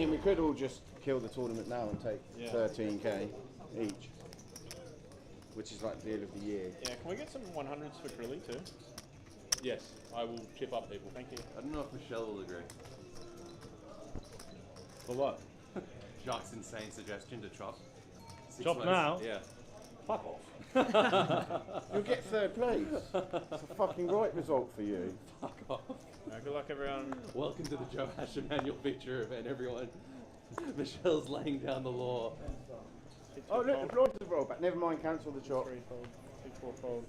mean, we could all just kill the tournament now and take 13k each, which is like the deal of the year. Yeah, can we get some 100s for Crilly too? Yes, I will chip up people. Thank you. I don't know if Michelle will agree. For what? Jacques' insane suggestion to chop. Chop now? Yeah. Fuck off. You'll get third place. It's a fucking right result for you. Fuck off. Good luck, everyone. Welcome to the Joe Hachem annual feature event, everyone. Michelle's laying down the law. Oh look, the blinds have rolled back. Never mind, cancel the chop. 3 fold, 6 4 fold.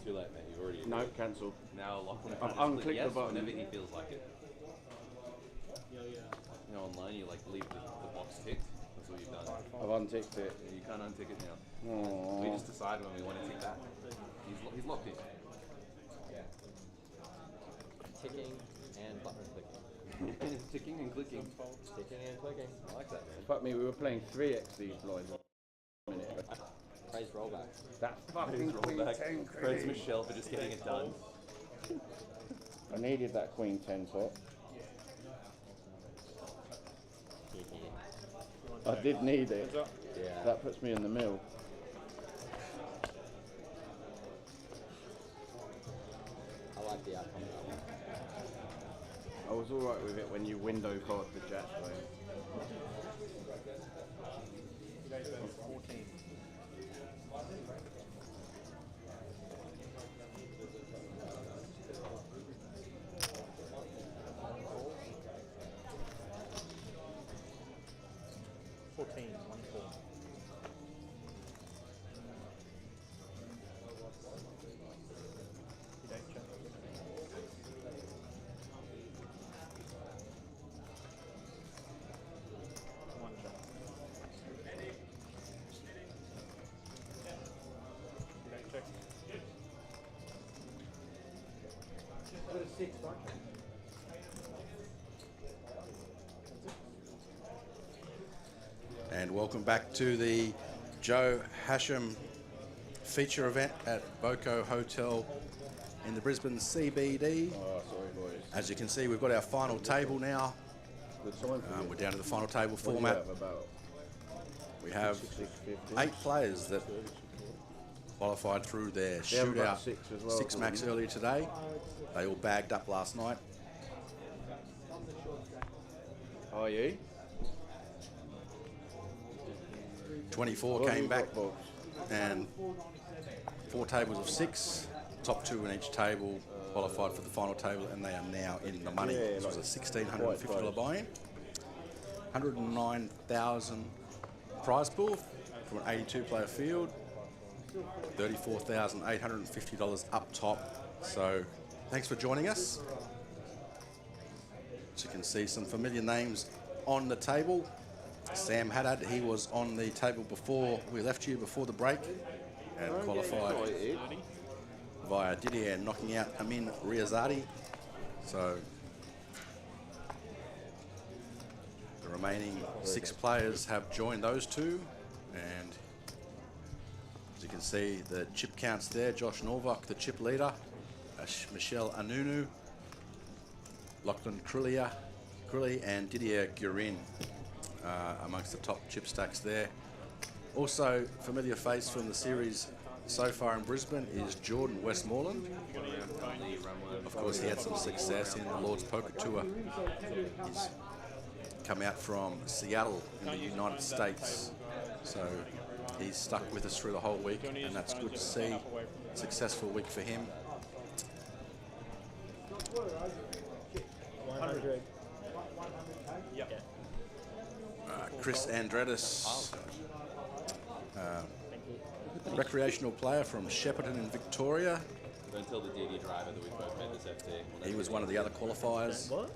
Too late, mate. You've already. No, cancel. Now Lachlan I've can just click unclicked yes the button. whenever he feels like it. You know, online you like leave the box ticked. That's what you've done. I've unticked it. You can't untick it now. Aww. We just decide when we want to tick that. He's locked in. Ticking and button clicking. Ticking and clicking. Ticking and clicking. I like that, man. Fuck me, we were playing 3x these blinds a minute. Praise rollback. That fucking queen 10 Praise queen. Michelle for just getting it done. I needed that queen 10 pot. I did need it. Heads up. Yeah. That puts me in the mill. I like the outcome of that one. I was alright with it when you window card the jack though. 14. And welcome back to the Joe Hachem feature event at Voco Hotel in the Brisbane CBD. Oh, sorry boys. As you can see, we've got our final table now. Good time for you. We're down to the final table What do you format. have about? We have 650. 8 players that qualified through their They have about shootout 6 as well, 6 max don't they? earlier today. They all bagged up last night. Are you? 24 What have came you back, got, Bob? and 4 tables of 6. Top 2 in each table qualified for the final table, and they are now in the money. Yeah, This was a like $1,650 buy-in. 109,000 prize pool from an 82-player field. $34,850 up top. So thanks for joining us. As you can see, some familiar names on the table. Sam Haddad, he was on the table before we left you before the break and qualified via Didier, knocking out Amin Riazadi. So the remaining 6 players have joined those 2, and as you can see, the chip counts there. Josh Norvok, the chip leader. Michelle Anunu, Lachlan Crilly and Didier Gurin amongst the top chip stacks there. Also, familiar face from the series so far in Brisbane is Jordan Westmoreland. Of course, he had some success in the Lord's Poker Tour. He's come out from Seattle in the United States. So he's stuck with us through the whole week, and that's good to see. Successful week for him. 100. Yep. Chris Andretis, recreational player from Shepparton in Victoria. Don't tell the DD driver that we both made this FT. He was one of the other qualifiers. What?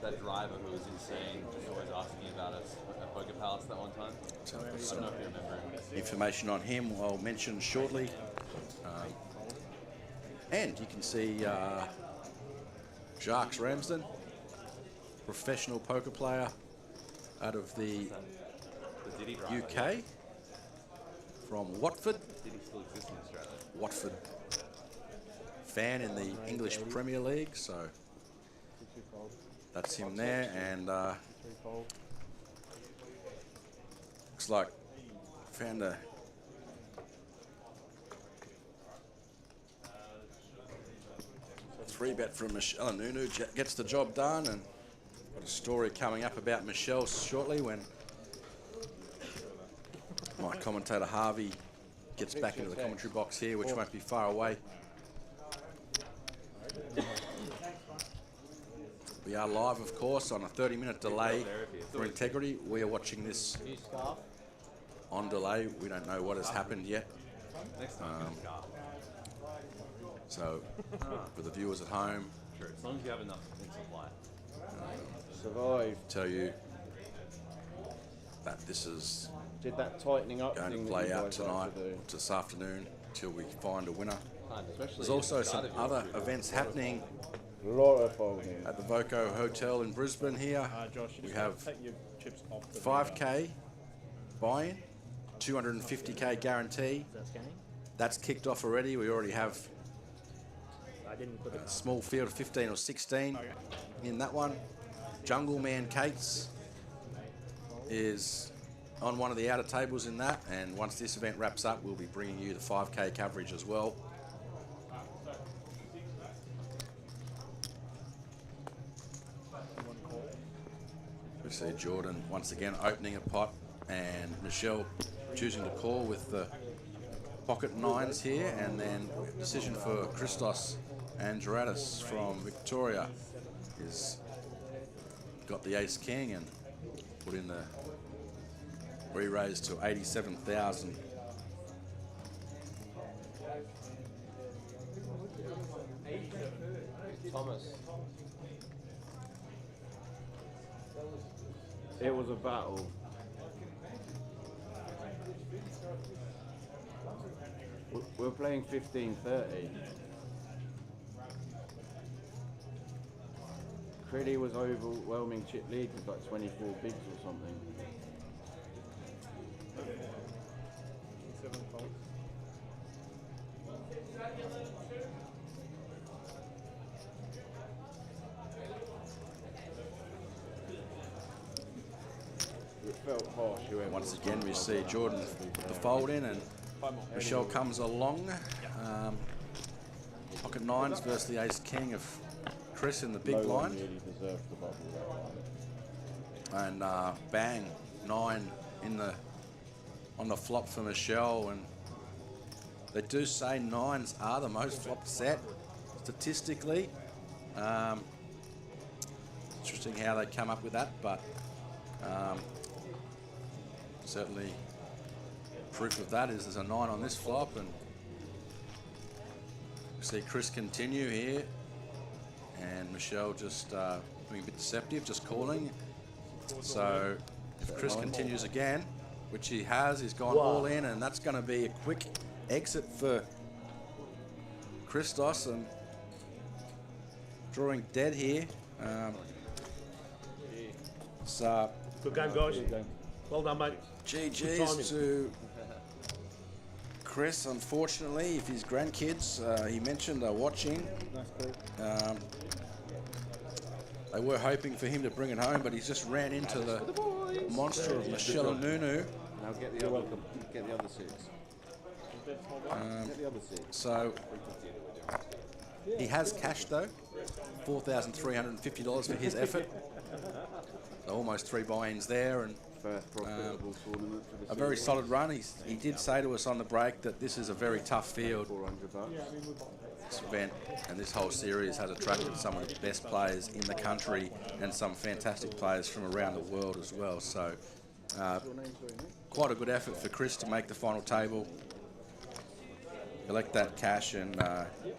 That driver who was insane, just always asking about us at Poker Palace that one time. I don't know if you remember him. Information on him I'll mention shortly. And you can see Jacques Ramsden, professional poker player out of the The Diddy driver. UK from Watford. Diddy still exists in Australia. Watford fan in the English Premier League, so that's him there. And 3 fold. Looks like found a three bet from Michelle Nunu gets the job done, and got a story coming up about Michelle shortly when my commentator Harvey gets back into the commentary box here, which won't be far away. We are live, of course, on a 30-minute delay for integrity. We are watching this New scarf. on delay. We don't know what has happened yet. Next time, So, for the viewers at home, sure, as long as you have enough in supply. Survive. tell you that this is Did that tightening up going to thing play that you out guys tonight, like to do. this afternoon, till we find a winner. Especially There's also at the some start of your other shooting. events happening Lot of folding. at the Voco Hotel in Brisbane here. Josh, you We just have take your chips off the 5K buy-in, 250K guarantee. Is that scanning? That's kicked off already. We already have I didn't put a it. small field of 15 or 16 in that one. Jungle Man Cates is on one of the outer tables in that, and once this event wraps up, we'll be bringing you the 5K coverage as well. We see Jordan once again opening a pot, and Michelle choosing to call with the pocket nines here, and then decision for Christos and Geratis from Victoria is got the ace king and put in the re-raise to 87,000. Thomas. It was a battle. We're playing 15-30. Crilly was overwhelming chip lead with like 24 bigs or something. 7 folds. It felt harsh. Whoever Once again, we see Jordan put the fold in, and Michelle comes along. Pocket nines versus the ace king of Chris in the big no one blind. really deserved the bubble that one. And bang, 9 in the on the flop for Michelle, and they do say 9s are the most flopped set statistically. Interesting how they come up with that, but certainly proof of that is there's a 9 on this flop, and we see Chris continue here, and Michelle just being a bit deceptive, just calling. So if Chris continues again, which he has, he's gone all in, and that's going to be a quick exit for Christos, and drawing dead here. So Good game, guys. Well done, mate. GG's to Chris. Unfortunately, if his grandkids, he mentioned, are watching, they were hoping for him to bring it home, but he's just ran into the monster of Michelle Nunu. Now get the other 6. Get the other 6. So he has cash though, $4,350 for his effort. So almost 3 buy-ins there, and First profitable tournament for the a very series. solid run. He did say to us on the break that this is a very tough field. $400. This event and this whole series has attracted some of the best players in the country and some fantastic players from around the world as well. So quite a good effort for Chris to make the final table, collect that cash, and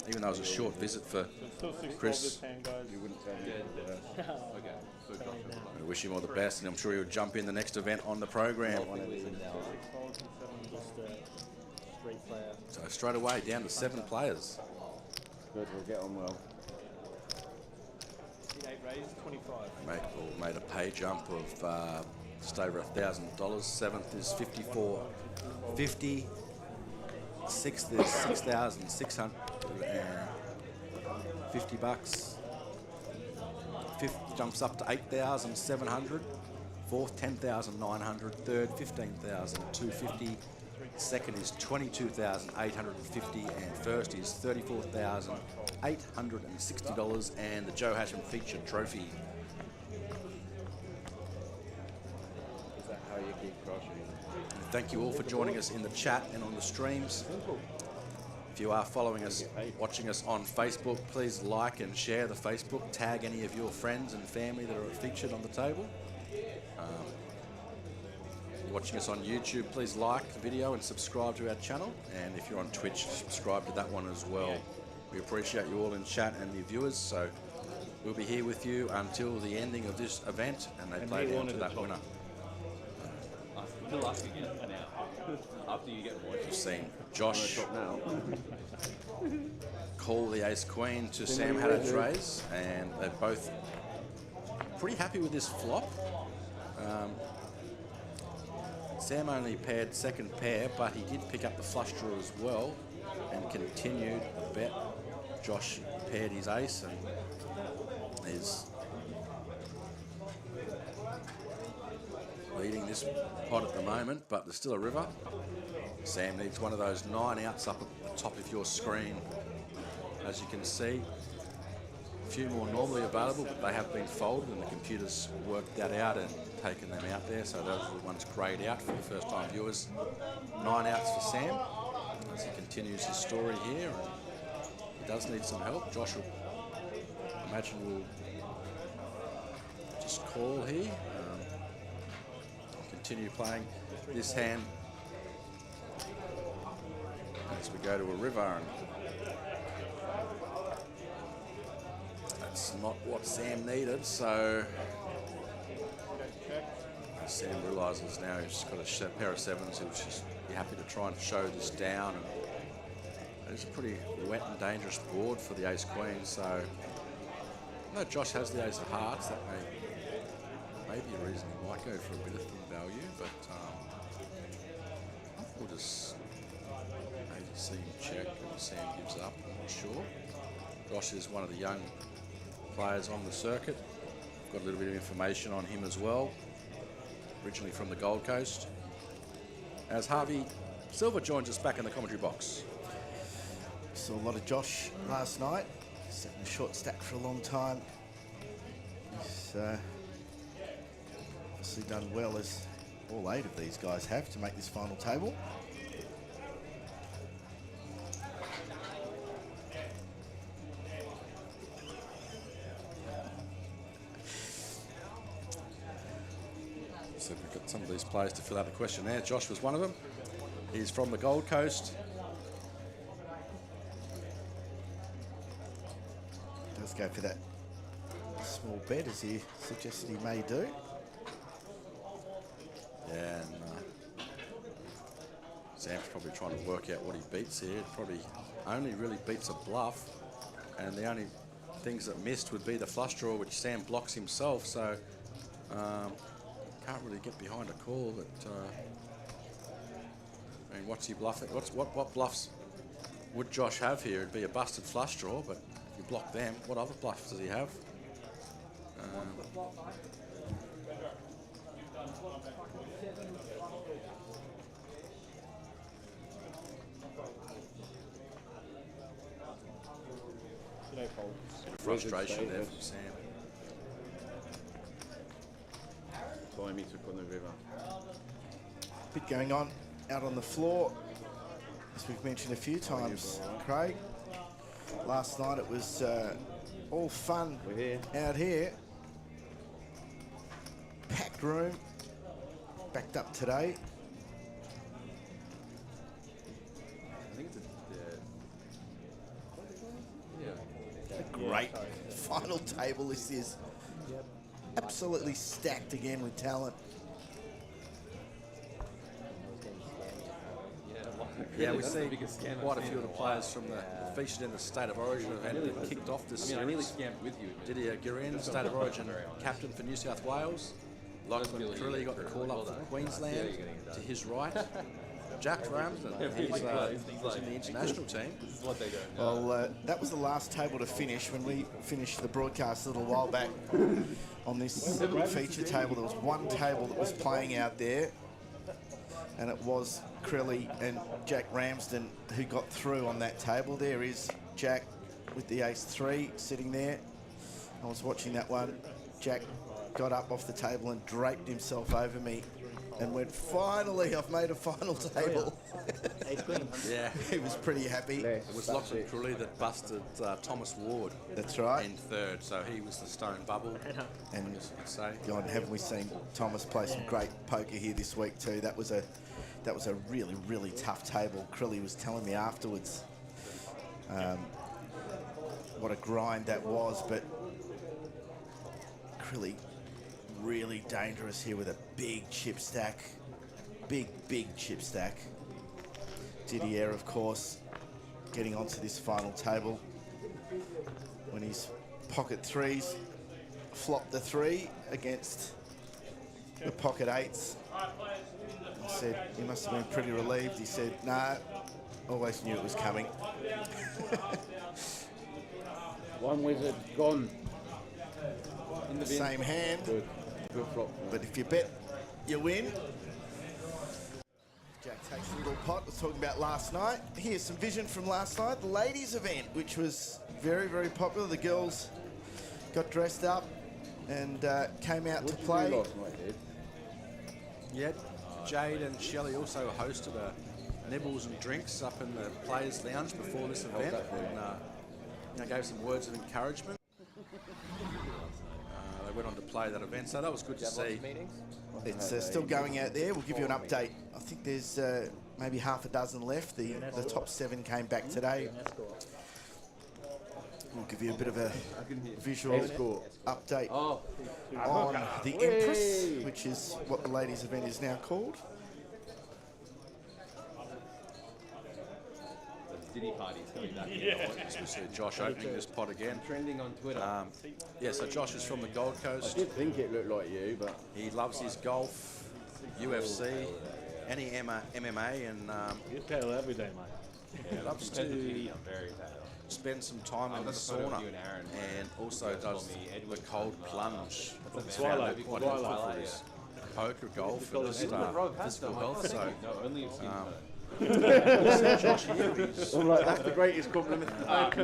even though it was a short visit for Still 6 Chris, fold this hand, guys. You wouldn't tell me. Okay, so Josh, we wish him all the best, and I'm sure he'll jump in the next event on the program. 6 folds and 7 Just a straight player. So straight away down to 7 players. Good, we'll get on well. 8 raise, 25. Made a pay jump of just over $1,000. 7th is 54.50. 6th is 6,650 bucks. Fifth jumps up to 8,700. Fourth, 10,900. Third, 15,250. Second is 22,850. And first is $34,860. And the Joe Hachem featured trophy. Is that how you keep crushing? Thank you all for joining us in the chat and on the streams. If you are following us, watching us on Facebook, please like and share the Facebook. Tag any of your friends and family that are featured on the table. Watching us on YouTube, please like the video and subscribe to our channel. And if you're on Twitch, subscribe to that one as well. We appreciate you all in chat and the viewers. So we'll be here with you until the ending of this event, and they play down to that winner. Still asking again now. After you get more. You've seen Josh Now. call the ace queen to Sam Haddad's raise, and they're both pretty happy with this flop. Sam only paired second pair, but he did pick up the flush draw as well and continued the bet. Josh paired his ace and is leading this pot at the moment, but there's still a river. Sam needs one of those 9 outs up at the top of your screen. As you can see, a few more normally available, but they have been folded and the computer's worked that out and taken them out there, so those are the ones grayed out for the first time viewers. 9 outs for Sam as he continues his story here, and he does need some help. Josh will, I imagine, will just call here. Continue playing this hand as we go to a river, and that's not what Sam needed, so Sam realises now he's got a pair of sevens. He'll just be happy to try and show this down, and it's a pretty wet and dangerous board for the ace queen, so I know Josh has the ace of hearts. That may be a reason he might go for a bit of thin value, but we'll just maybe see him check and Sam gives up. I'm not sure. Josh is one of the young players on the circuit. Got a little bit of information on him as well. Originally from the Gold Coast. As Harvey Silver joins us back in the commentary box. Saw a lot of Josh last night. Sat in a short stack for a long time. He's obviously done well, as all 8 of these guys have, to make this final table. So we've got some of these players to fill out the questionnaire. Josh was one of them. He's from the Gold Coast. Does go for that small bet, as he suggested he may do. Yeah, and Sam's probably trying to work out what he beats here. Probably only really beats a bluff, and the only things that missed would be the flush draw, which Sam blocks himself, so can't really get behind a call. But I mean, what's he bluffing? What bluffs would Josh have here? It'd be a busted flush draw, but if you block them, what other bluffs does he have? Frustration there from Sam. Time he took on the river. Bit going on out on the floor, as we've mentioned a few times, Craig. Last night it was all fun out here. Packed room, backed up today. I think it's A great final table this is. Absolutely stacked again with talent. Yeah, we see quite a few of the players from the featured in the State of Origin event that kicked off this series. I nearly scammed with you. Didier Guerin, State of Origin captain for New South Wales. Lachlan Trilly got the call up from Queensland to his right. Jack Ramsden. He's in the international team. This is what they do. Well, that was the last table to finish when we finished the broadcast a little while back. On this feature table, there was one table that was playing out there, and it was Crilly and Jack Ramsden who got through on that table. There is Jack with the ace-3 sitting there. I was watching that one. Jack got up off the table and draped himself over me and went, finally, I've made a final table. Yeah. He was pretty happy. It was Lachlan Crulley that busted Thomas Ward. That's right. In third, so he was the stone bubble. And I guess you could say. God, haven't we seen Thomas play some great poker here this week too? That was a really, really tough table. Crilly was telling me afterwards what a grind that was, but Crilly really dangerous here with a big chip stack. Big chip stack. Didier, of course, getting onto this final table when his pocket 3s flopped the 3 against the pocket 8s. I said, he must have been pretty relieved. He said, nah, always knew it was coming. One wizard gone. In the same hand. Good flop. But if you bet, you win. Jack takes a little pot. I was talking about last night. Here's some vision from last night. The ladies' event, which was very, very popular. The girls got dressed up and came out to play. Last night, Ed? Yeah, Jade and Shelley also hosted a nibbles and drinks up in the Players' Lounge before this event, and gave some words of encouragement. They went on to play that event, so that was good to see. It's still going out there. We'll give you an update. I think there's maybe half a dozen left. The top 7 came back today. We'll give you a bit of a visual update on the Empress, which is what the ladies' event is now called. Diddy party's coming back. As we see Josh opening this pot again. Trending on Twitter. Yeah, so Josh is from the Gold Coast. I did think it looked like you, but He loves his golf, UFC, any MMA, and You pedal every day, mate. he loves to I'm very tired. spend some time in the sauna, and also does the cold plunge. Twilight. Quite helpful for his poker, golf, and just physical health. So No, only if Josh here, he's I'm like, that's the greatest compliment.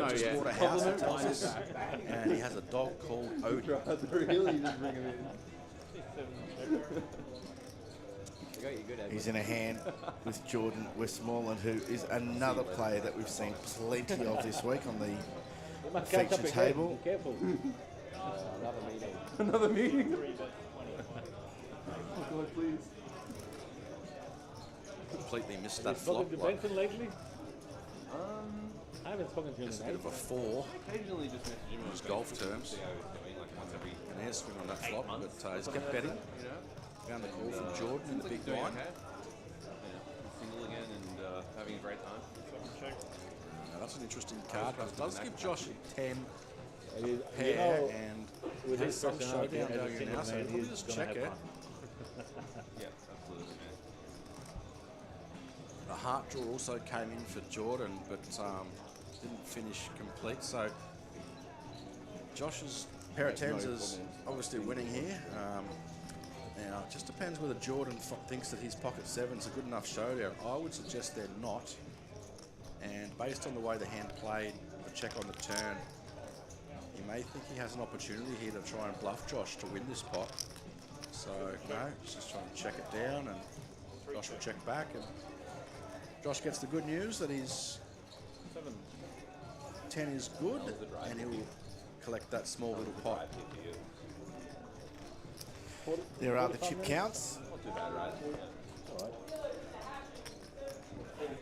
just bought a house in Texas, and he has a dog called Odin. He's in a hand with Jordan Westmoreland, who is another player that we've seen plenty of this week on the feature table. Careful. another meeting. Oh God, please. Completely missed Have that you spoken flop. to Like, Benson lately? I haven't spoken to him just a in bit of a 4 Occasionally just message him on his golf terms. see how he's doing, like once every An air swing on that flop, but he's kept betting. you know. Found the call from Jordan in the big Doing blind. okay. He's single again and having a great time. Now, that's an interesting card. It does give Josh a 10 And you pair, know, and with has his some personality showdown as a going in single now, so man, probably he's just gonna check have it. fun. Yes, absolutely, man. The heart draw also came in for Jordan, but didn't finish complete. So Josh's pair of tens is obviously winning here. Now, it just depends whether Jordan thinks that his pocket 7's a good enough showdown. I would suggest they're not. And based on the way the hand played, the check on the turn, he may think he has an opportunity here to try and bluff Josh to win this pot. So, no, he's just trying to check it down, and Josh will check back. And Josh gets the good news that his 10 is good, and he'll collect that small little pot. There are the chip counts. Not too bad, right?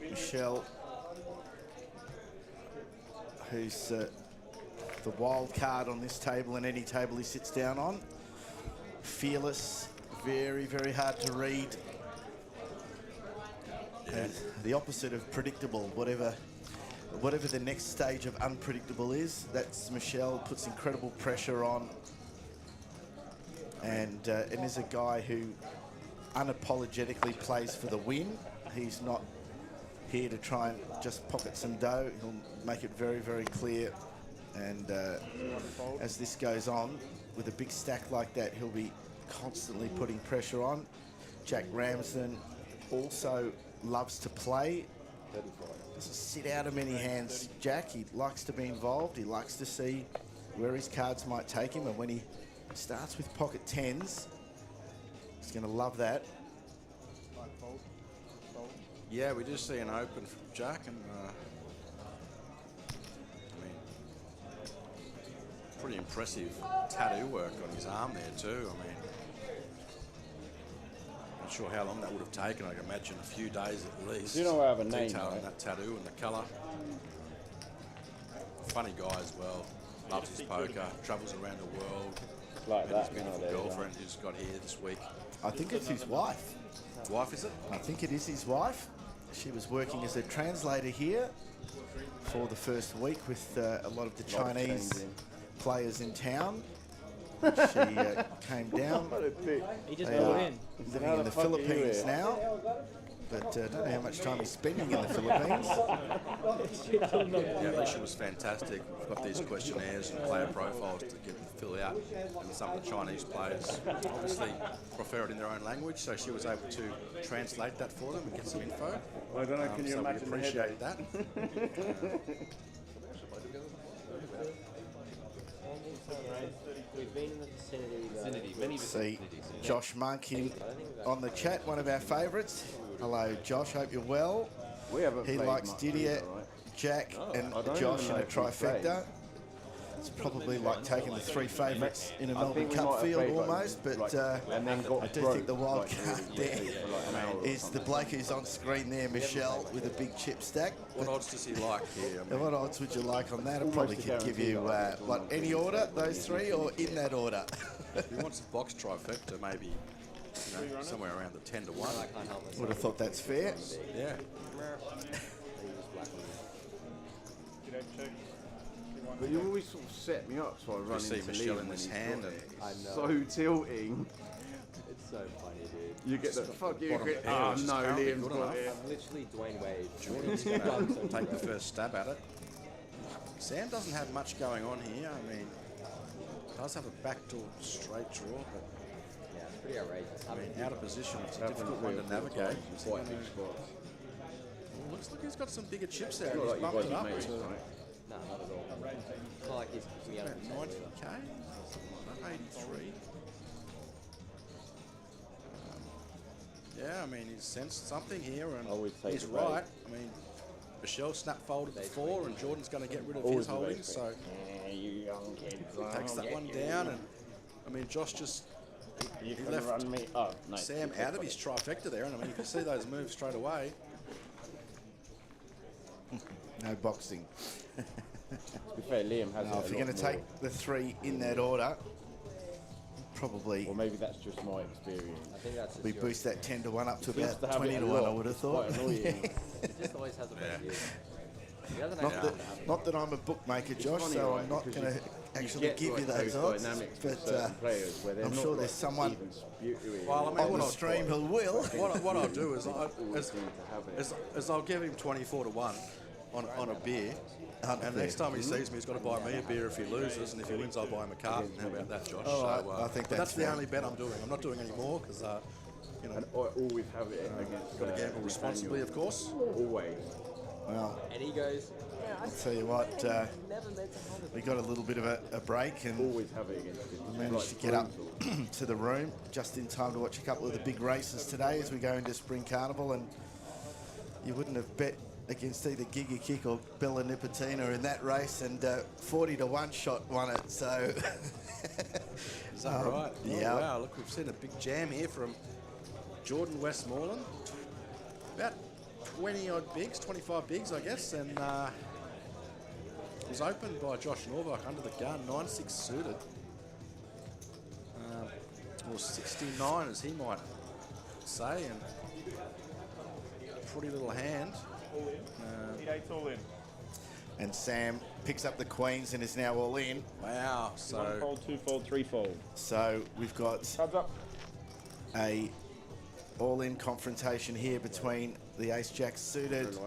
Michelle, who's the wild card on this table and any table he sits down on. Fearless, very, very hard to read. And the opposite of predictable, whatever the next stage of unpredictable is, that's Michelle, puts incredible pressure on. And is a guy who unapologetically plays for the win. He's not here to try and just pocket some dough. He'll make it very, very clear. And as this goes on, with a big stack like that, he'll be constantly putting pressure on. Jack Ramsden also loves to play. Doesn't sit out of many hands, Jack. He likes to be involved. He likes to see where his cards might take him. And when he starts with pocket 10s, he's going to love that. Yeah, we do see an open from Jack, and I mean, pretty impressive tattoo work on his arm there too. I mean, not sure how long that would have taken. I can imagine a few days at least. Do you know I have a name, Detail right? in that tattoo and the colour. Funny guy as well. Loves his poker. Travels around the world. Like And that. his beautiful girlfriend who's got here this week. I think it's his wife. Wife, is it? I think it is his wife. She was working as a translator here for the first week with a lot of the Chinese players in town. She came down. He just They got are in. living in the Philippines now, but I don't know how much time he's spending in the Philippines. Yeah, Alicia was fantastic. We've got these questionnaires and player profiles to fill out, and some of the Chinese players obviously prefer it in their own language, so she was able to translate that for them and get some info. I don't know, can you so we imagine the appreciate that. We've been in the vicinity. Vicinity, many See vicinities. Josh Monk on the chat, one of our favourites. Hello, Josh. Hope you're well. We haven't He played likes much Didier, either, right? Jack, and I don't Josh even in know a if we've played. trifecta. It's probably like taking the three favourites in a I Melbourne think we Cup might have field played, like, almost, but and then got I do broke, think the wild like, card really there quickly for like an hour or is the something. bloke who's on screen there, Michelle, with a big chip stack. What odds does he like here? I And mean, what odds would you like on that? I Almost probably a could give you, guarantee, what, any order, those three, or in that order? if he wants a box trifecta, maybe you know, somewhere around the 10 to 1. I can't help myself. Would have thought that's fair. Yeah. You don't check. But you always sort of set me up so I run see into Michelle Liam in when this he's hand got and- it. I It's know. so tilting. It's so funny, dude. You get the fuck you. bottom Get, pair, oh which is no, currently Liam's good got enough. it. I'm literally Dwayne Wade. Jordan's going to take the first stab at it. Sam doesn't have much going on here. I mean, does have a backdoor straight draw, but Yeah, it's pretty outrageous. I mean, out of position, it's a Happened difficult three one or to four navigate. times in quite big spots. Well, looks like he's got some bigger chips there. It's and not He's like bumped you've it got up your mates, to right? No, not at all. It's not like he's picking out about 90k, 83. Yeah, I mean, he's sensed something here, and Always take he's the bait. right. I mean, Michelle snap folded the 4, and Jordan's going to get rid of Always his the bait. holdings, so Yeah, you young kids. takes that one down. And I mean, Josh just You he can left run me. Oh, no. Sam out of his trifecta there, and I mean, you can see those moves straight away. No boxing. To be fair, Liam has. Now, if you're going to take the three in that order, probably Or maybe that's just my experience. I think that's just we your- boost that 10 to 1 up to Seems about to have 20 it to a 1, I lot. would have It's thought. quite annoying. He just always has a bad view. He doesn't Not actually that, not that I'm a bookmaker, Josh, funny, so right, I'm not because going to you actually get, give you like, those odds. dynamics with But certain players where they're I'm not, sure like, there's someone even spewing. Well, I mean, on what the I'll- stream who will. What I'll do is, Always seem to have it. as I'll give him 24 to 1 on a beer. And next time he sees me, he's got to buy me a beer if he loses, and if he wins, I'll buy him a carton. How about that, Josh? All right, I think but that's that's the fair. only bet I'm doing. I'm not doing any more because, you know, And I always have it against. got to gamble responsibly, of course. Always. Well, And he goes, I'll tell you what, never meant to hold it. we got a little bit of a break and Always have it against it. It's managed to like get up brutal. to the room just in time to watch a couple of the big races today as we go into Spring Carnival. And you wouldn't have bet against either Giga Kick or Bella Nipotina in that race, and 40 to 1 shot won it. So, Is that right? yeah. Oh, wow, look, we've seen a big jam here from Jordan Westmoreland. About 20 odd bigs, 25 bigs, I guess, and it was opened by Josh Norvak under the gun, 9-6 suited. Or 69, as he might say, and pretty little hand. He hates all in. and Sam picks up the queens and is now all in. Wow, One so fold, two fold, three fold. So we've got Cards up. a all-in confrontation here between the ace-jack suited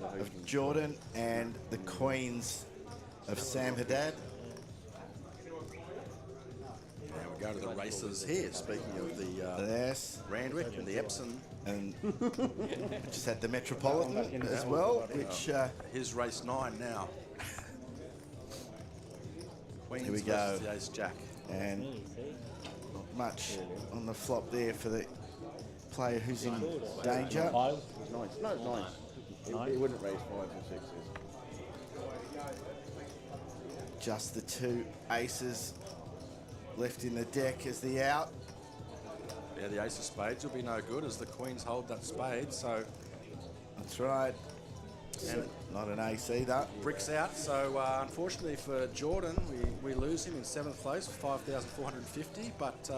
of Jordan and the queens of Sam Haddad. Now we go to the races here. Speaking of the Yes. Randwick and the Epsom. And just had the Metropolitan as well, which... Here's race 9 now. Queens Here we go. versus the ace-jack. And not much on the flop there for the player who's in danger. Five. Nice. No, it's nice. It wouldn't raise 5s or 6s. Just the 2 aces left in the deck as the out. Yeah, the ace of spades will be no good as the queens hold that spade, so... That's right. And not an ace either. Bricks out, so unfortunately for Jordan, we lose him in 7th place for 5,450, but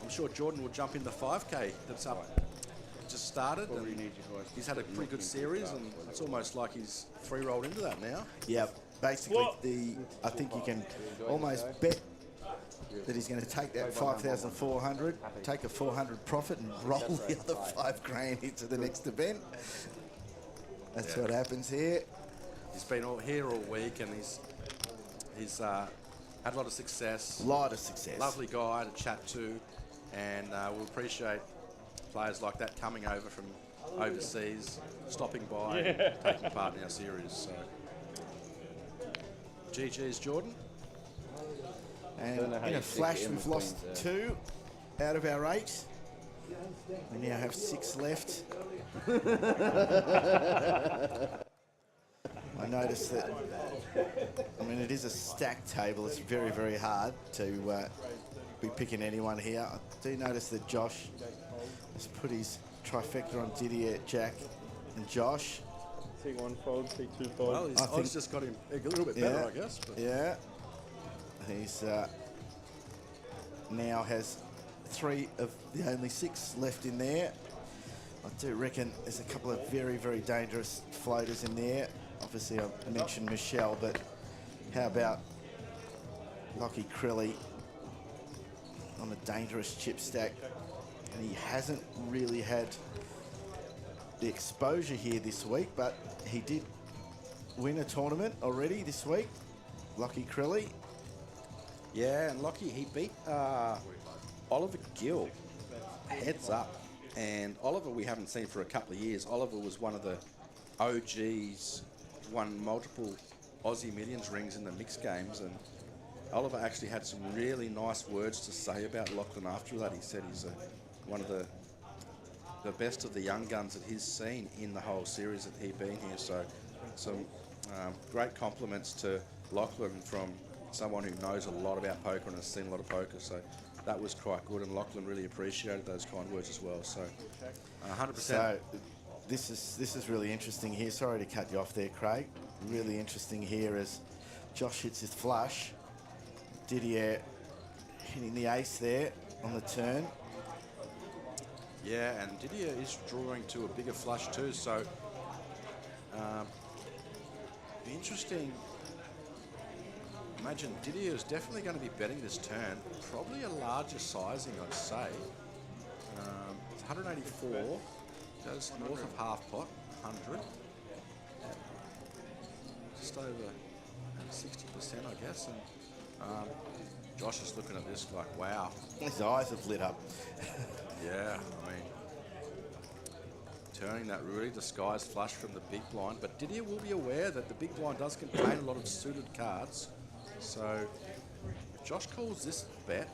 I'm sure Jordan will jump in the 5K that's up, just started, and he's had a pretty good series, and it's almost like he's free-rolled into that now. Yeah, basically, I think you can almost bet that he's going to take that 5,400, take a 400 profit and roll the other 5 grand into the next event. That's what happens here. He's been here all week, and he's had a lot of success. Lovely guy to chat to, and we'll appreciate players like that coming over from overseas, stopping by, and taking part in our series. So, GG's Jordan. And in a flash, we've lost 2 out of our 8. We now have 6 left. I noticed that, I mean, it is a stacked table. It's very, very hard to be picking anyone here. I do notice that Josh has put his trifecta on Didier, Jack, and Josh. Take 1 fold, take 2 fold. Well, his odds just got him a little bit better, I guess. But. Yeah. He's now has 3 of the only 6 left in there. I do reckon there's a couple of very, very dangerous floaters in there. Obviously, I mentioned Michelle, but how about Lockie Crilly on a dangerous chip stack? And he hasn't really had the exposure here this week, but he did win a tournament already this week. Lockie Crilly. Yeah, and Lockie, he beat Oliver Gill heads up. And Oliver we haven't seen for a couple of years. Oliver was one of the OGs, won multiple Aussie Millions rings in the mixed games. And Oliver actually had some really nice words to say about Lachlan after that. He said he's one of the best of the young guns that he's seen in the whole series that he's been here. So some great compliments to Lachlan from someone who knows a lot about poker and has seen a lot of poker. So that was quite good, and Lachlan really appreciated those kind words as well. So 100%. So this is really interesting here. Sorry to cut you off there, Craig. Really interesting here as Josh hits his flush. Didier hitting the ace there on the turn. Yeah, and Didier is drawing to a bigger flush too, so be interesting. Imagine Didier is definitely going to be betting this turn. Probably a larger sizing, I'd say. It's 184. Goes north of half pot, 100. Just over 60%, I guess. And Josh is looking at this like, wow. His eyes have lit up. Yeah, I mean, turning that really disguised flush from the big blind. But Didier will be aware that the big blind does contain a lot of suited cards. So if Josh calls this bet,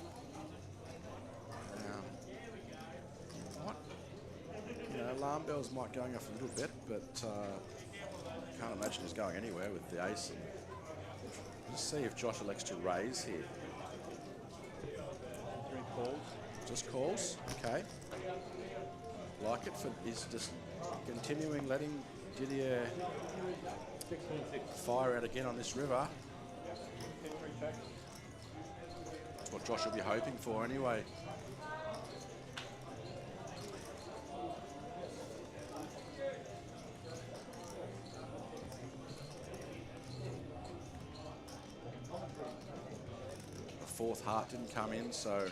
alarm bells might going off a little bit, but can't imagine he's going anywhere with the ace. And just see if Josh elects to raise here. 3 calls. Just calls, okay. Like it. He's just continuing letting Didier 616. fire out again on this river. That's what Josh will be hoping for anyway. The 4th heart didn't come in, so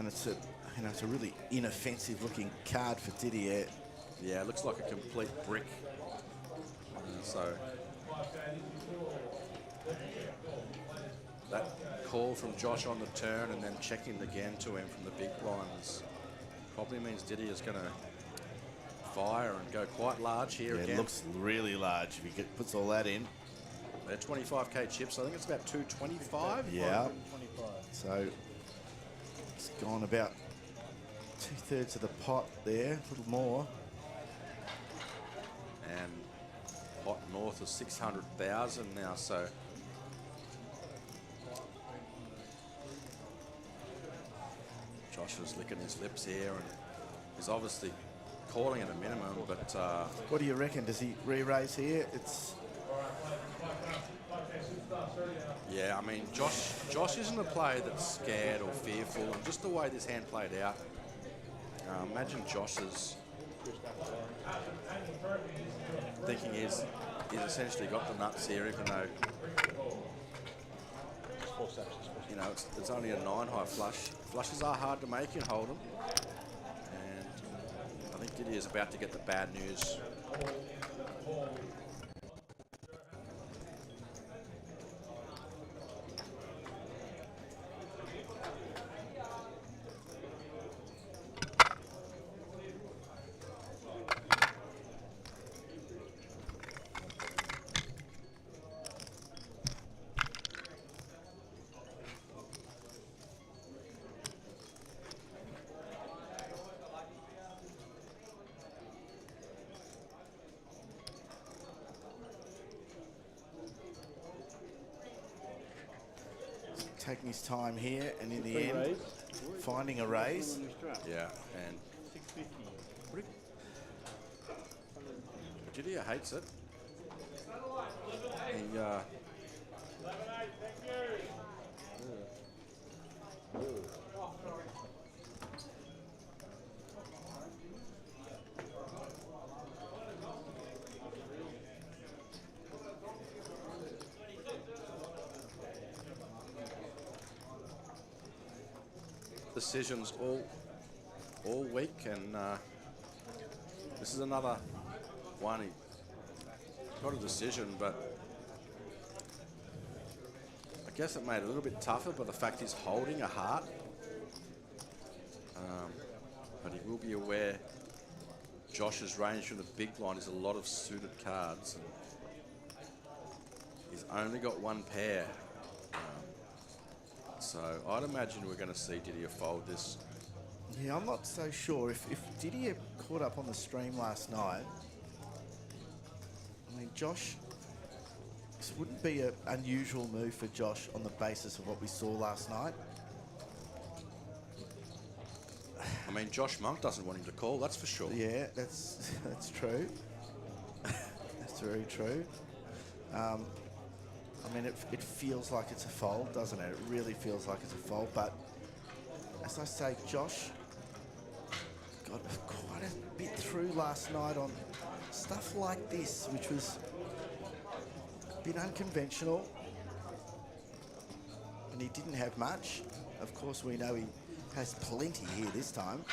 And it's a, it's a really inoffensive looking card for Didier. Yeah, it looks like a complete brick. So that call from Josh on the turn and then checking again to him from the big blinds probably means Didier's going to fire and go quite large here Yeah, again. it looks really large if he puts all that in. They're 25k chips. I think it's about 225. Yeah. So it's gone about 2/3 of the pot there, a little more. And pot north of 600,000 now. So Josh is licking his lips here and he's obviously calling it a minimum, but What do you reckon? Does he re-raise here? It's yeah, I mean, Josh isn't a player that's scared or fearful, and just the way this hand played out, imagine Josh's thinking he's essentially got the nuts here, even though, you know, it's only a 9-high flush. Flushes are hard to make in Hold'em, and I think Didier's about to get the bad news. taking his time here, and in the end, finding a raise. Yeah, and Didier hates it. He, decisions all week, and this is another one. He got a decision, but I guess it made it a little bit tougher by the fact he's holding a heart. But he will be aware Josh's range from the big blind is a lot of suited cards, and he's only got one pair. So I'd imagine we're going to see Didier fold this. Yeah, I'm not so sure. If Didier caught up on the stream last night, I mean, Josh, this wouldn't be an unusual move for Josh on the basis of what we saw last night. I mean, Josh Monk doesn't want him to call, that's for sure. Yeah, that's true. That's very true. I mean, it feels like it's a fold, doesn't it? It really feels like it's a fold. But as I say, Josh got quite a bit through last night on stuff like this, which was a bit unconventional. And he didn't have much. Of course, we know he has plenty here this time.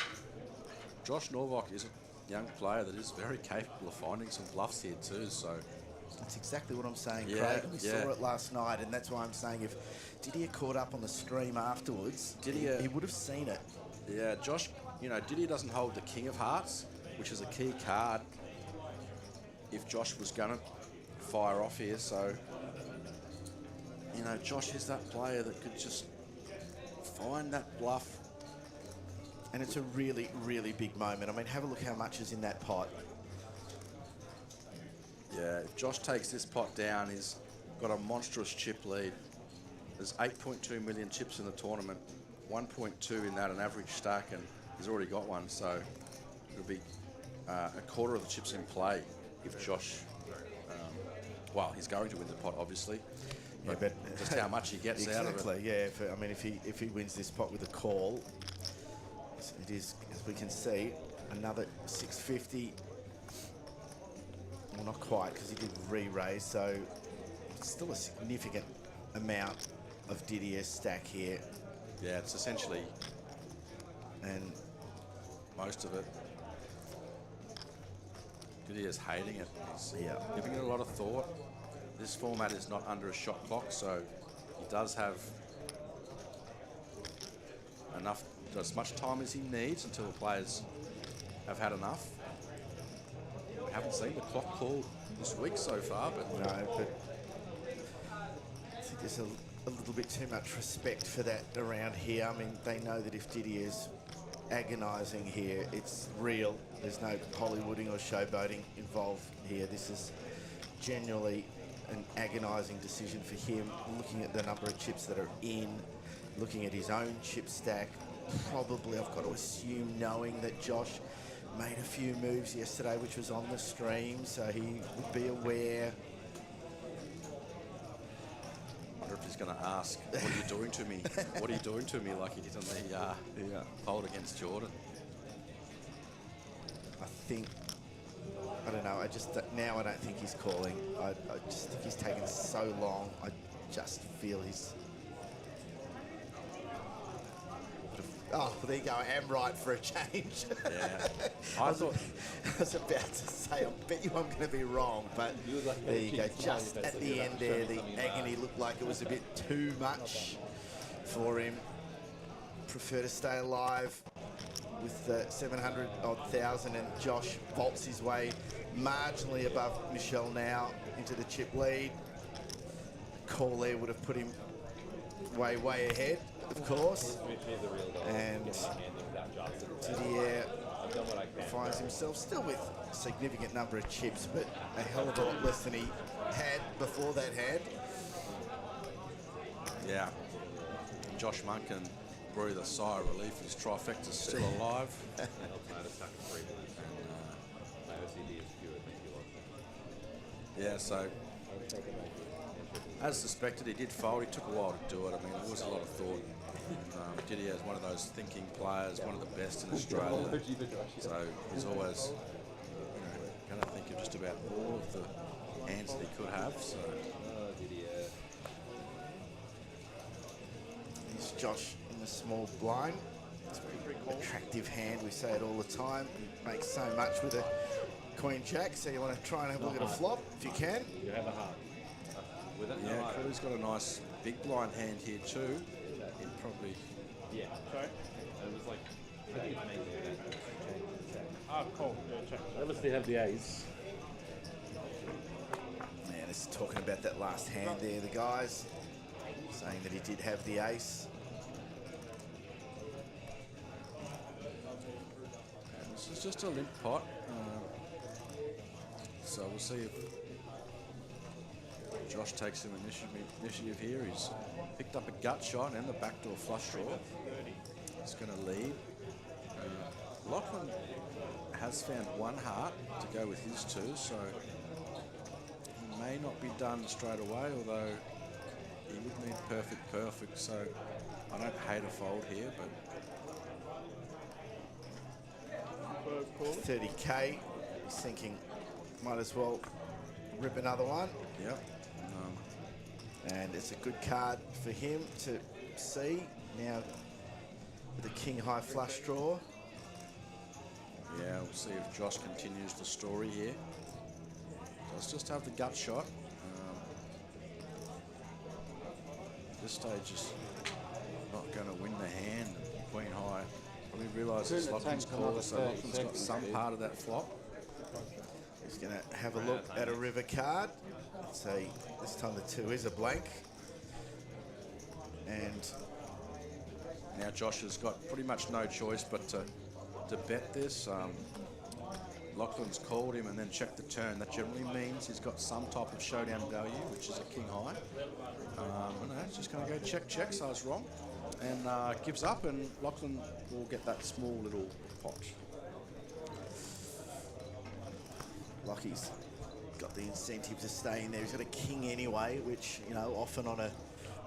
Josh Norvok is a young player that is very capable of finding some bluffs here too, so... That's exactly what I'm saying, Yeah, Craig. We saw it last night, and that's why I'm saying if Didier caught up on the stream afterwards, Didier, he would have seen it. Yeah, Josh, you know, Didier doesn't hold the King of Hearts, which is a key card if Josh was going to fire off here. So, you know, Josh is that player that could just find that bluff. And it's a really, really big moment. I mean, have a look how much is in that pot. Yeah, if Josh takes this pot down, he's got a monstrous chip lead. There's 8.2 million chips in the tournament, 1.2 in that, an average stack, and he's already got one, so it'll be a quarter of the chips in play if Josh, well, he's going to win the pot, obviously. Yeah, but just how much he gets out of it. Exactly, yeah. I mean, if he wins this pot with a call, it is, as we can see, another 650. Well, not quite, because he did re-raise, so it's still a significant amount of Didier's stack here. Yeah, it's essentially, and most of it. Didier's hating it. He's giving it a lot of thought. This format is not under a shot clock, so he does have enough, as much time as he needs until the players have had enough. We haven't seen the clock called this week so far, but No, but I think there's a little bit too much respect for that around here. I mean, they know that if Didier's agonising here, it's real. There's no Hollywooding or showboating involved here. This is genuinely an agonising decision for him. Looking at the number of chips that are in, looking at his own chip stack, probably I've got to assume, knowing that Josh made a few moves yesterday, which was on the stream, so he would be aware. I wonder if he's going to ask, what are you doing to me? What are you doing to me, like he did on the fold against Jordan? I think, I don't know, now I don't think he's calling. I just think he's taken so long. I just feel he's... Oh, well, there you go. I am right for a change. Yeah. I was about to say, I bet you I'm going to be wrong, but there you go. Just at the end there, the agony looked like it was a bit too much for him. Prefer to stay alive with the 700,000, and Josh vaults his way marginally above Michelle now into the chip lead. Call there would have put him way ahead, of course. And Didier finds himself still with a significant number of chips, but a hell of a lot less than he had before that hand. Yeah. Josh Monk can breathe a sigh of relief. His trifecta's still alive. Yeah, so as suspected, he did fold. He took a while to do it. I mean, there was a lot of thought. Didier is one of those thinking players, one of the best in Australia. So he's always going to think of just about all of the hands that he could have. So Here's Josh in the small blind. It's a pretty attractive hand. We say it all the time. It makes so much with a Queen Jack. So you want to try and have a look at a flop if you can. You have a heart. yeah, Crew's got a nice big blind hand here too. He'd probably. Yeah. Sorry? It was like, I think it's mainly that. Ah, cool. Yeah, check. Obviously have the ace. Man, it's talking about that last hand there, the guys. Saying that he did have the ace. This is just a limp pot. So we'll see if Josh takes some initiative here. He's picked up a gut shot and the backdoor flush draw. He's going to lead. Lachlan has found one heart to go with his two, so he may not be done straight away, although he would need perfect, so I don't hate a fold here, but 30k. He's thinking, might as well rip another one. Yep. And it's a good card for him to see now with a king high flush draw. Yeah, we'll see if Josh continues the story here. Let's just have the gut shot. This stage is not going to win the hand. Queen high. Probably realises Lachlan's called, so Lachlan's got some part of that flop. He's going to have a look at a river card. Let's say this time the 2 is a blank. And now Josh has got pretty much no choice but to bet this. Lachlan's called him and then checked the turn. That generally means he's got some type of showdown value, which is a king high. No, it's just going to go check, so I was wrong. And gives up, and Lachlan will get that small little pot. Lockie's got the incentive to stay in there. He's got a king anyway, which, you know, often on a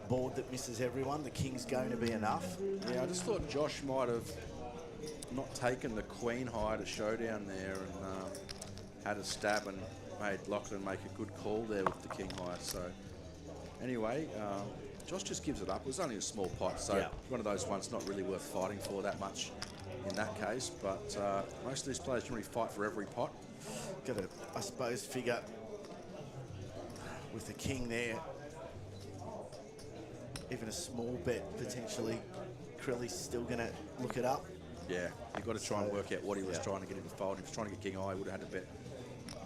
board that misses everyone, the king's going to be enough. Yeah, I just thought Josh might have not taken the queen high to showdown there and had a stab and made Lachlan make a good call there with the king high. So anyway, Josh just gives it up. It was only a small pot, so one of those ones not really worth fighting for that much in that case. But most of these players generally fight for every pot. got to, I suppose, figure with the king there, even a small bet potentially, Krilly's still going to look it up. Yeah, you've got to try and work out what he was trying to get him to fold. If he was trying to get king high, he would have had to bet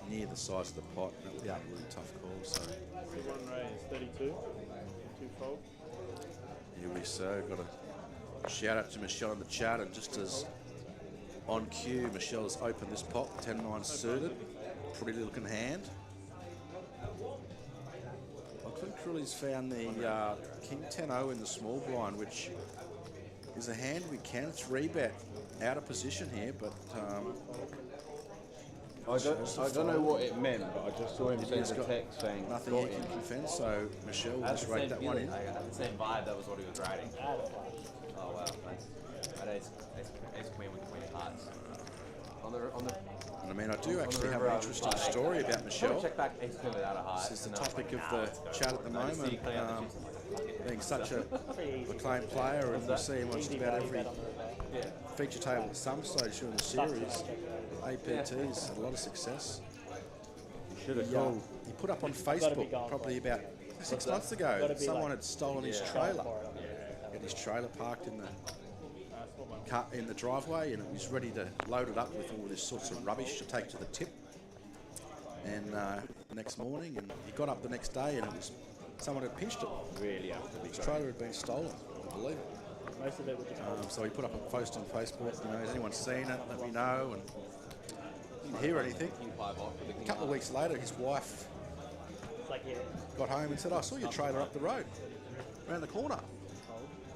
near the size of the pot. That would be a really tough call. So C1 raise 32. 2 fold. here we so got a shout out to Michelle in the chat, and just as on cue, Michelle has opened this pot, 10-9 suited, pretty looking hand. I think Krilly's found the king 10-0 in the small blind, which is a hand we can 3-bet out of position here, but I don't know what it meant, but I just saw him send a text saying nothing got he him. can defend, so Michelle I had just the rate same that one feeling. in. I had the same vibe. That was what he was writing. I had a flash. Oh wow, nice. I had ace queen with queen of hearts. On the And I mean, I do actually have an interesting story about Michelle. check back ace queen without a heart. This is the topic of the chat at the moment. Being such a acclaimed player, and we see him on just about every feature table at some stage during the series. APT's had a lot of success. Should have called. He put up on Gotta be Facebook gone probably for it. about 6 months ago Gotta that be someone like- had stolen his Going trailer. for it. Had his trailer parked in the driveway, and it was ready to load it up with all this sorts of rubbish to take to the tip. And next morning, and he got up the next day, and it was someone had pinched it. Really after the His trailer had been stolen. I believe it. Most of it was just So he put up a post on Facebook. You know, has anyone seen it? Let me know. And didn't hear anything. A couple of weeks later, his wife it's like, yeah. got home and said, "I saw your trailer up the road, around the corner."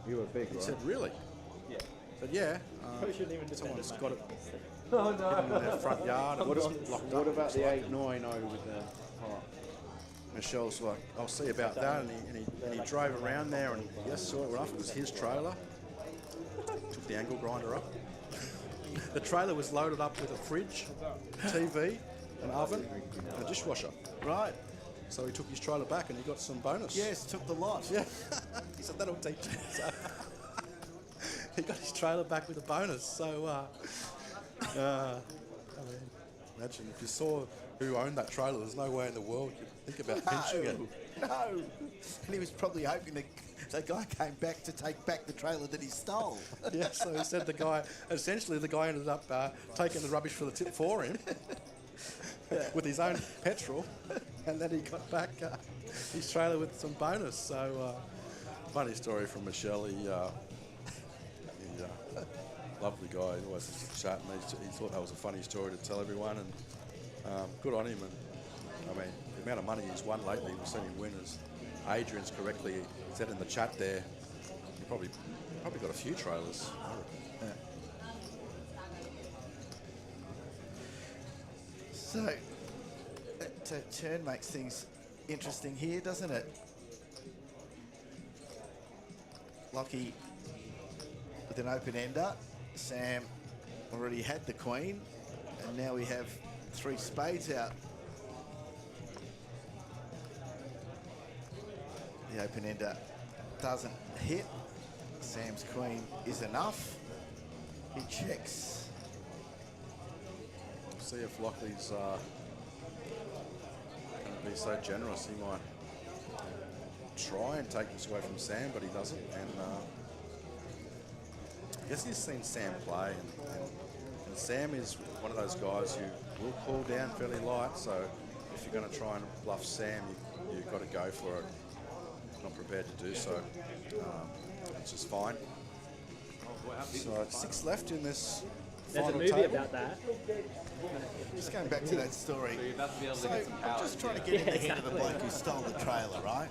You were big, He right? said, "Really?" Said, "Yeah." Probably shouldn't even defend Someone's it, got mate. it hidden in their front yard. And it's locked What up. about the 8-9-0 with the heart? Michelle's like, "I'll see about that," and he drove around there, and yes, saw it enough. It was his trailer. Took the angle grinder up. The trailer was loaded up with a fridge, TV, an oven, and a dishwasher. Right. So he took his trailer back, and he got some bonus. Yes, took the lot. Yeah. He said that'll teach you. So he got his trailer back with a bonus. So I mean, imagine if you saw who owned that trailer, there's no way in the world you'd think about pinching it. No. And he was probably hoping that the guy came back to take back the trailer that he stole. Yeah, so he said the guy ended up taking the rubbish for the tip for him with his own petrol, and then he got back his trailer with some bonus. So funny story from Michelle. He lovely guy. He always used to chat, and he thought that was a funny story to tell everyone, and good on him. And I mean, the amount of money he's won lately, we've seen him win, as Adrian's correctly said in the chat there. He probably got a few trailers. Yeah. So, that turn makes things interesting here, doesn't it? Lockie with an open ender. Sam already had the queen, and now we have 3 spades out. The open ender doesn't hit. Sam's queen is enough. He checks. See if Lockley's going to be so generous. He might try and take this away from Sam, but he doesn't. And I guess he's seen Sam play, and Sam is one of those guys who will pull down fairly light. So if you're going to try and bluff Sam, you've got to go for it. Not prepared to do so, which is fine. So 6 left in this There's a final movie table. about that. Just going back to that story. So you're about to be able to So get some power. I'm just trying to get in the head of the bloke who stole the trailer, right?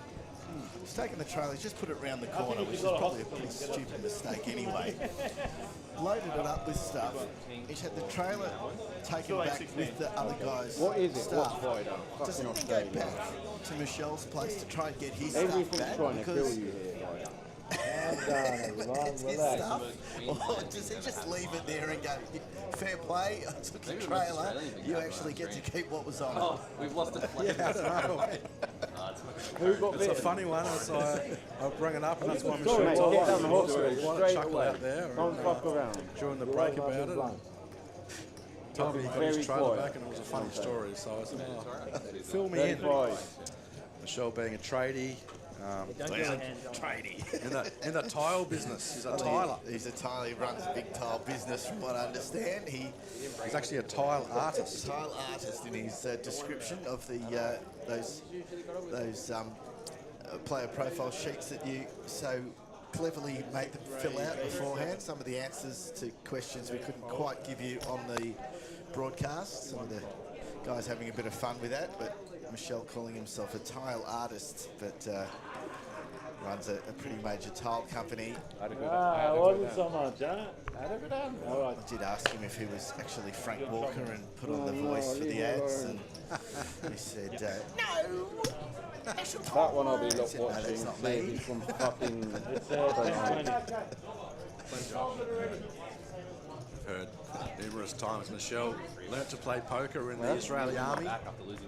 He's taken the trailer, he's just put it round the corner, which is probably a pretty stupid mistake anyway. Loaded it up with stuff. He's had the trailer taken back with the other guy's What is it? stuff. What's Voida? Does Fucking he go Australia. back to Michelle's place to try and get his Everything's stuff back? trying to kill Because you here, Voida. it's his stuff? Or does he just leave it there and go, fair play, I took the Maybe the trailer, Australian thing you happened actually on get to screen. keep what was on it? Oh, we've lost a flame. Yeah, I don't know. Who got It's a bitten? funny one, so I bring it up, and that's why Sorry, Michelle mate, told get me. down the hospital Quite a straight chuckle away. out there Don't fuck around. during the break about it. told me he got very his trailer quiet. back, and it was a funny story. So I said, oh, fill me in. 35. Michelle being a tradie. Don't get your hands on. Tradie. In the tile business, he's a tiler. He's a tiler. He runs a big tile business, from what I understand. He's actually a tile artist. Tile artist in his description of the those player profile sheets that you so cleverly made them fill out beforehand. Some of the answers to questions we couldn't quite give you on the broadcast. Some of the guys having a bit of fun with that, but Michelle calling himself a tile artist, but runs a pretty major tile company. It wasn't so much, huh? All right. I did ask him if he was actually Frank Walker and put on the voice for the ads, and he said, no. That one I'll be not said, no, watching. that's not See if me. he's from fucking. It's 10:20. I've heard numerous times Michelle learnt to play poker in the Israeli army,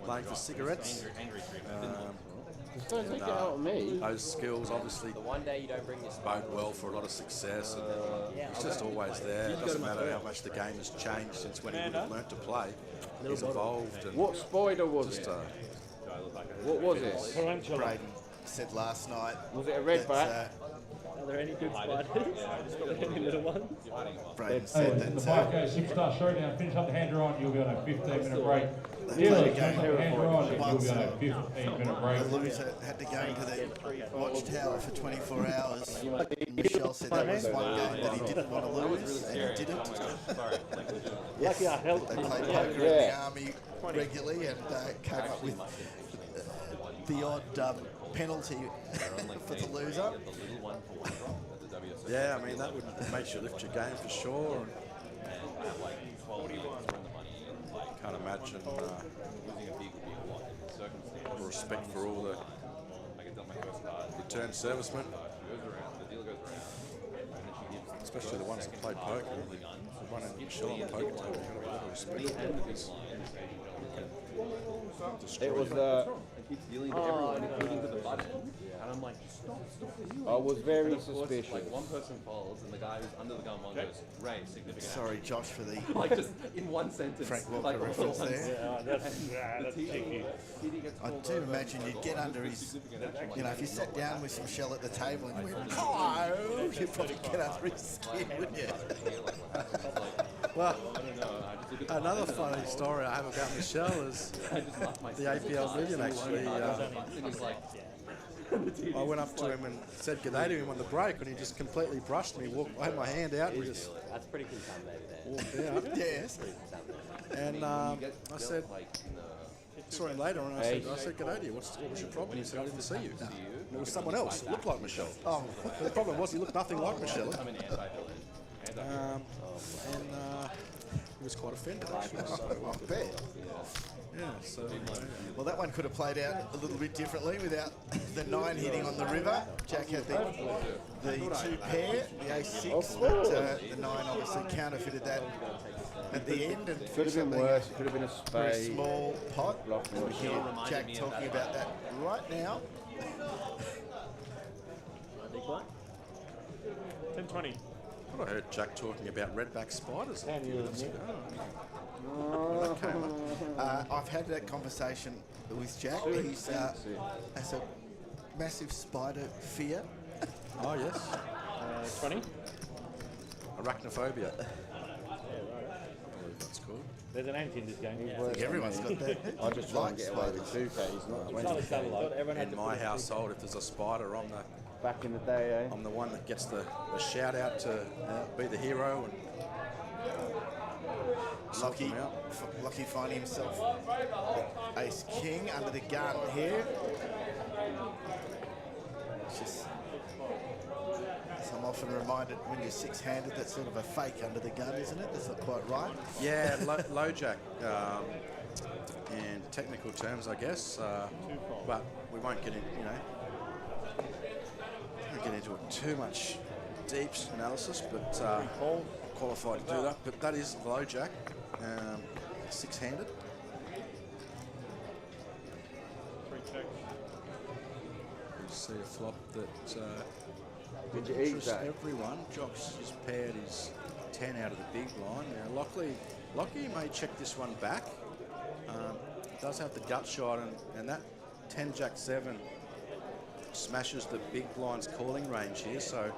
playing for cigarettes. Don't take it out of me. Those skills obviously The one day you don't bring your stuff. bode well for a lot of success, and it's just always there. It doesn't matter how much the game has changed since when he would have learnt to play. He's evolved. And What spider was it? What was it? Tarantula. Braden said last night. Was it a red that, bat? Are there any big spiders? Any little ones? Braden said that The bike goes 6-star straight now. Finish up the hand draw, you'll be on a 15-minute break. they played a Dealers, game finish up the hand draw, you'll once, be on a 15-minute break. the loser had to go into the watchtower for 24 hours. Michelle said that was one game that he didn't want to lose, and he didn't. Lucky I held They played poker in the army regularly and came up with the odd penalty for the loser. yeah, I mean that would make you lift your game for sure. Can't imagine respect for all the returned servicemen, especially the ones that played poker. The one in Michelle on the poker table, you've got to have a lot of respect. It was. He keeps dealing with everyone, including with the button. And I'm like, stop. I was very And of course, suspicious. like one person folds, and the guy who's under the gun one goes, Ray, significant. Sorry, Josh, for the Like just in one sentence. Frank Walker like all at reference once. there. that's cheeky. I do imagine you'd get under his, you know, if you sat down with some shell at the table and you went, oh, you'd probably get under his skin, wouldn't you? Well, another funny story I have about Michelle is the APL Million actually. I went up to him and said good day to him on the break, and he just completely brushed me. I had my hand out and just That's pretty contaminated. walked out. Yes. And I said, saw him later, and I said, good day to you. What was your problem? He said, I didn't see you. And it was someone else. It looked like Michelle. Oh, the problem was he looked nothing like Michelle. He was quite offended actually. So, I bet. yeah, so Well, that one could have played out a little bit differently without the 9 hitting on the river. Jack had the 2 pair, the ace-6, but the 9 obviously counterfeited that at the end. And Could have been worse. It could have been a very spade. small pot. And we hear Jack talking about that right now. Big one. 10:20. I heard Jack talking about redback spiders. Can you admit? I've had that conversation with Jack. He's has a massive spider fear. Oh yes, 20. arachnophobia. I believe that's called. There's an ant in this game. I think everyone's got that. I just try and get away with 2K. He's not It's 20. not a satellite. Everyone had In to my put household, if there's a spider, Back in the day, eh? I'm the one that gets the shout out to be the hero and sort Lucky, them out. Lucky finding himself ace king under the gun here. It's just, as I'm often reminded, when you're 6-handed, that's sort of a fake under the gun, isn't it? That's not quite right. Yeah, low jack. In technical terms, I guess, but we won't get in. Get into it too much deep analysis, but qualified to do that. But that is low jack, 6-handed. 3 checks. You see a flop that Did you eat interests that? everyone. Jock's just paired his 10 out of the big blind. Now Lockley Lockie may check this one back. Does have the gut shot, and that 10 Jack 7 smashes the big blind's calling range here, so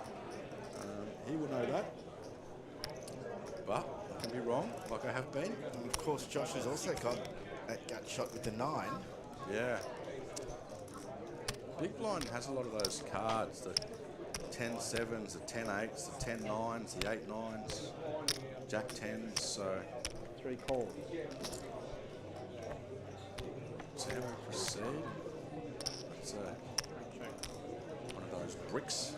he will know that. But I can be wrong, like I have been. And of course, Josh has also got that gut shot with the 9. Yeah. Big blind has a lot of those cards, the 10 7s, the 10 8s, the 10 9s, the 8 9s, Jack 10s, so 3 calls. So how do we proceed? It's one of those bricks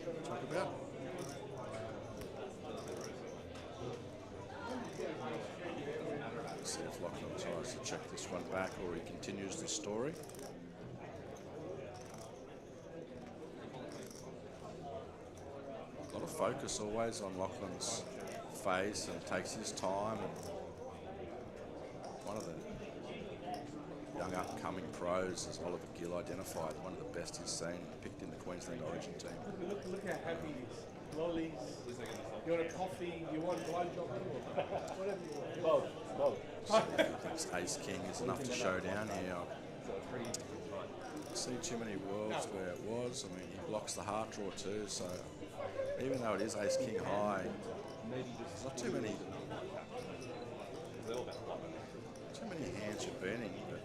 we talk about. Let's see if Lachlan tries to check this one back or he continues the story. A lot of focus always on Lachlan's face and takes his time. And one of the young upcoming pros, as Oliver Gill identified, one of the best he's seen, picked in the Queensland Origin team. Look how happy he is. Lollies. You want a coffee? You want blowjob? Whatever you want. Both. He thinks Ace King is enough to show down here. I've seen too many worlds where it was. I mean, he blocks the heart draw too, so even though it is Ace King high, there's not too many hands you're burning. But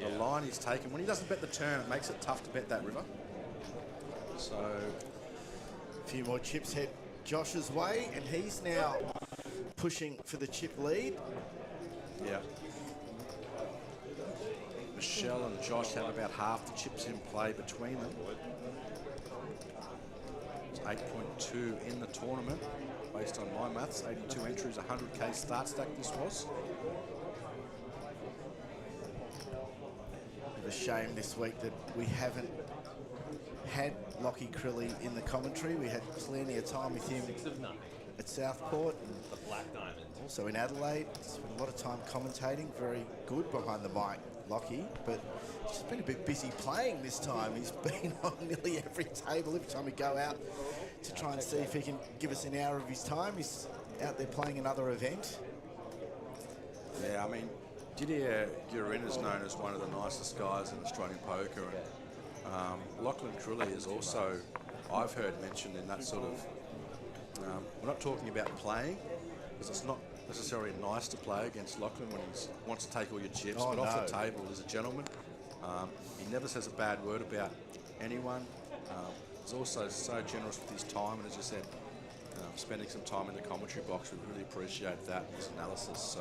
the line he's taken, when he doesn't bet the turn, it makes it tough to bet that river. So a few more chips head Josh's way, and he's now pushing for the chip lead. Yeah. Michelle and Josh have about half the chips in play between them. It's 8.2 in the tournament, based on my maths. 82 entries, 100k start stack this was. A shame this week that we haven't had Lockie Crilly in the commentary. We had plenty of time with him at Southport and The Black Diamond. also in Adelaide. Spent a lot of time commentating. Very good behind the mic, Lockie, but he's been a bit busy playing this time. He's been on nearly every table every time we go out to try and see if he can give us an hour of his time. He's out there playing another event. Yeah, I mean, Didier Guerin is known as one of the nicest guys in Australian poker, and Lachlan Crilly is also, I've heard mentioned in that sort of, we're not talking about playing, because it's not necessarily nice to play against Lachlan when he wants to take all your chips, but off the table he's a gentleman. He never says a bad word about anyone. He's also so generous with his time, and as you said, spending some time in the commentary box, we really appreciate that, his analysis. So.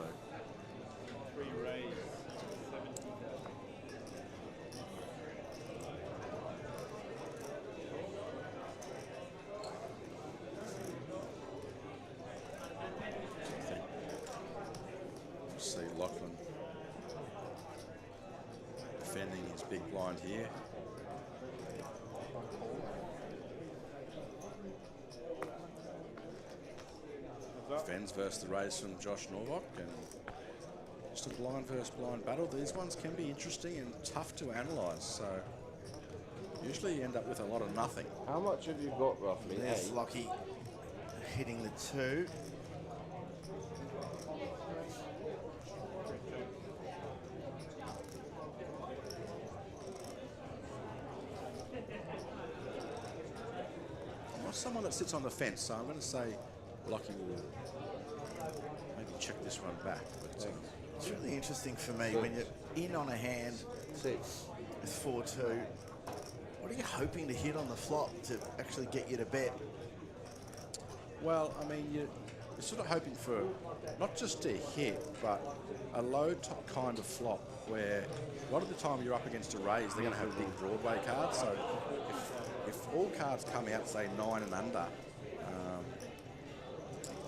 3 raised. 70. See Lachlan defending his big blind here. Defends versus the raise from Josh Norvok, and just a blind versus blind battle. These ones can be interesting and tough to analyse, so usually you end up with a lot of nothing. How much have you got roughly? There's Lockie hitting the 2. I'm not someone that sits on the fence, so I'm going to say Lockie will maybe check this one back. But it's really interesting for me when you're in on a hand 6 with 4-2. What are you hoping to hit on the flop to actually get you to bet? Well, I mean, you're sort of hoping for not just to hit, but a low top kind of flop where a lot of the time you're up against a raise, they're going to have big Broadway cards. So if all cards come out, say 9 and under,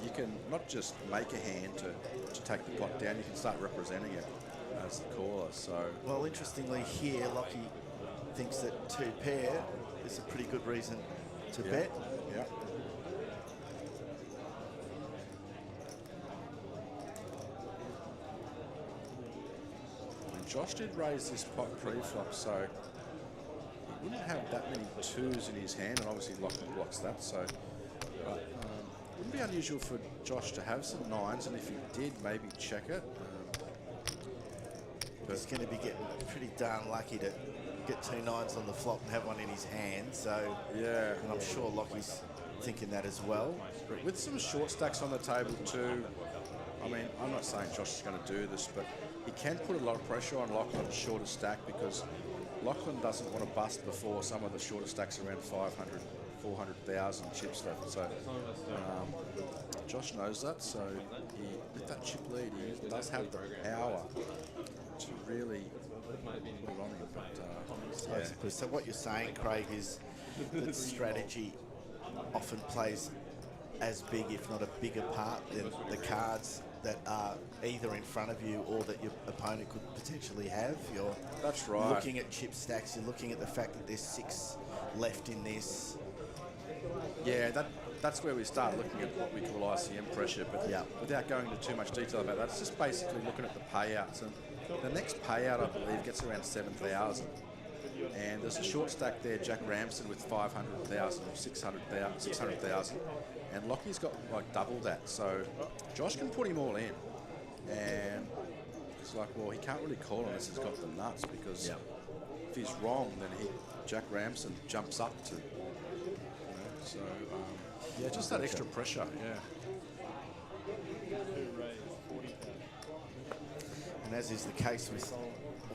you can not just make a hand to take the pot down, you can start representing it as the caller. So, well, interestingly here, Lockie thinks that 2 pair is a pretty good reason to bet. Yeah. And Josh did raise this pot pre-flop, so he wouldn't have that many 2s in his hand, and obviously Lachlan blocks that, so wouldn't be unusual for Josh to have some 9s, and if he did, maybe check it. He's going to be getting pretty darn lucky to get 2 9s on the flop and have one in his hand. So yeah, and I'm sure Lockie's thinking that as well. But with some short stacks on the table too, I mean, I'm not saying Josh is going to do this, but he can put a lot of pressure on Lachlan's shorter stack because Lachlan doesn't want to bust before some of the shorter stacks around 500, 400,000 chips left. So Josh knows that. So with that chip lead, he does have the power to really put it on him. But So what you're saying, Craig, is that strategy often plays as big, if not a bigger part, than the cards that are either in front of you or that your opponent could potentially have. That's right. Looking at chip stacks, you're looking at the fact that there's 6 left in this. Yeah, that's where we start looking at what we call ICM pressure, but without going into too much detail about that, it's just basically looking at the payouts. And the next payout, I believe, gets around 7,000. And there's a short stack there, Jack Ramsden with 500,000 or 600,000. And Lockie's got like double that. So Josh can put him all in. And it's like, well, he can't really call unless he's got the nuts because if he's wrong, then Jack Ramsden jumps up to. So, yeah, just that extra pressure, And as is the case with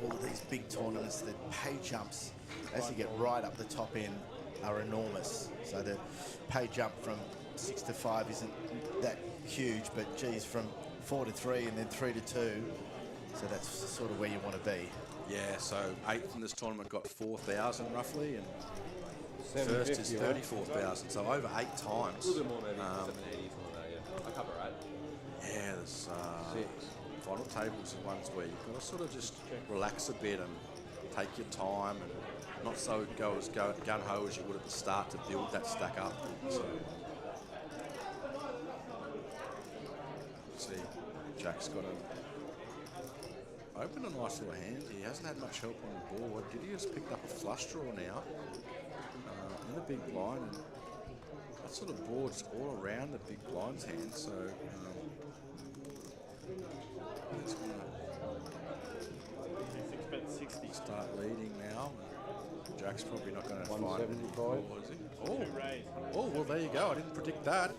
all of these big tournaments, the pay jumps, as you get right up the top end, are enormous. So the pay jump from 6 to 5 isn't that huge, but geez, from 4 to 3 and then 3 to 2, so that's sort of where you want to be. Yeah, so 8th in this tournament got 4,000 roughly, and first is 34,000, so over 8 times. A little bit more maybe, 780, something like that, yeah. I cover, right? Yeah, there's final tables are ones where you've got to sort of just relax a bit and take your time and not so go as gun-ho as you would at the start to build that stack up. So, see, Jack's got opened a nice little hand. He hasn't had much help on the board. Gideon's picked up a flush draw now in the big blind, and that sort of board's all around the big blind's hand. So he's going to start leading now. Jack's probably not going to find any call, is he? Oh, well, there you go. I didn't predict that.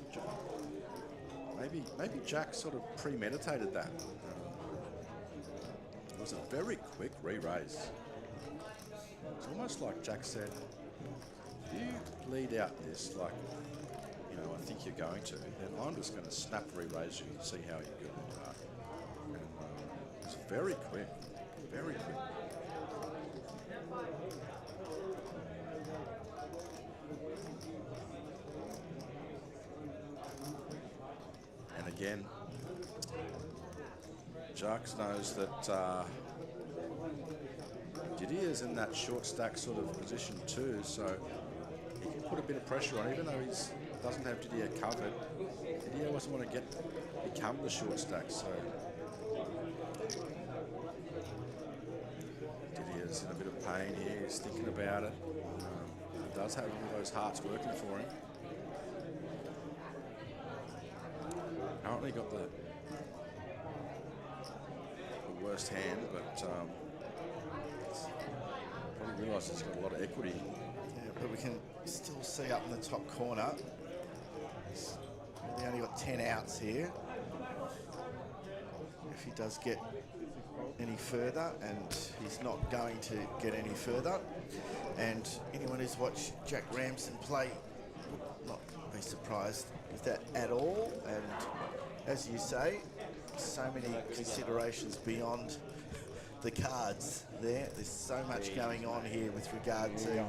Maybe Jack sort of premeditated that. It was a very quick re-raise. It's almost like Jack said, if you lead out this like, I think you're going to, then I'm just going to snap re-raise you and see how you go. And it's very quick, very quick. And again, Jacques knows that Didier's in that short stack sort of position too, so he can put a bit of pressure on, even though he doesn't have Didier covered. Didier doesn't want to become the short stack, so Didier's in a bit of pain here. He's thinking about it. He does have all those hearts working for him. Apparently got the worst hand, but probably realised he's got a lot of equity. Yeah, but we can still see up in the top corner. He's really only got 10 outs here. If he does get any further, and he's not going to get any further. And anyone who's watched Jack Ramsden play would not be surprised with that at all. And as you say, so many considerations beyond the cards there. There's so much going on here with regard to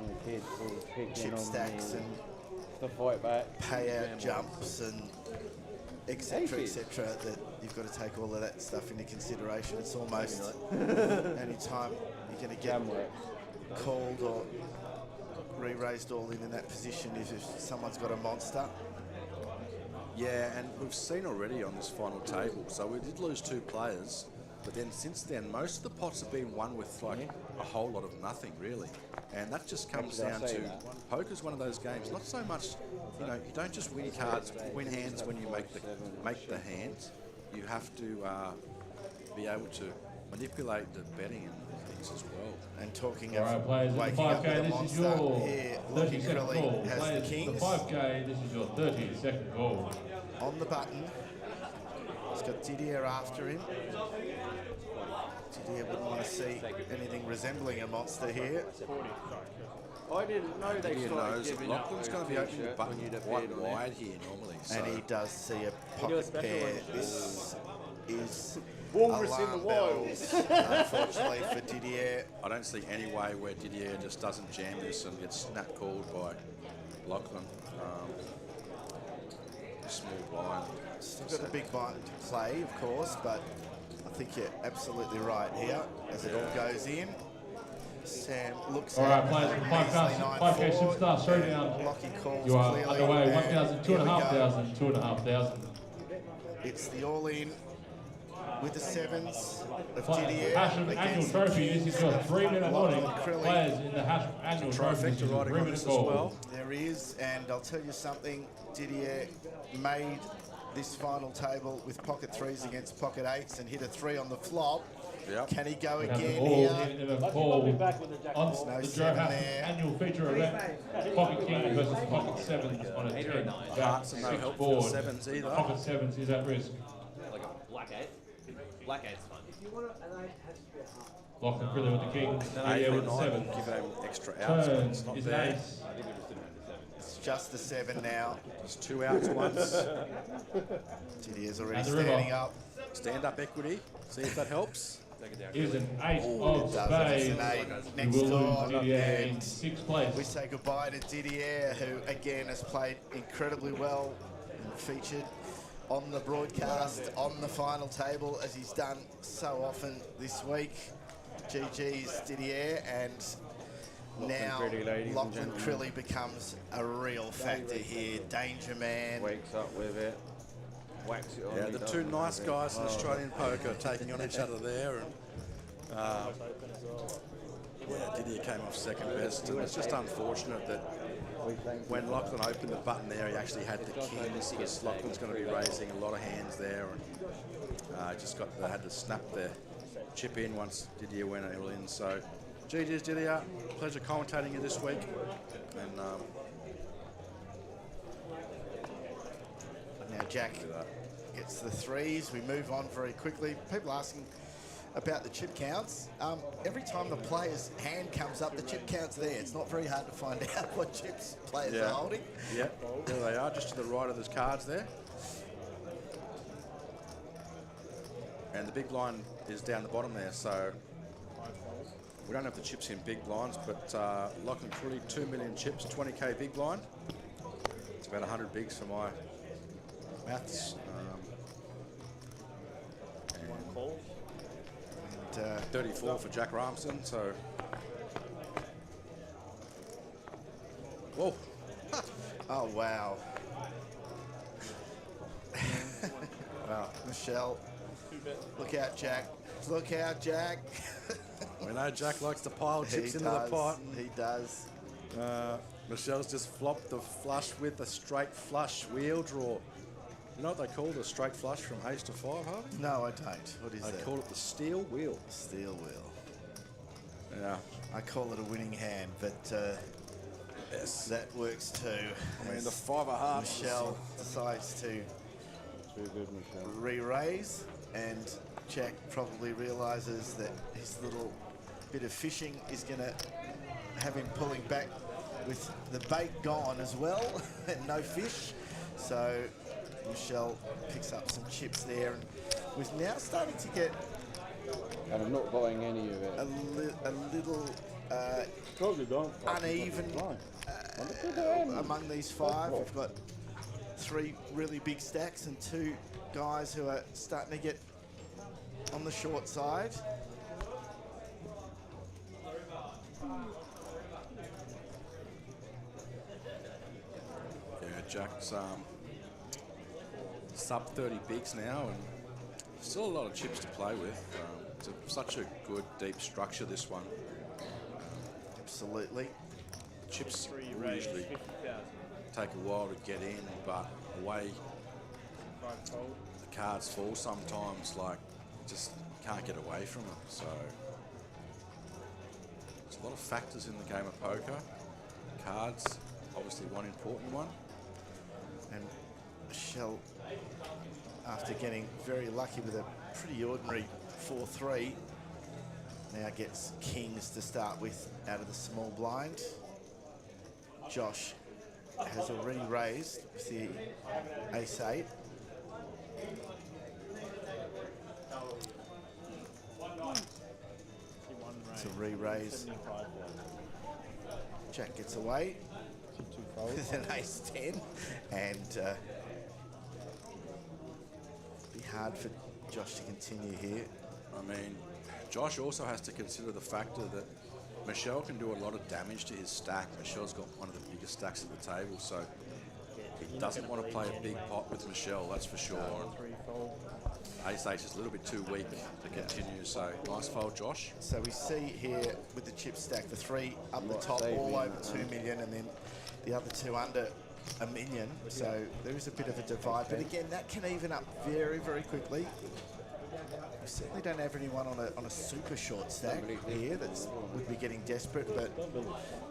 chip stacks and payout jumps and etc., that you've got to take all of that stuff into consideration. It's almost any time you're going to get called or re-raised all in that position if someone's got a monster. Yeah, and we've seen already on this final table, so we did lose 2 players. But then since then, most of the pots have been won with like a whole lot of nothing, really. And that just comes down to poker's one of those games. Not so much, you know, you don't just win cards, win hands when you make the hands. You have to be able to manipulate the betting and things as well. And talking All right, of players, waking the up 5K, with a this is monster, your here 30-second Lockie call. has Players, the kings the 5K, this is your 30-second call. on the button. He's got Didier after him. Didier wouldn't want to see anything resembling a monster here. I didn't know they He started knows giving Lachlan's out going to be those opening the t-shirts button when you'd quite appeared on there. wide here normally. So And he does see a pocket pair. This is Walrus in the alarm wild. bells, unfortunately for Didier. I don't see any way where Didier just doesn't jam this and gets snap called by Lachlan. Small blind. Still got a big blind to play, of course, but I think you're absolutely right here as it all goes in. Sam looks All at right, players, a 5K measly 9-4, superstar, straight and down. Lockie calls You are clearly, underway, and 1,000, here we go. 2,500, 2,500. It's the all-in with the sevens of Hachem Didier annual against the trophy, this is your kings. 3-minute warning. Lachlan Crilly. Players in the Hachem annual trophy, this is Trifecta your riding on 3-minute this as call. well. There is, and I'll tell you something, Didier made this final table with pocket threes against pocket eights and hit a 3 on the flop. Yep. Can he go We have again them all here? in a call on No the Joe 7 Hachem there. annual feature event. Pocket King versus Pocket Sevens on a 10. Hearts and no help for the board. sevens either. Pocket Sevens is at risk. Like a black 8. Black 8's fun. Lachlan Crilly with the King, Eight Didier or with the nine, Sevens. give him extra outs, but Turn it's not is an there. ace. It's just the 7 now. Just 2 outs once. Didier's already And the river. standing up. Stand up equity. See if that helps. Is an ace It of does. spades. It's an 8 You next will door. lose Didier in And 6th place. we say goodbye to Didier, who again has played incredibly well and featured on the broadcast, on the final table, as he's done so often this week. GG's Didier, and now Crilly, ladies and Lachlan gentlemen. Crilly becomes a real factor here. Danger man. Wakes up with it. Whacks it on. Yeah, he the doesn't two nice have it. guys in Australian poker taking on each other there. And, yeah, Didier came off second best, and it's just unfortunate that when Lachlan opened the button there, he actually had the kings, because Lachlan's going to be raising a lot of hands there, and they had to snap their chip in once Didier went all in. So, GG's Didier, pleasure commentating you this week, and Now Jack gets the threes. We move on very quickly. People asking about the chip counts. Every time the player's hand comes up, the chip count's there. It's not very hard to find out what chips players are holding. Yeah, there they are, just to the right of those cards there. And the big blind is down the bottom there, so we don't have the chips in big blinds, but Lachlan Crilly, 2 million chips, 20k big blind. It's about 100 bigs for my maths. And 34 for Jack Ramsden, so. Whoa. Oh, wow. Wow. Michelle, look out, Jack. Look out, Jack. We know Jack likes to pile chips He into does. the pot. He does. Michelle's just flopped the flush with a straight flush wheel draw. You know what they call the straight flush from ace to 5, Harvey? No, I don't. What is They that? call it the steel wheel. Steel wheel. Yeah. I call it a winning hand, but Yes. that works too. I mean, the 5 of hearts. Michelle decides to Too good, Michelle. re-raise, and Jack probably realises that his little bit of fishing is going to have him pulling back with the bait gone as well, and no fish. So Michelle picks up some chips there, and was now starting to get And I'm not buying any of it. a little Probably don't. uneven among these 5. We've got 3 really big stacks and 2 guys who are starting to get on the short side. Yeah, Jack's sub 30 bigs now, and Still a lot of chips to play with. Such a good, deep structure, this one. Absolutely. Chips Three will raised, usually 50,000. take a while to get in, but the way 5-fold. the cards fall sometimes, like, you just can't get away from them. So there's a lot of factors in the game of poker. Cards, obviously one important one. And Michelle, after getting very lucky with a pretty ordinary 4-3, now gets kings to start with out of the small blind. Josh has already raised with the ace-8. It's a re-raise. Jack gets away with an ace-10, and be hard for Josh to continue here. I mean, Josh also has to consider the factor that Michelle can do a lot of damage to his stack. Michelle's got one of the biggest stacks at the table, so he doesn't want to play a big pot with Michelle, that's for sure. Ace-8 is a little bit too weak to continue, so nice fold, Josh. So we see here with the chip stack, the 3 up the top, all over 2 million, and then the other 2 under $1 million. So there is a bit of a divide, but again, that can even up very, very quickly. We certainly don't have anyone on a super short stack here that would be getting desperate, but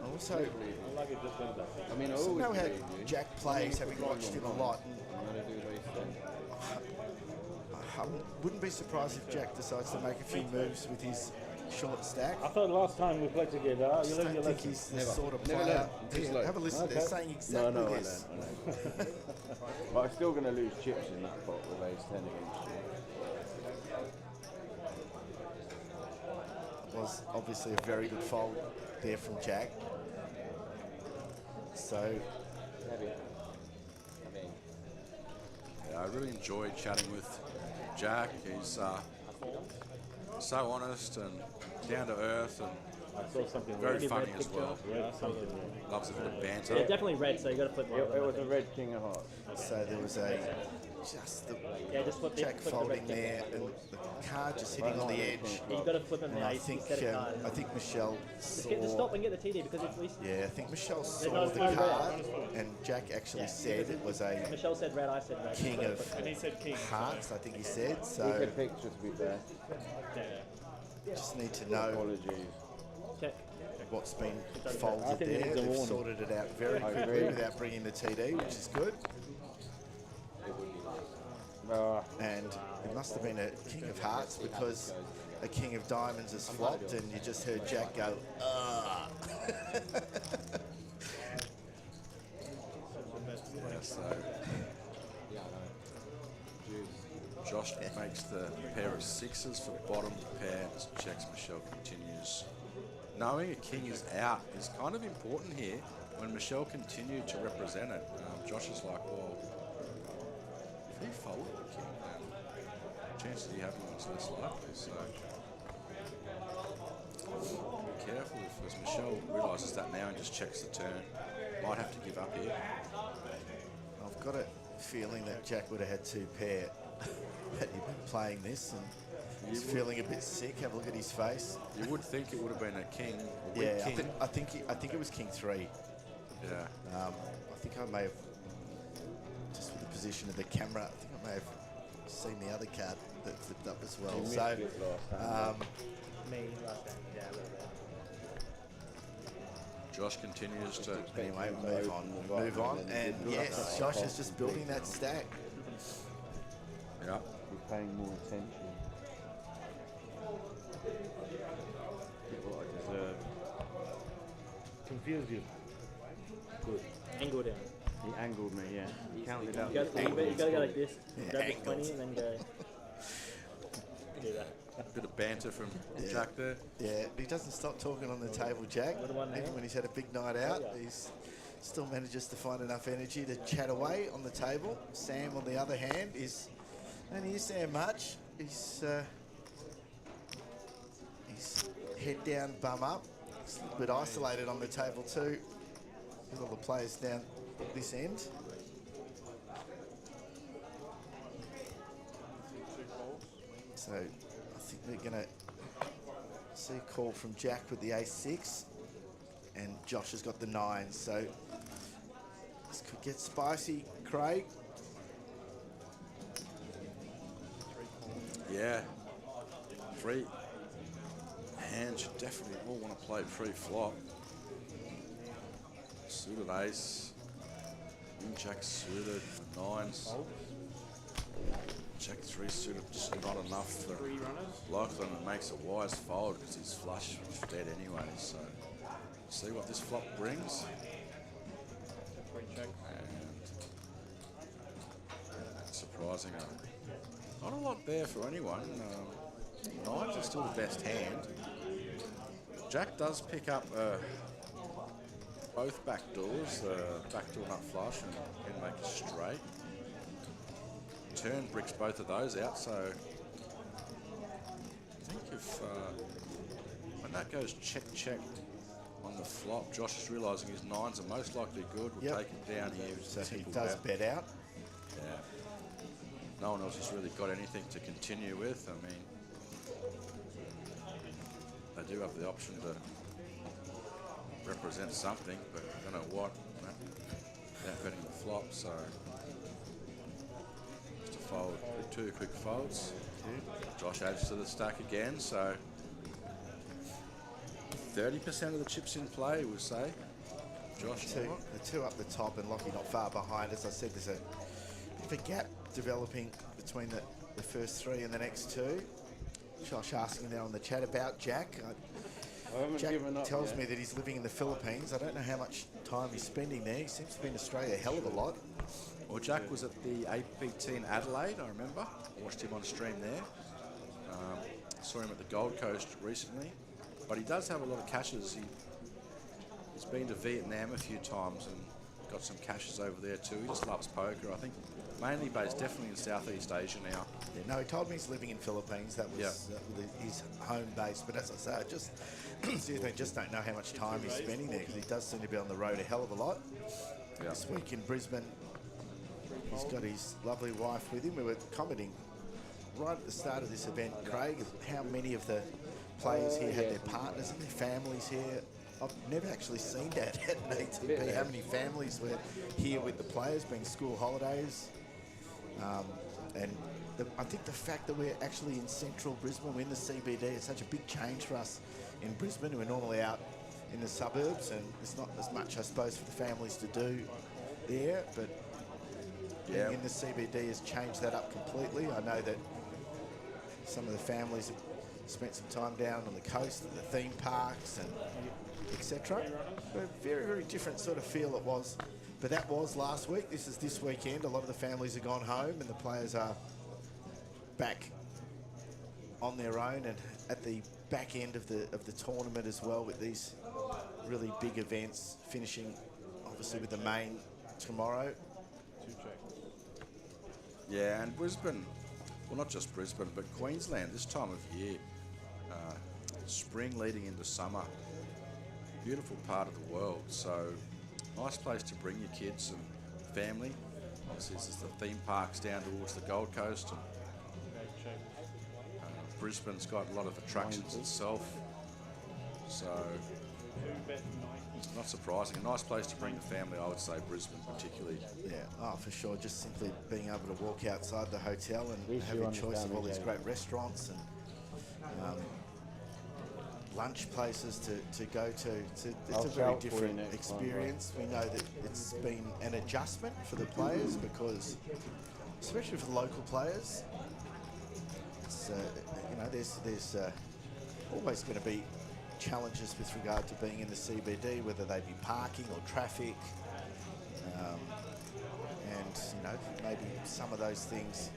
also I mean, I also always know how believe you. Jack plays, having watched him a lot. And I'm going to do these I wouldn't be surprised if Jack decides to make a few moves with his short stack. I thought last time we played together, I you just learned don't your think lesson. he's the sort of player. Here, have a listen. They're saying exactly this. I know. But I'm still going to lose chips in that pot with ace-10 against you. Was obviously a very good fold there from Jack. So Yeah, I really enjoyed chatting with Jack. He's so honest and down to earth and I saw something very funny as well. Red something. Loves a bit of banter. Yeah, definitely red, so you got to flip one. It was a red king of hearts. So there was just the just flip Jack flip the folding red there and the card just hitting on the edge. You got to flip him And the I ace think instead of card. I think Michelle Just get the stop saw. and get the TD because it's at least. Yeah, I think Michelle saw no, the no, card, and Jack actually said it was a Michelle said red, I said red. king of And he said king. hearts. I think he said. He So could picture to be fair. just need to know Apologies. Check. what's been I folded think it there. needs a They've warning. sorted it out very I quickly agree. without bringing the TD, which is good. And it must have been a king of hearts because a king of diamonds has flopped, and you just heard Jack go, "Ah." So Josh makes the pair of sixes for bottom pair. Just checks. Michelle continues. Knowing a king is out is kind of important here when Michelle continued to represent it. Josh is like, well, if he folded the king, then chances of you having one is less likely. So be careful because Michelle realises that now and just checks the turn. Might have to give up here. I've got a feeling that Jack would have had 2 pair had he been playing this, and he's feeling a bit sick. Have a look at his face. You would think it would have been a king, a weak Yeah, king. I think it was king 3. Yeah. I think I may have, just with the position of the camera, I think I may have seen the other card that flipped up as well. So, Me last time. Yeah, a little bit. Josh continues to. anyway, move on. And yes, Josh is just building that stack. Yeah. He's paying more attention. What I deserve. Confused you. Good. Angle down. He angled me, yeah. He counted out. You gotta go like this. Yeah, Grab the angled. 20 and then go. Do that. Bit of banter from Jack there. Yeah, he doesn't stop talking on the table, Jack. Little one Even there. when he's had a big night out, he's still manages to find enough energy to chat away on the table. Sam, on the other hand, is don't hear Sam much. He's head down, bum up. He's a little bit isolated on the table too, with all the players down this end. So I think we're going to see a call from Jack with the ace-6, and Josh has got the 9. So this could get spicy, Craig. Yeah. Free hands, you definitely all want to play pre-flop. Suited ace. Jack suited, 9s. Jack 3 suited, just not enough for Lachlan, and makes a wise fold because he's flush with dead anyway. So see what this flop brings. And surprising, not a lot there for anyone. 9s are still the best hand. Jack does pick up both back doors, backdoor nut flush and make it straight. Turn bricks both of those out, so I think if when that goes check on the flop, Josh is realising his 9s are most likely good. We'll take it down here. So he does bet out. Yeah. No one else has really got anything to continue with. I mean, they do have the option to represent something, but I don't know what, without betting the flop, so just a fold, 2 quick folds. Josh adds to the stack again, so 30% of the chips in play, we'll say. Josh, the 2 up the top and Lockie not far behind. As I said, there's a bit of a gap developing between the first 3 and the next 2. Josh asking there on the chat about Jack. Jack tells me that he's living in the Philippines. I don't know how much time he's spending there. He seems to be in Australia a hell of a lot. Well, Jack was at the APT in Adelaide, I remember. I watched him on stream there. Saw him at the Gold Coast recently. But he does have a lot of caches. He's been to Vietnam a few times and got some caches over there too. He just loves poker. I think mainly based definitely in Southeast Asia now. Yeah, no, he told me he's living in Philippines. That was his home base. But as I say, I just just don't know how much time he's spending there, because he does seem to be on the road a hell of a lot. Yeah. This week in Brisbane, he's got his lovely wife with him. We were commenting right at the start of this event, Craig, how many of the players here had their partners and their families here. I've never actually seen that at an ATP. How many families were here with the players, being school holidays. And I think the fact that we're actually in central Brisbane, we're in the CBD, it's such a big change for us in Brisbane. We're normally out in the suburbs, and there's not as much, I suppose, for the families to do there. But being in the CBD has changed that up completely. I know that some of the families have spent some time down on the coast at the theme parks and etc. But a very, very different sort of feel it was. But that was last week. This is this weekend. A lot of the families have gone home and the players are back on their own and at the back end of the tournament as well, with these really big events finishing obviously with the main tomorrow. Yeah, and Brisbane, well, not just Brisbane, but Queensland this time of year, spring leading into summer, beautiful part of the world. So nice place to bring your kids and family. Obviously, there's the theme parks down towards the Gold Coast. And, Brisbane's got a lot of attractions itself. So not surprising. A nice place to bring the family, I would say, Brisbane particularly. Yeah, oh, for sure. Just simply being able to walk outside the hotel and having choice of all these great restaurants and lunch places to go to. It's a very different experience. We know that it's been an adjustment for the players because, especially for the local players, it's, there's always going to be challenges with regard to being in the CBD, whether they be parking or traffic, and maybe some of those things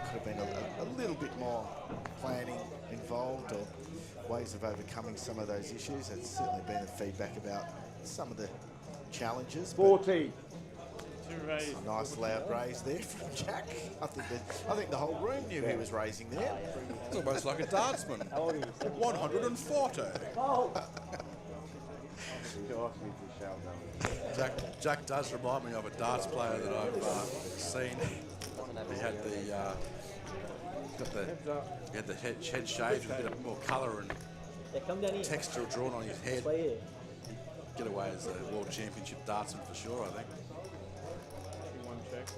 could have been a little bit more planning involved or ways of overcoming some of those issues. It's certainly been the feedback about some of the challenges. 40. A nice loud raise there from Jack. I think the whole room knew he was raising there. It's almost like a dartsman. 140. Jack does remind me of a darts player that I've seen. He had the Got the you had the head shaved with a bit more colour and Yeah, come down here. texture drawn on his head. Play here. Get away as a World Championship dartsman for sure, I think. One check.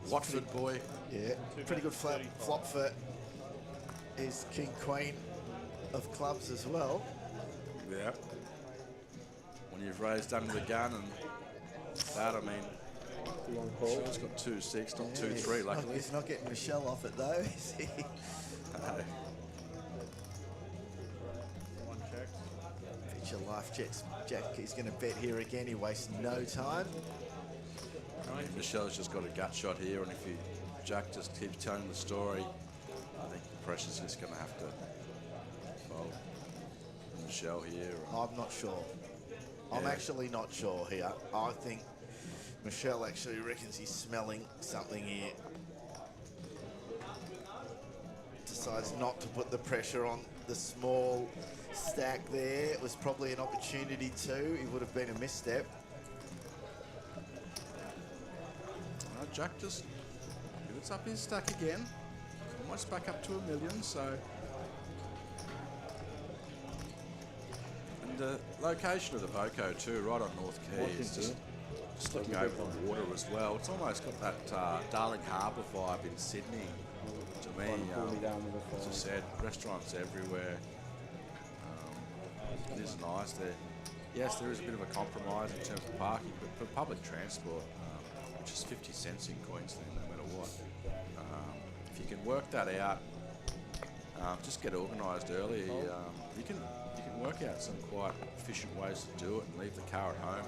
Watford boy. Yeah, pretty good flop for his King Queen of clubs as well. Yeah. When you've raised under the gun and that, I mean, Michelle's got 2-6, not 2-3, luckily. He's not getting Michelle off it though, is he? No. One check. Future life Jack, he's going to bet here again. He wastes no time. Michelle's just got a gut shot here, and if Jack just keeps telling the story, I think the pressure's just going to have to fold Michelle here. I'm not sure. I'm Yeah. actually not sure here. I think Michelle actually reckons he's smelling something here. Decides not to put the pressure on the small stack there. It was probably an opportunity too. It would have been a misstep. Jack just pivots up his stack again. Almost back up to $1 million, so. And the location of the Voco too, right on North Quays, just looking over the water as well. It's almost got that Darling Harbour vibe in Sydney. To me, as I said, restaurants everywhere. It is nice there. Yes, there is a bit of a compromise in terms of parking, but for public transport, which is 50 cents in Queensland, no matter what. If you can work that out, just get organised early. You can work out some quite efficient ways to do it and leave the car at home,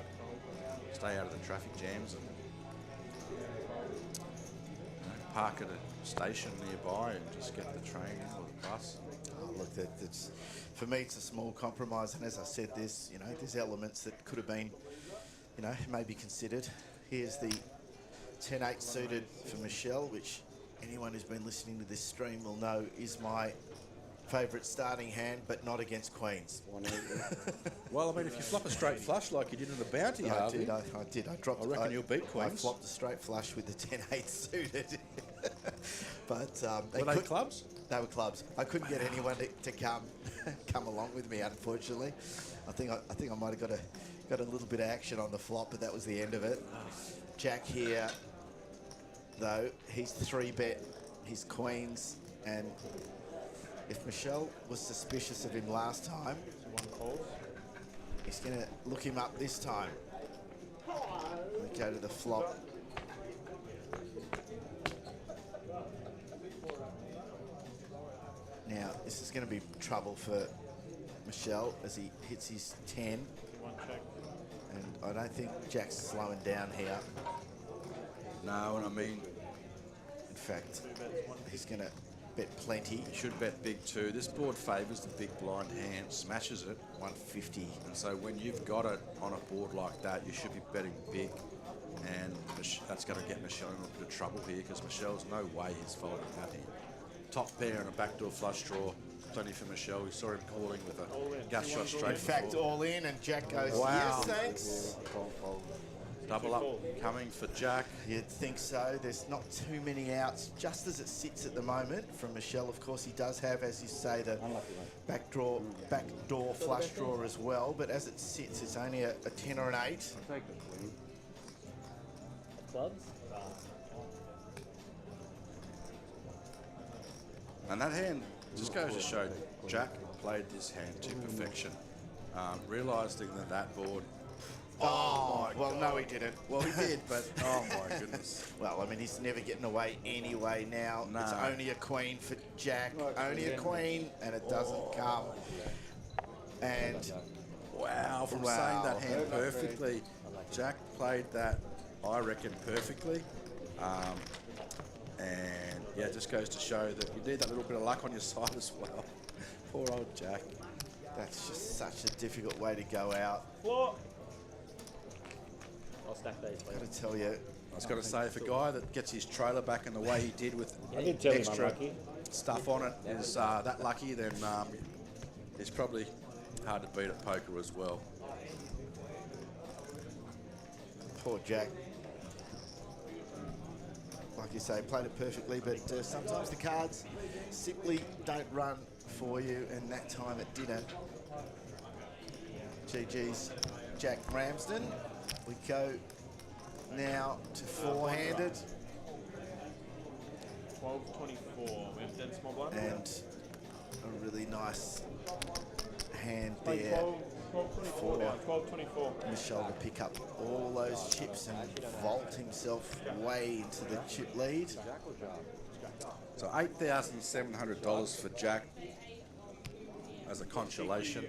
stay out of the traffic jams, and park at a station nearby and just get the train or the bus. Oh, look, that's for me. It's a small compromise, and as I said, there's elements that could have been, maybe considered. Here's the 10-8 suited for Michelle, which anyone who's been listening to this stream will know is my favourite starting hand, but not against Queens. Well, I mean, if you flop a straight flush like you did in the bounty, I did. I dropped. I reckon you'll beat Queens. I flopped a straight flush with the 10-8 suited. But were they clubs? They were clubs. I couldn't get anyone to come along with me, unfortunately. I think I might have got a little bit of action on the flop, but that was the end of it. Jack here, though, he's 3-bet his Queens, and if Michelle was suspicious of him last time, he's going to look him up this time. We go to the flop. Now, this is going to be trouble for Michelle as he hits his 10. One check. And I don't think Jack's slowing down here. No, and I mean, in fact, he's going to bet plenty. you should bet big too. This board favours the big blind hand, smashes it. 150. And so when you've got it on a board like that, you should be betting big. And that's going to get Michelle in a bit of trouble here, because Michelle's no way he's folding that here. Top pair and a backdoor flush draw. Plenty for Michelle. We saw him calling with a gut shot straight. In fact, before. all in, and Jack goes, Wow. yes, thanks. Double up coming for Jack. You'd think so. There's not too many outs, just as it sits at the moment from Michelle. Of course, he does have, as you say, the backdoor flush draw as well. But as it sits, it's only a 10 or an 8. I'll take the queen. Clubs? And that hand just goes to show Jack played this hand to perfection. Realising that board. Oh, well, no, he didn't. Well, he did, but oh my goodness. Well, I mean, he's never getting away anyway now. No. It's only a queen for Jack. Only a queen, and it doesn't come. And Wow, from saying that hand perfectly, Jack played that, I reckon, perfectly. And yeah, it just goes to show that you need that little bit of luck on your side as well. Poor old Jack. that's just such a difficult way to go out. Floor. I'll stack these, please. Got to tell you, I was going to say, if a guy that gets his trailer back in the way he did with I did tell him I'm extra lucky. stuff on it is that lucky, then it's probably hard to beat at poker as well. poor Jack. like you say, played it perfectly, but sometimes the cards simply don't run for you, and that time it didn't. GG's Jack Ramsden. We go now to four-handed. 12-24. We have dead small blind. And a really nice hand Like there 12-24 now. 12-24. Michelle to pick up all those chips and vault himself way into the chip lead. So $8,700 for Jack as a consolation.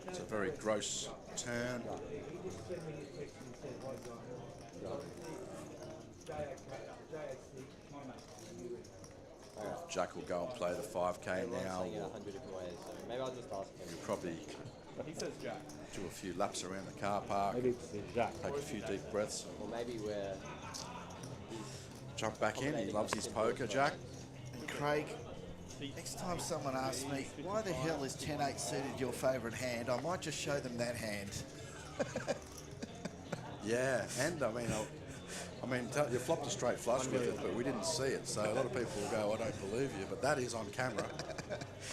It's a very gross turn. Jack will go and play the 5K now. Maybe I'll just ask him. He'll probably He says Jack. do a few laps around the car park, Maybe it's Jack. take a few deep breaths, Or maybe we're... jump back in. He loves his poker, Jack. And Craig, next time someone asks me, why the hell is 10-8 suited your favourite hand, I might just show them that hand. Yeah, and I mean, you flopped a straight flush with it, but we didn't see it. So a lot of people will go, I don't believe you, but that is on camera.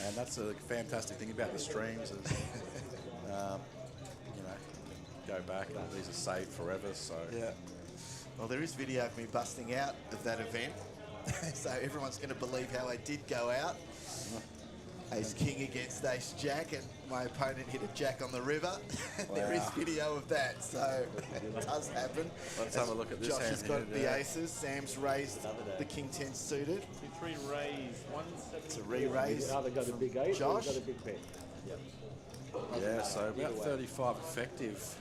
And that's a fantastic thing about the streams is, you know, go back and these are saved forever. So Yeah. Well, there is video of me busting out of that event. So everyone's going to believe how I did go out. Ace King against Ace Jack, and my opponent hit a Jack on the river. There is video of that, so it does happen. Let's have a look at this Josh hand has got here, the yeah. aces. Sam's raised the King 10 suited. 2-3 raise. 170. It's a re-raise. Either got a big eight or Josh. got a big bet. yeah, so about 35 effective.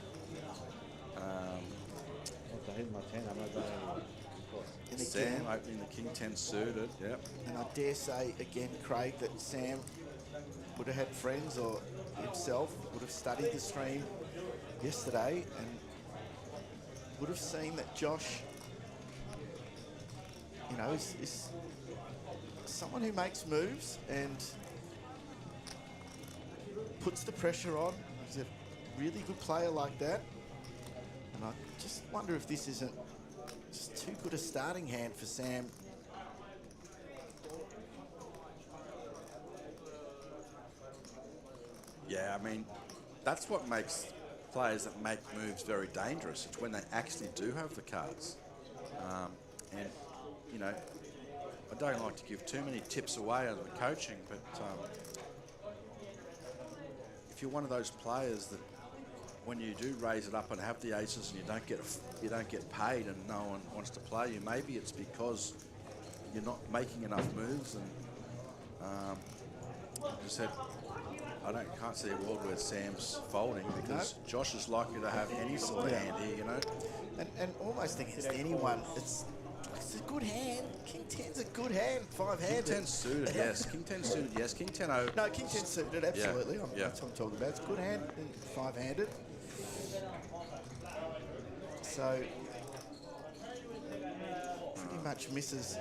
Once I hit my 10, I'm not going anywhere. And Sam again, opening the King 10 suited. Yep. and I dare say again, Craig, that Sam would have had friends or himself would have studied the stream yesterday and would have seen that Josh, you know, is someone who makes moves and puts the pressure on. He's a really good player like that. And I just wonder if this isn't just too good a starting hand for Sam. Yeah, I mean, that's what makes players that make moves very dangerous. It's when they actually do have the cards. And, you know, I don't like to give too many tips away on the coaching, but if you're one of those players that when you do raise it up and have the aces and you don't get paid and no one wants to play you, maybe it's because you're not making enough moves. And as I said, I can't see a world where Sam's folding because Josh is likely to have any sort of hand here, you know. And almost against anyone, it's a good hand. King 10's a good hand, five-handed. King 10 suited, yes. King 10 suited, yes. King 10-0. No, King 10 suited, absolutely. Yeah. That's what I'm talking about. It's a good hand and five-handed. So, pretty much misses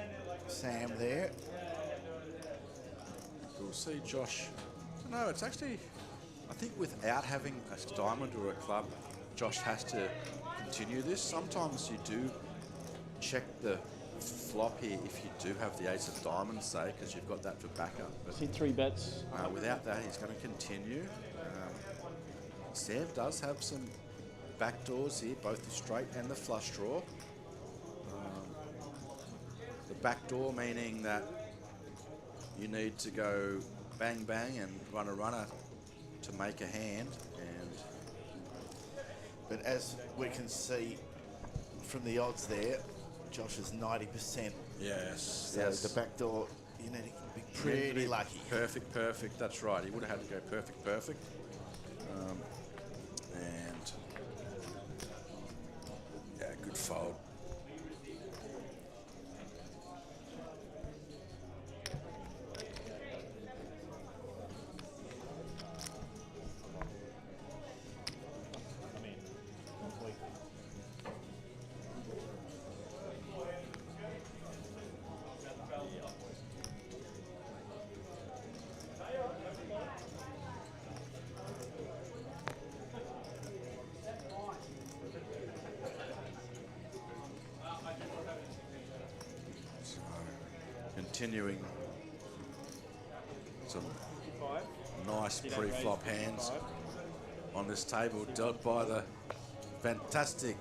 Sam there. We'll see Josh. No, it's actually, I think without having a diamond or a club, Josh has to continue this. Sometimes you do check the flop here if you do have the ace of diamonds, say, because you've got that for backup. But See 3 bets. without that, he's going to continue. Sam does have some back doors here, both the straight and the flush draw. The back door meaning that you need to go bang bang and run a runner to make a hand. But as we can see from the odds there, Josh is 90%. Yes, So yes. the back door, you need to be pretty lucky. Perfect. That's right. He would have had to go perfect. And yeah, good fold. continuing some nice pre-flop hands on this table, dealt by the fantastic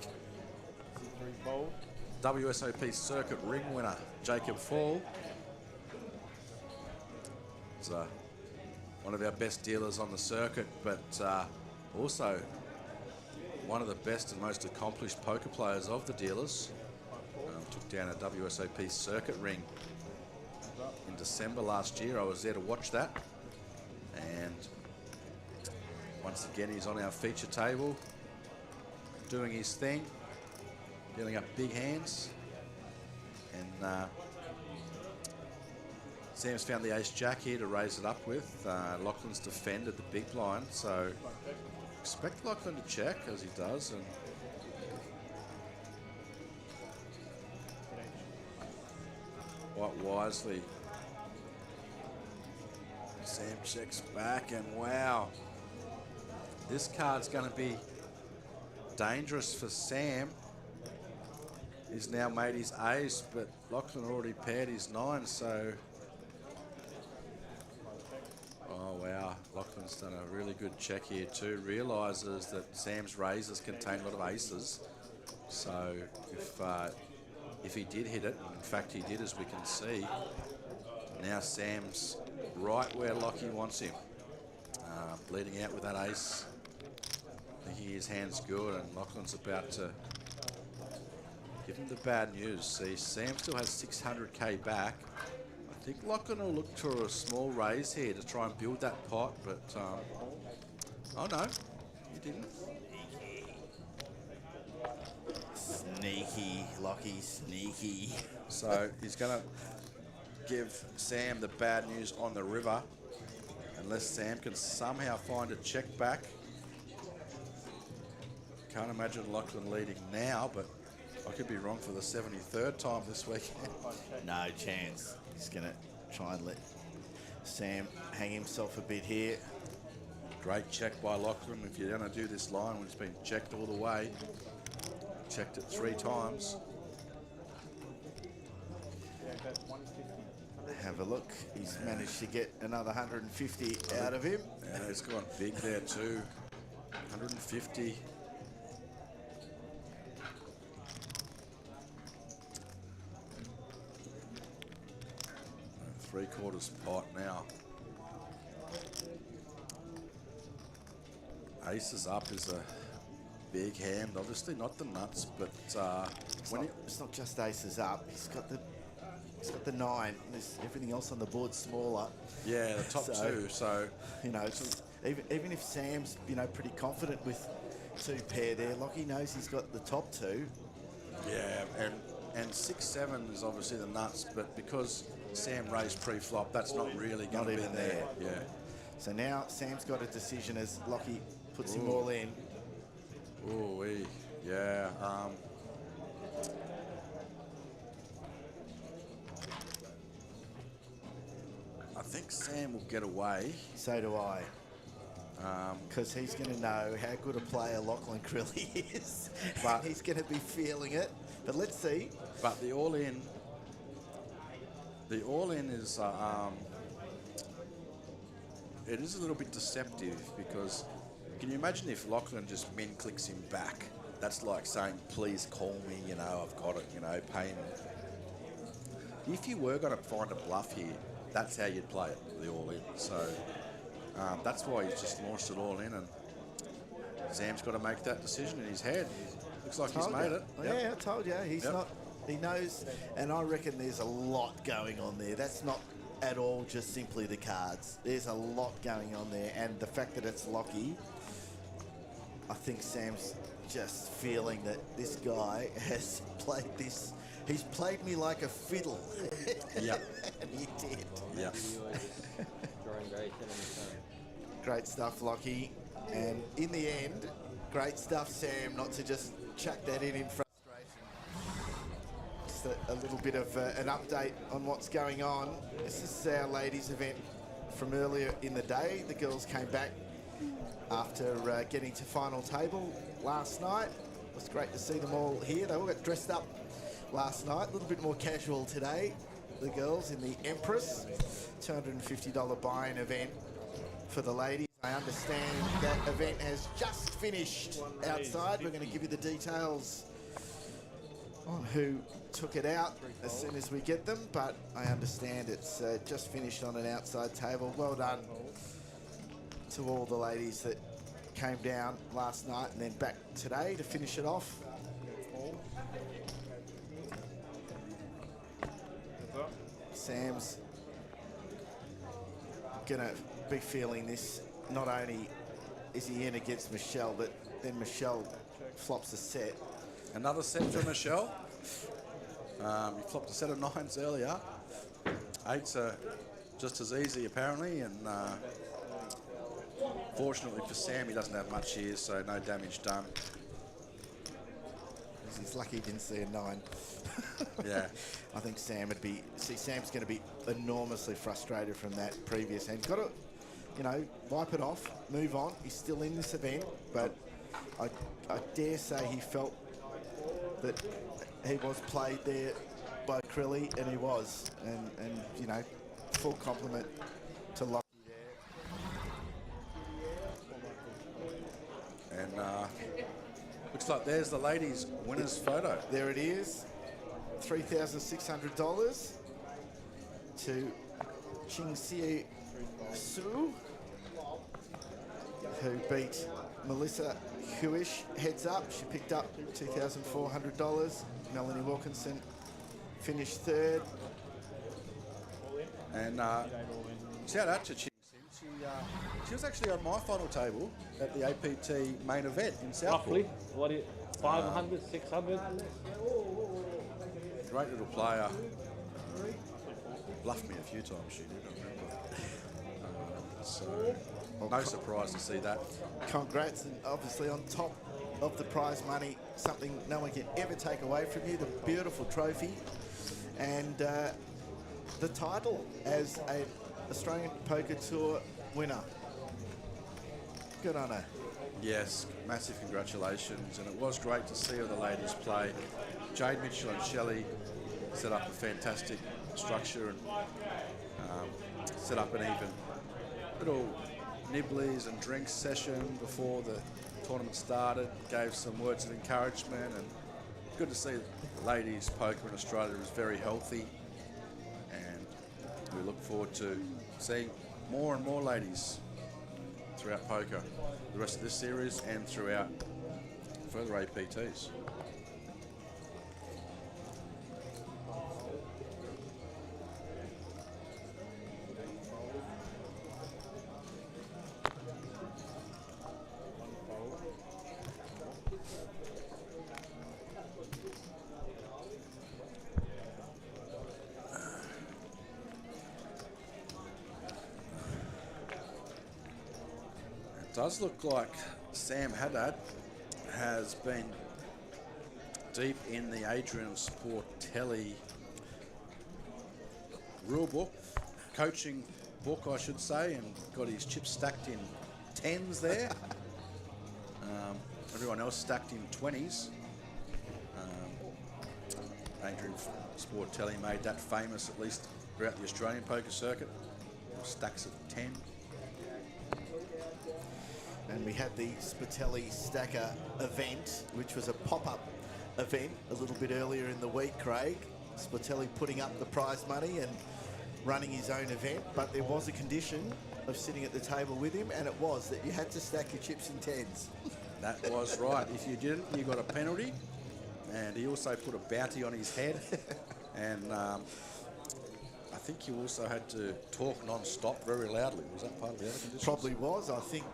WSOP circuit ring winner, Jacob Fall. He's one of our best dealers on the circuit, but also one of the best and most accomplished poker players of the dealers. Took down a WSOP circuit ring in December last year. I was there to watch that. And once again, he's on our feature table, doing his thing, dealing up big hands. And Sam's found the ace-jack here to raise it up with. Lachlan's defended the big blind, so expect Lachlan to check, as he does. And quite wisely, Sam checks back, and wow, this card's going to be dangerous for Sam. He's now made his ace, but Lachlan already paired his 9, so oh wow, Lachlan's done a really good check here too. Realises that Sam's raises contain a lot of aces, so if he did hit it, in fact he did, as we can see, now Sam's right where Lockie wants him, leading out with that ace, thinking his hand's good, and Lachlan's about to give him the bad news. See, Sam still has 600k back. I think Lachlan will look for a small raise here to try and build that pot, but oh no, he didn't. Sneaky, Lockie, sneaky. So he's going to give Sam the bad news on the river, unless Sam can somehow find a check back. Can't imagine Lachlan leading now, but I could be wrong for the 73rd time this weekend. No chance. He's going to try and let Sam hang himself a bit here. Great check by Lachlan. If you're going to do this line when it's been checked all the way, checked it 3 times. Have a look. He's managed to get another 150 out of him. Yeah, he's gone big there too. 150. Three-quarters pot now. Aces up is a big hand. Obviously not the nuts, but it's not just aces up. He's got the 9. There's everything else on the board smaller. Yeah, the top 2. So you know, even if Sam's pretty confident with 2 pair there, Lockie knows he's got the top 2. Yeah, and 6-7 is obviously the nuts, but because Sam raised pre-flop, that's not really going to be there. Yeah. So now Sam's got a decision as Lockie puts him all in. Oh, yeah. I think Sam will get away. So do I. Because he's going to know how good a player Lachlan Crilly is. But he's going to be feeling it. But let's see. But the all-in is, it is a little bit deceptive, because can you imagine if Lachlan just min clicks him back? That's like saying, please call me, I've got it, pay me. If you were going to find a bluff here, that's how you'd play it, the all-in. So that's why he's just launched it all in, and Sam's got to make that decision in his head. Looks like he's made it. Yeah, I told you. He's not. He knows, and I reckon there's a lot going on there. That's not at all just simply the cards. There's a lot going on there, and the fact that it's Lockie, I think Sam's just feeling that this guy has played this. He's played me like a fiddle. Yeah. And he did. Yeah. Great stuff, Lockie. And in the end, great stuff, Sam, not to just chuck that in frustration. Just a little bit of an update on what's going on. This is our ladies' event from earlier in the day. The girls came back after getting to final table last night. It was great to see them all here. They all got dressed up last night, a little bit more casual today. the girls in the Empress. $250 buy-in event for the ladies. I understand that event has just finished outside. We're going to give you the details on who took it out as soon as we get them, but I understand it's just finished on an outside table. Well done to all the ladies that came down last night and then back today to finish it off. Sam's gonna be feeling this. Not only is he in against Michelle, but then Michelle flops a set. Another set for Michelle. He flopped a set of 9s earlier. 8s are just as easy apparently, and fortunately for Sam, he doesn't have much here, so no damage done. He's lucky he didn't see a 9. Yeah. I think Sam would be... See, Sam's going to be enormously frustrated from that previous hand. Got to, you know, wipe it off, move on. He's still in this event, but I dare say he felt that he was played there by Crilly, and he was. And you know, full compliment to Lockie there. And looks like there's the ladies' winner's photo. There it is. $3,600 to Ching Siu Su, who beat Melissa Hewish heads up. She picked up $2,400. Melanie Wilkinson finished third. And shout out to Ching Siu. She was actually on my final table at the APT main event in Southport. Roughly, what is 500, 600? Great little player. Bluffed me a few times, she did, I remember. So, no surprise to see that. Congrats, and obviously on top of the prize money, something no one can ever take away from you, the beautiful trophy and the title as an Australian Poker Tour winner. Good on her. Yes, massive congratulations, and it was great to see all the ladies play. Jade Mitchell and Shelley set up a fantastic structure and set up an even little nibblies and drinks session before the tournament started, gave some words of encouragement, and good to see the ladies poker in Australia is very healthy, and we look forward to seeing more and more ladies throughout poker the rest of this series and throughout further APTs. It does look like Sam Haddad has been deep in the Adrian Sportelli rule book, coaching book I should say, and got his chips stacked in 10s there. Everyone else stacked in 20s. Adrian Sportelli made that famous, at least throughout the Australian poker circuit. Stacks of 10. And we had the Sportelli Stacker event, which was a pop-up event a little bit earlier in the week, Craig. Sportelli putting up the prize money and running his own event, but there was a condition of sitting at the table with him, and it was that you had to stack your chips in 10s. That was right. If you didn't, you got a penalty. And he also put a bounty on his head. And I think you also had to talk non-stop very loudly. Was that part of the other conditions? Probably was. I think...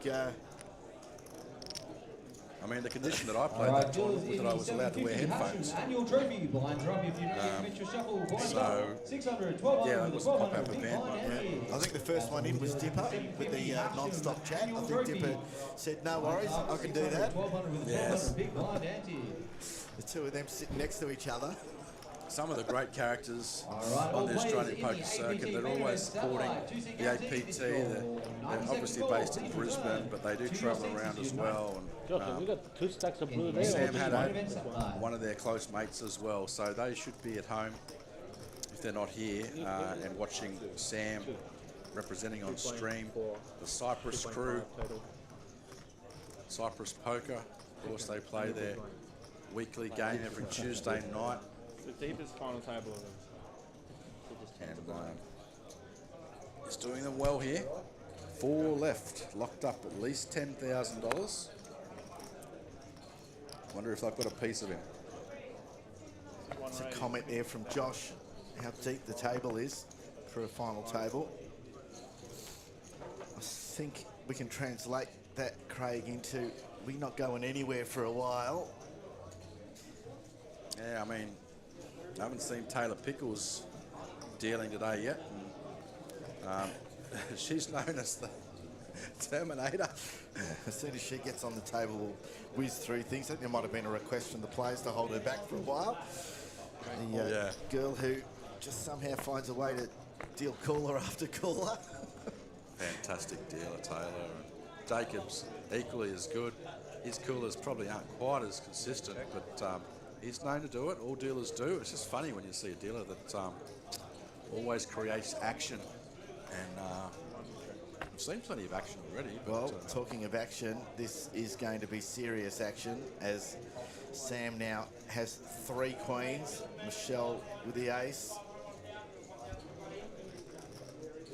I mean, the condition that I played that tournament was that I was allowed to wear headphones. Annual trophy blinds are up if you don't get your shuffle. So, 600, 1200, yeah, that was a pop-up event. I think the first one in was Dipper with the non-stop chat. I think Dipper said, no worries, I can do that. Yes. The two of them sitting next to each other. Some of the great characters on the Australian poker circuit, they're always supporting the APT. They're obviously based in Brisbane, but they do travel around as well. And, we got 2 stacks of blue there. Sam Haddad, one of their close mates as well, so they should be at home if they're not here and watching Sam representing on stream, the Cyprus crew, Cyprus Poker. Of course, they play their weekly game every Tuesday night. The deepest final table of them. And he's doing them well here. 4 left, locked up at least $10,000. Wonder if they've got a piece of him. There's a comment there from Josh, how deep the table is for a final table. I think we can translate that, Craig, into we're not going anywhere for a while. Yeah, I mean, I haven't seen Taylor Pickles dealing today yet. And, she's known as the Terminator. Yeah, as soon as she gets on the table, we'll whiz through things. I think there might have been a request from the players to hold her back for a while. The girl who just somehow finds a way to deal cooler after cooler. Fantastic dealer, Taylor. And Jacobs, equally as good. His coolers probably aren't quite as consistent, but he's known to do it. All dealers do. It's just funny when you see a dealer that always creates action. And we've seen plenty of action already. But, well, talking of action, this is going to be serious action as Sam now has 3 queens. Michelle with the ace.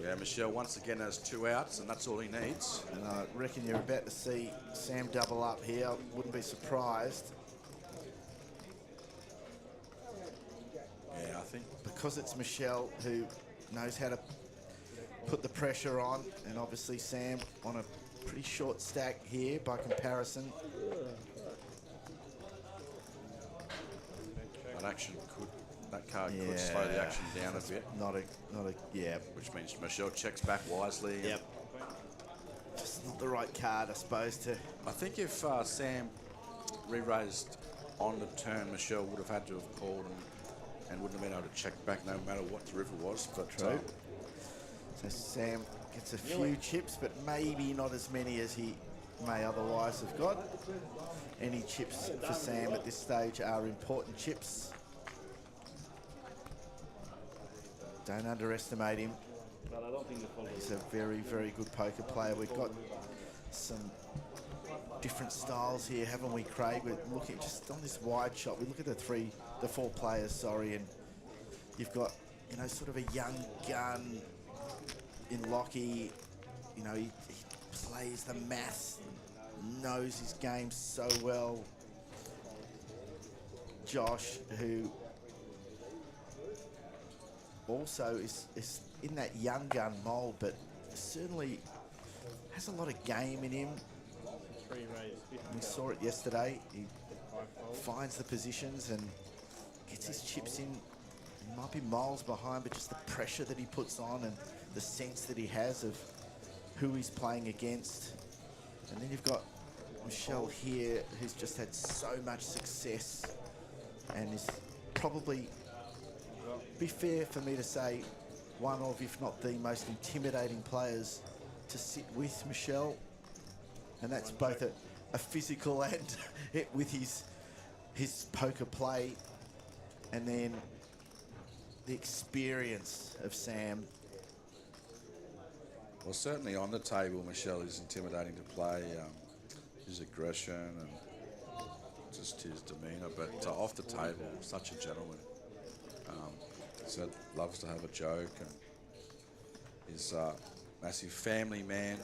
Yeah, Michelle once again has 2 outs, and that's all he needs. And I reckon you're about to see Sam double up here. I wouldn't be surprised. Yeah, I think because it's Michelle who knows how to put the pressure on, and obviously Sam on a pretty short stack here by comparison. That card could slow the action down a bit. Not a, yeah. Which means Michelle checks back wisely. Yep. Just not the right card, I suppose, to... I think if Sam re-raised on the turn, Michelle would have had to have called and wouldn't have been able to check back no matter what the river was. But so Sam gets a few chips, but maybe not as many as he may otherwise have got. Any chips for Sam at this stage are important chips. Don't underestimate him. But I don't think he's a very, very good poker player. We've got some different styles here, haven't we, Craig? We're looking just on this wide shot. We look at the 4 players, sorry, and you've got, you know, sort of a young gun in Lockie. You know, he plays the maths, knows his game so well. Josh, who also is in that young gun mould, but certainly has a lot of game in him. We saw it yesterday. He finds the positions and gets his chips in. He might be miles behind, but just the pressure that he puts on and the sense that he has of who he's playing against. And then you've got Michelle here, who's just had so much success and is probably, be fair for me to say, one of, if not the most intimidating players to sit with Michelle. And that's both a physical and with his poker play, and then the experience of Sam. Well, certainly on the table, Michelle is intimidating to play. His aggression and just his demeanour, but off the table, such a gentleman. So loves to have a joke, and he's a massive family man.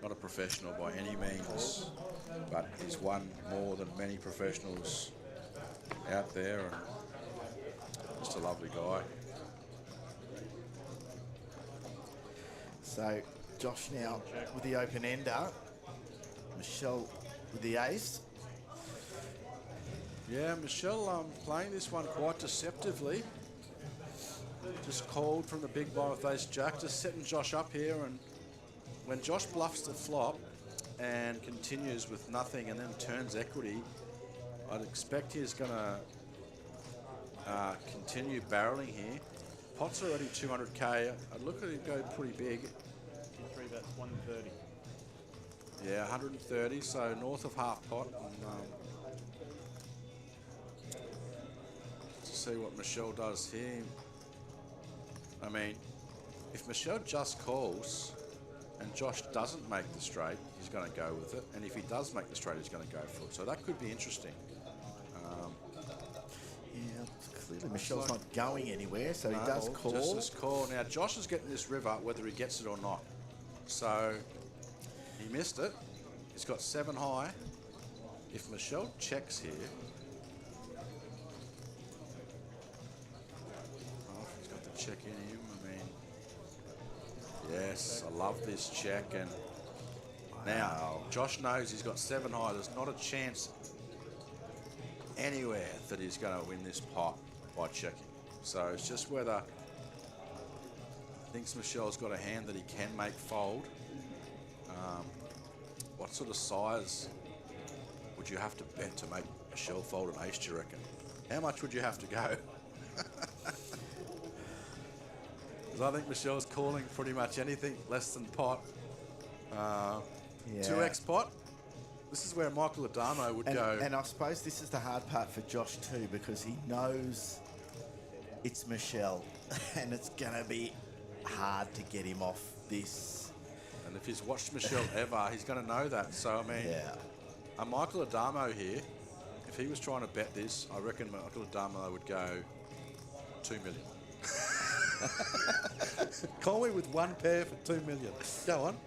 Not a professional by any means, but he's won more than many professionals out there, and just a lovely guy. So Josh now with the open ender, Michelle with the ace. Yeah, Michelle playing this one quite deceptively. Just called from the big blind with ace jack, just setting Josh up here, and when Josh bluffs the flop and continues with nothing and then turns equity, I'd expect he's going to continue barreling here. Pot's already 200k. I'd look at it go pretty big. 3 bets, 130. Yeah, 130, so north of half pot. And, see what Michelle does here. I mean, if Michelle just calls and Josh doesn't make the straight, he's going to go with it. And if he does make the straight, he's going to go for it. So that could be interesting. Yeah, clearly Michelle's not going anywhere, so he does call. Just this call. Now, Josh is getting this river whether he gets it or not. So he missed it. He's got 7 high. If Michelle checks here, he's got the check in him. I mean, yes, I love this check. And now Josh knows he's got 7 high. There's not a chance anywhere that he's going to win this pot by checking. So it's just whether thinks Michelle's got a hand that he can make fold. What sort of size would you have to bet to make Michelle fold an ace, do you reckon? How much would you have to go? Because I think Michelle's calling pretty much anything less than pot. 2x pot. This is where Michael Adamo would go. And I suppose this is the hard part for Josh too, because he knows it's Michelle and it's going to be hard to get him off this. And if he's watched Michelle ever, he's going to know that. So, I mean, a Michael Adamo here, if he was trying to bet this, I reckon Michael Adamo would go 2 million. Call me with 1 pair for 2 million. Go on.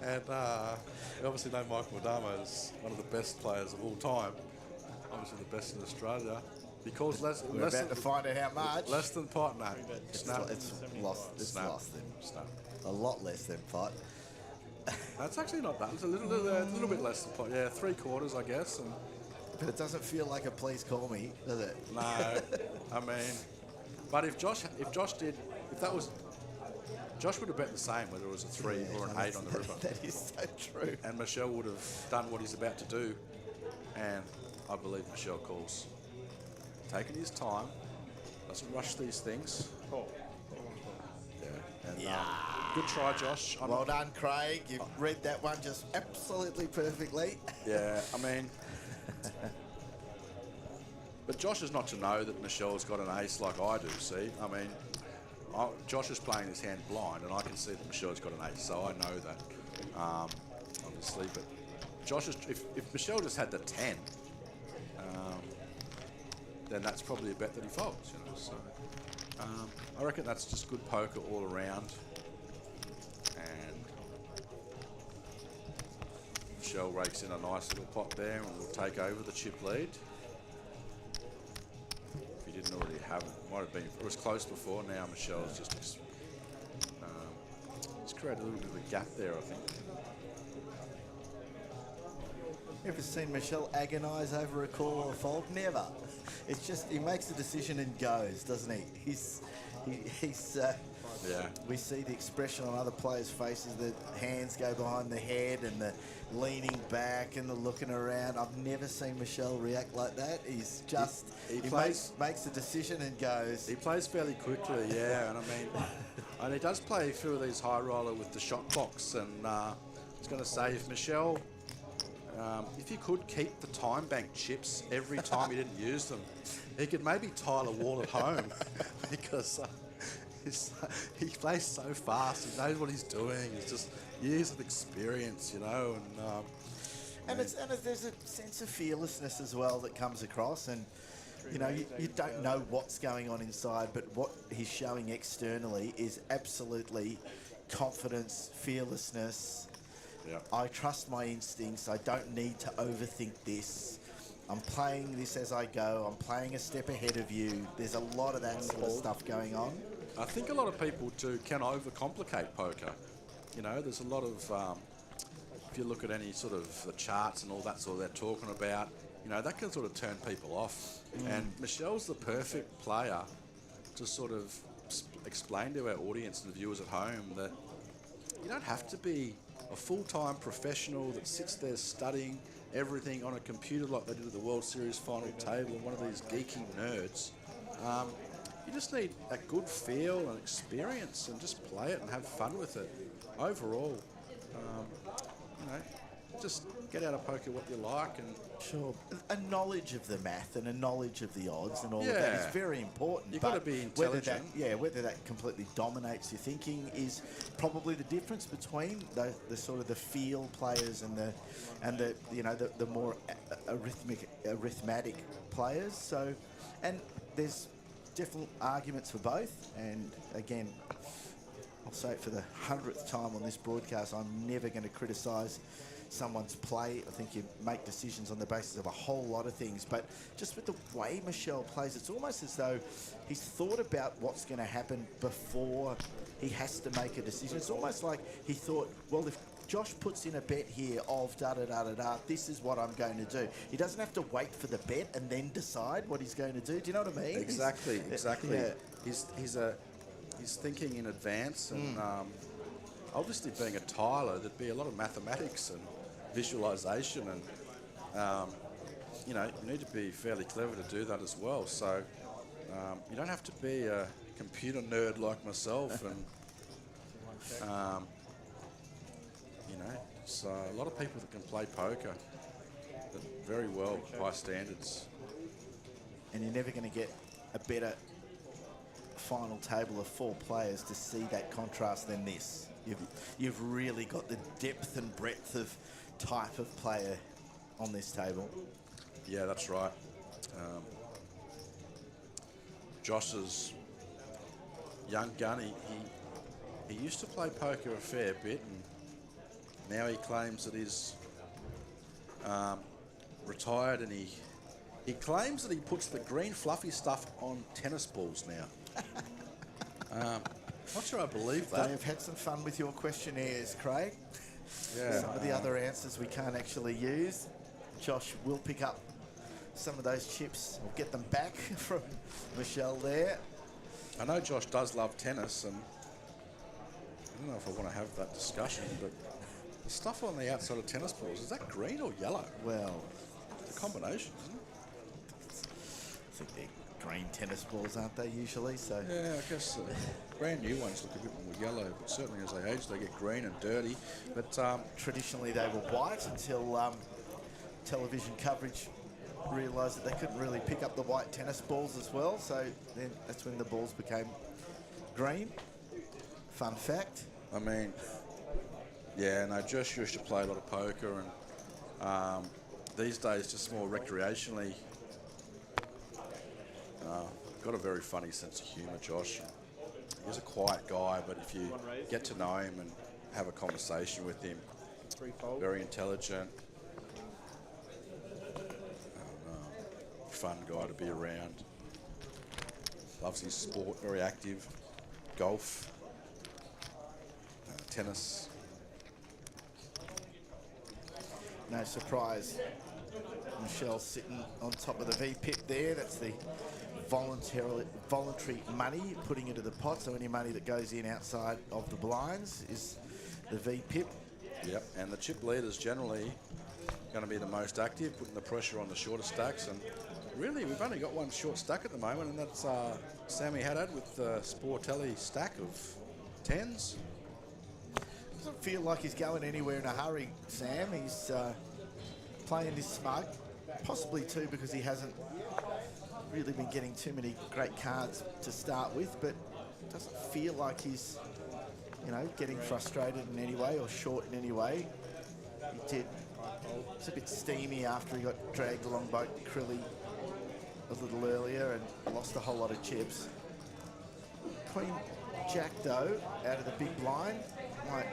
And you obviously know Michael Adamo is one of the best players of all time. Obviously the best in Australia. Because We're about to find out how much. Less than pot, no. It's lost them. Snap. A lot less than pot. That's actually not bad. It's a little bit less than pot. Yeah, 3/4, I guess. And but it doesn't feel like a please call me, does it? no, I mean, but if Josh would have bet the same, whether it was a 3 or an 8 on the river. That is so true. And Michelle would have done what he's about to do, and I believe Michelle calls. Taking his time, doesn't rush these things. Good try, Josh. Well done, Craig. You've read that one just absolutely perfectly. Yeah, I mean, but Josh is not to know that Michelle's got an ace like I do, see? I mean, Josh is playing this hand blind, and I can see that Michelle's got an ace, so I know that, obviously. But Josh is, if Michelle just had the 10, then that's probably a bet that he folds, you know. So I reckon that's just good poker all around. And Michelle rakes in a nice little pot there and will take over the chip lead. If he didn't already have it, might have been. It was close before. Now Michelle's just created a little bit of a gap there, I think. Ever seen Michelle agonise over a call or a fold? Never. It's just he makes a decision and goes, doesn't he? He's we see the expression on other players' faces. The hands go behind the head and the leaning back and the looking around. I've never seen Michelle react like that. He's just he makes a decision and goes. He plays fairly quickly, yeah. And I mean, and he does play a few of these high roller with the shot box. And I was going to say, if Michelle. If you could keep the time bank chips every time he didn't use them, he could maybe tile a wall at home because he plays so fast. He knows what he's doing. It's just years of experience, you know. And there's a sense of fearlessness as well that comes across. And you know, you don't know what's going on inside, but what he's showing externally is absolutely confidence, fearlessness. Yeah. I trust my instincts. I don't need to overthink this. I'm playing this as I go. I'm playing a step ahead of you. There's a lot of that sort of stuff going on. I think a lot of people too can overcomplicate poker. You know, there's a lot of, if you look at any sort of the charts and all that sort of they're talking about, you know, that can sort of turn people off. And Michelle's the perfect player to sort of explain to our audience and the viewers at home that you don't have to be a full-time professional that sits there studying everything on a computer like they did at the World Series final table and one of these geeky nerds. You just need a good feel and experience and just play it and have fun with it. Overall, you know, just get out of poker what you like. And Sure. A knowledge of the math and a knowledge of the odds and all of that Yeah. is very important. You've gotta but be whether that, intelligent. whether that completely dominates your thinking is probably the difference between the sort of the feel players and the more arithmetic players. So, and there's definite arguments for both. And again, I'll say it for the 100th time on this broadcast, I'm never going to criticise someone's play. I think you make decisions on the basis of a whole lot of things, but just with the way Michelle plays, it's almost as though he's thought about what's going to happen before he has to make a decision. It's almost like he thought, well, if Josh puts in a bet here of da-da-da-da-da, this is what I'm going to do. He doesn't have to wait for the bet and then decide what he's going to do. Do you know what I mean? exactly. Yeah. He's thinking in advance, and obviously being a tiler, there'd be a lot of mathematics and visualization, and you need to be fairly clever to do that as well. So you don't have to be a computer nerd like myself, and so a lot of people that can play poker very well, high standards. And you're never going to get a better final table of 4 players to see that contrast than this. You've really got the depth and breadth of type of player on this table. Yeah, that's right. Josh's young gun, he used to play poker a fair bit, and now he claims that he's retired, and he claims that he puts the green fluffy stuff on tennis balls now. Not sure I believe that. I've had some fun with your questionnaires, Craig. Yeah. Some of the other answers we can't actually use. Josh will pick up some of those chips or get them back from Michelle there. I know Josh does love tennis, and I don't know if I want to have that discussion, but the stuff on the outside of tennis balls, is that green or yellow? Well, The combination, isn't it? I think they're green tennis balls, aren't they, usually? So Yeah, I guess brand new ones look a bit more yellow, but certainly as they age, they get green and dirty. But traditionally they were white until television coverage realised that they couldn't really pick up the white tennis balls as well. So then that's when the balls became green. Fun fact. I mean, yeah, no, Josh used to play a lot of poker, and these days just more recreationally. Got a very funny sense of humour, Josh. He's a quiet guy, but if you get to know him and have a conversation with him, very intelligent, fun guy to be around. Loves his sport, very active. Golf, tennis. No surprise, Michelle's sitting on top of the V-pip there. That's the voluntary money, putting into the pot. So any money that goes in outside of the blinds is the V-pip. Yep, and the chip leader's generally going to be the most active, putting the pressure on the shorter stacks. And really, we've only got one short stack at the moment, and that's Sammy Haddad with the Sportelli stack of 10s. Doesn't feel like he's going anywhere in a hurry, Sam. He's playing this smug, possibly too because he hasn't really been getting too many great cards to start with, but doesn't feel like he's, getting frustrated in any way or short in any way. He did. It's a bit steamy after he got dragged along by Crilly a little earlier and lost a whole lot of chips. Queen Jack, though, out of the big blind, might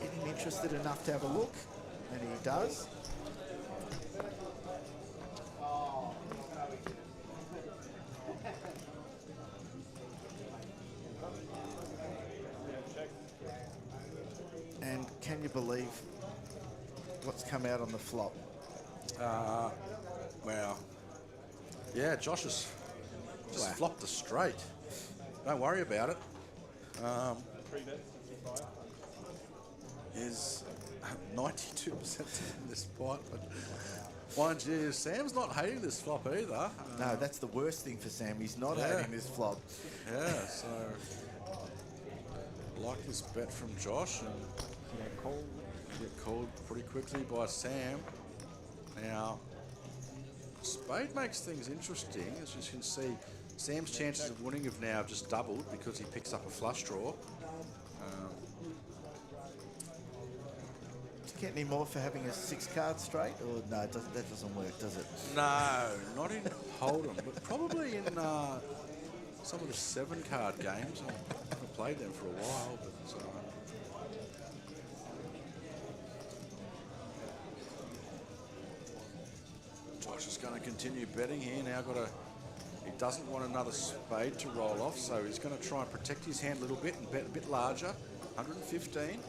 get him interested enough to have a look, and he does. And can you believe what's come out on the flop? Well, yeah, Josh has just flopped a straight. Don't worry about it. Is 92% in this pot, but mind you, Sam's not hating this flop either. No, that's the worst thing for Sam. He's not hating this flop. Yeah, so like this bet from Josh, and get called pretty quickly by Sam. Now, spade makes things interesting. As you can see, Sam's chances of winning have now just doubled because he picks up a flush draw. Do you get any more for having a 6-card straight? Or no, that doesn't work, does it? No, not in Hold'em, but probably in some of the 7-card games. I haven't played them for a while, but Josh is going to continue betting here. Now he doesn't want another spade to roll off, so he's going to try and protect his hand a little bit and bet a bit larger. 115.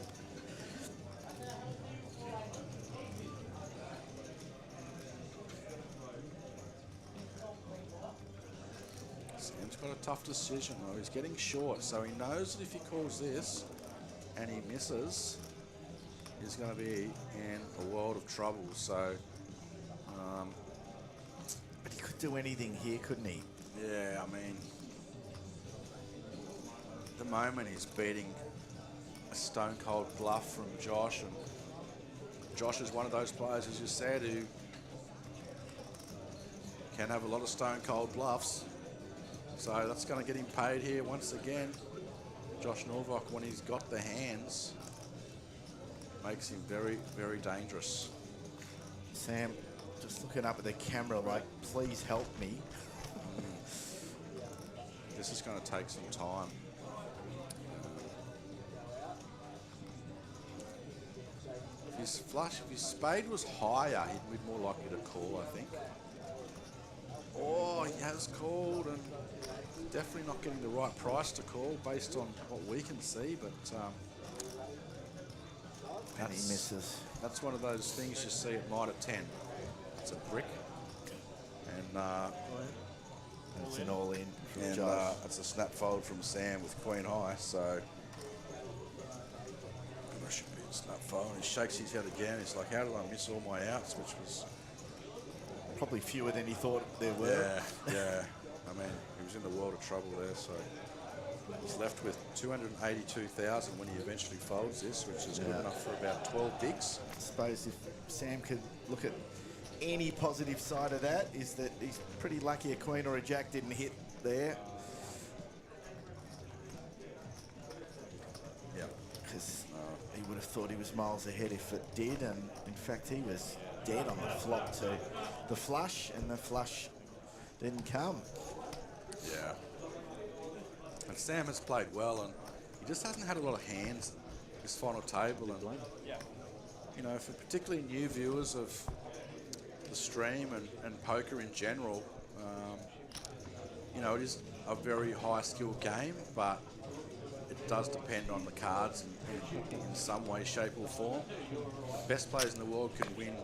Sam's got a tough decision though. He's getting short, so he knows that if he calls this and he misses, he's going to be in a world of trouble. So, but he could do anything here, couldn't he? Yeah, I mean, at the moment he's beating a stone-cold bluff from Josh, and Josh is one of those players, as you said, who can have a lot of stone-cold bluffs. So that's going to get him paid here once again. Josh Norvok, when he's got the hands, makes him very, very dangerous. Sam, just looking up at the camera like, please help me. This is going to take some time. If his flush, if his spade was higher, he'd be more likely to call, I think. Oh, he has called, and definitely not getting the right price to call based on what we can see, but and he misses. That's one of those things you see at night at 10. It's a brick, and it's an all-in from and Josh. it's a snap fold from Sam with Queen High, so that should be a snap fold. He shakes his head again. He's like, how did I miss all my outs? Which was probably fewer than he thought there were. Yeah. I mean, he was in the world of trouble there, so he's left with 282,000 when he eventually folds this, which is good enough for about 12 bigs. I suppose if Sam could look at any positive side of that, is that he's pretty lucky a queen or a jack didn't hit there. Yeah. Because he would have thought he was miles ahead if it did, and in fact he was dead on the flop to the flush, and the flush didn't come. Yeah. And Sam has played well, and he just hasn't had a lot of hands this final table. And you know, for particularly new viewers of the stream and poker in general, you know, it is a very high skill game, but it does depend on the cards in some way, shape or form. The best players in the world can win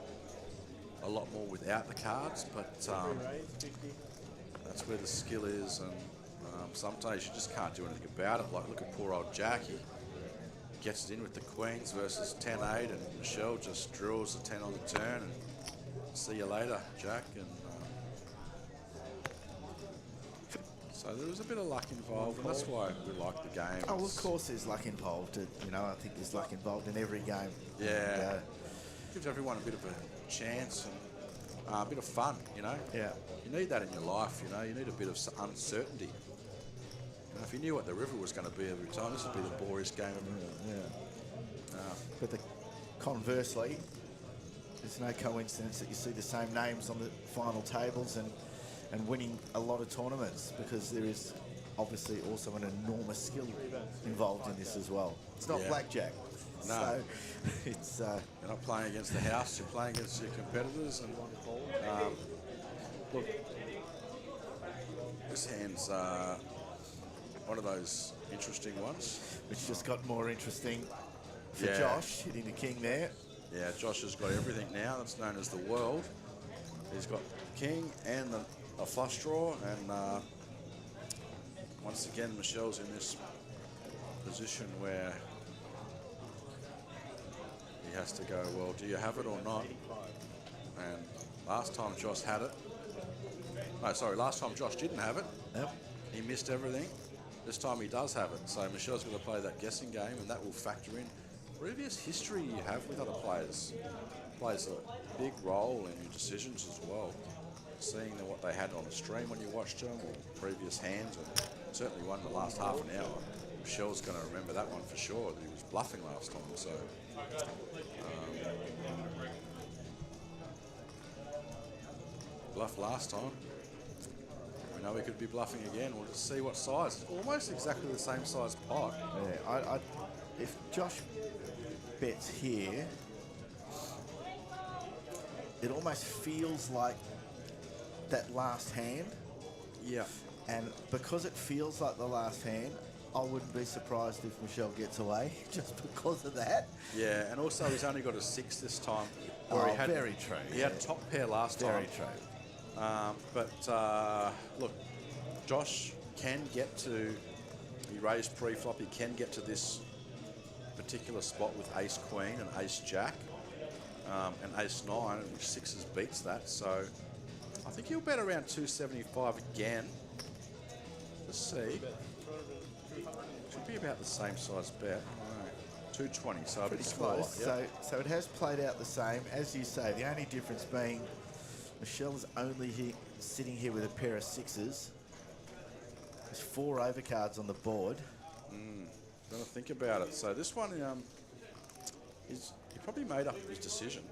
a lot more without the cards, but that's where the skill is, and sometimes you just can't do anything about it. Like, look at poor old Jack. He gets it in with the queens versus 10-8, and Michelle just draws the 10 on the turn, and see you later, Jack. And so there was a bit of luck involved, and that's why we like the game. Oh, well, of course there's luck involved. You know, I think there's luck involved in every game. Yeah. Gives everyone a bit of a chance and a bit of fun, you know? Yeah. You need that in your life, you know? You need a bit of uncertainty. You know, if you knew what the river was going to be every time, this would be the boringest game ever. But conversely, there's no coincidence that you see the same names on the final tables and winning a lot of tournaments, because there is obviously also an enormous skill involved in this as well. It's not blackjack. No. So it's you're not playing against the house, you're playing against your competitors. And look, this hand's one of those interesting ones. Which just got more interesting for Josh, hitting the king there. Yeah, Josh has got everything now. That's known as the world. He's got the king and a flush draw, and once again, Michelle's in this position where he has to go, well, do you have it or not? And last time Josh had it. No, sorry, last time Josh didn't have it. Yep. He missed everything. This time he does have it. So Michelle's going to play that guessing game, and that will factor in previous history you have with other players. Plays a big role in your decisions as well. Seeing what they had on the stream when you watched them, or previous hands, and certainly one in the last half an hour. Michelle's going to remember that one for sure. He was bluffing last time, so. Bluff last time. We know he could be bluffing again. We'll just see what size. It's almost exactly the same size pot. Yeah, if Josh bets here, it almost feels like that last hand. Yeah. And because it feels like the last hand, I wouldn't be surprised if Michelle gets away just because of that. Yeah, and also he's only got a 6 this time. Very true. He had top pair last time. Very true. Look, Josh can get to, he raised pre-flop, he can get to this particular spot with ace-queen and ace-jack and ace-9, which 6s beats that. So I think he'll bet around 275 again. Let's see. Should be about the same size bet. 220, so a bit smaller. Close. Yep. So it has played out the same. As you say, the only difference being Michelle's only sitting here with a pair of 6s. There's 4 overcards on the board. Gonna think about it. So this one, he probably made up his decision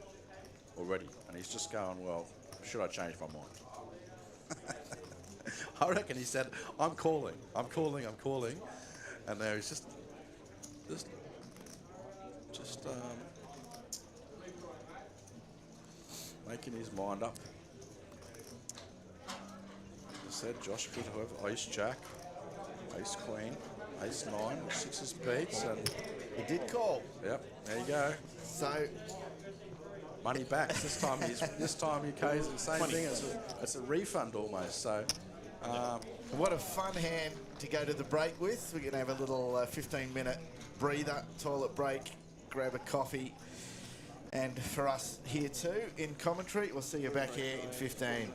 already, and he's just going, well, should I change my mind? I reckon he said, I'm calling, and now he's just making his mind up. As I said, Josh could have ace jack, ace queen, ace 9, which 6s beats, and he did call. Yep, there you go. So money back. This time he pays the same thing. It's a refund almost. So what a fun hand to go to the break with. We're going to have a little 15-minute breather, toilet break, grab a coffee. And for us here too, in commentary, we'll see you back here in 15.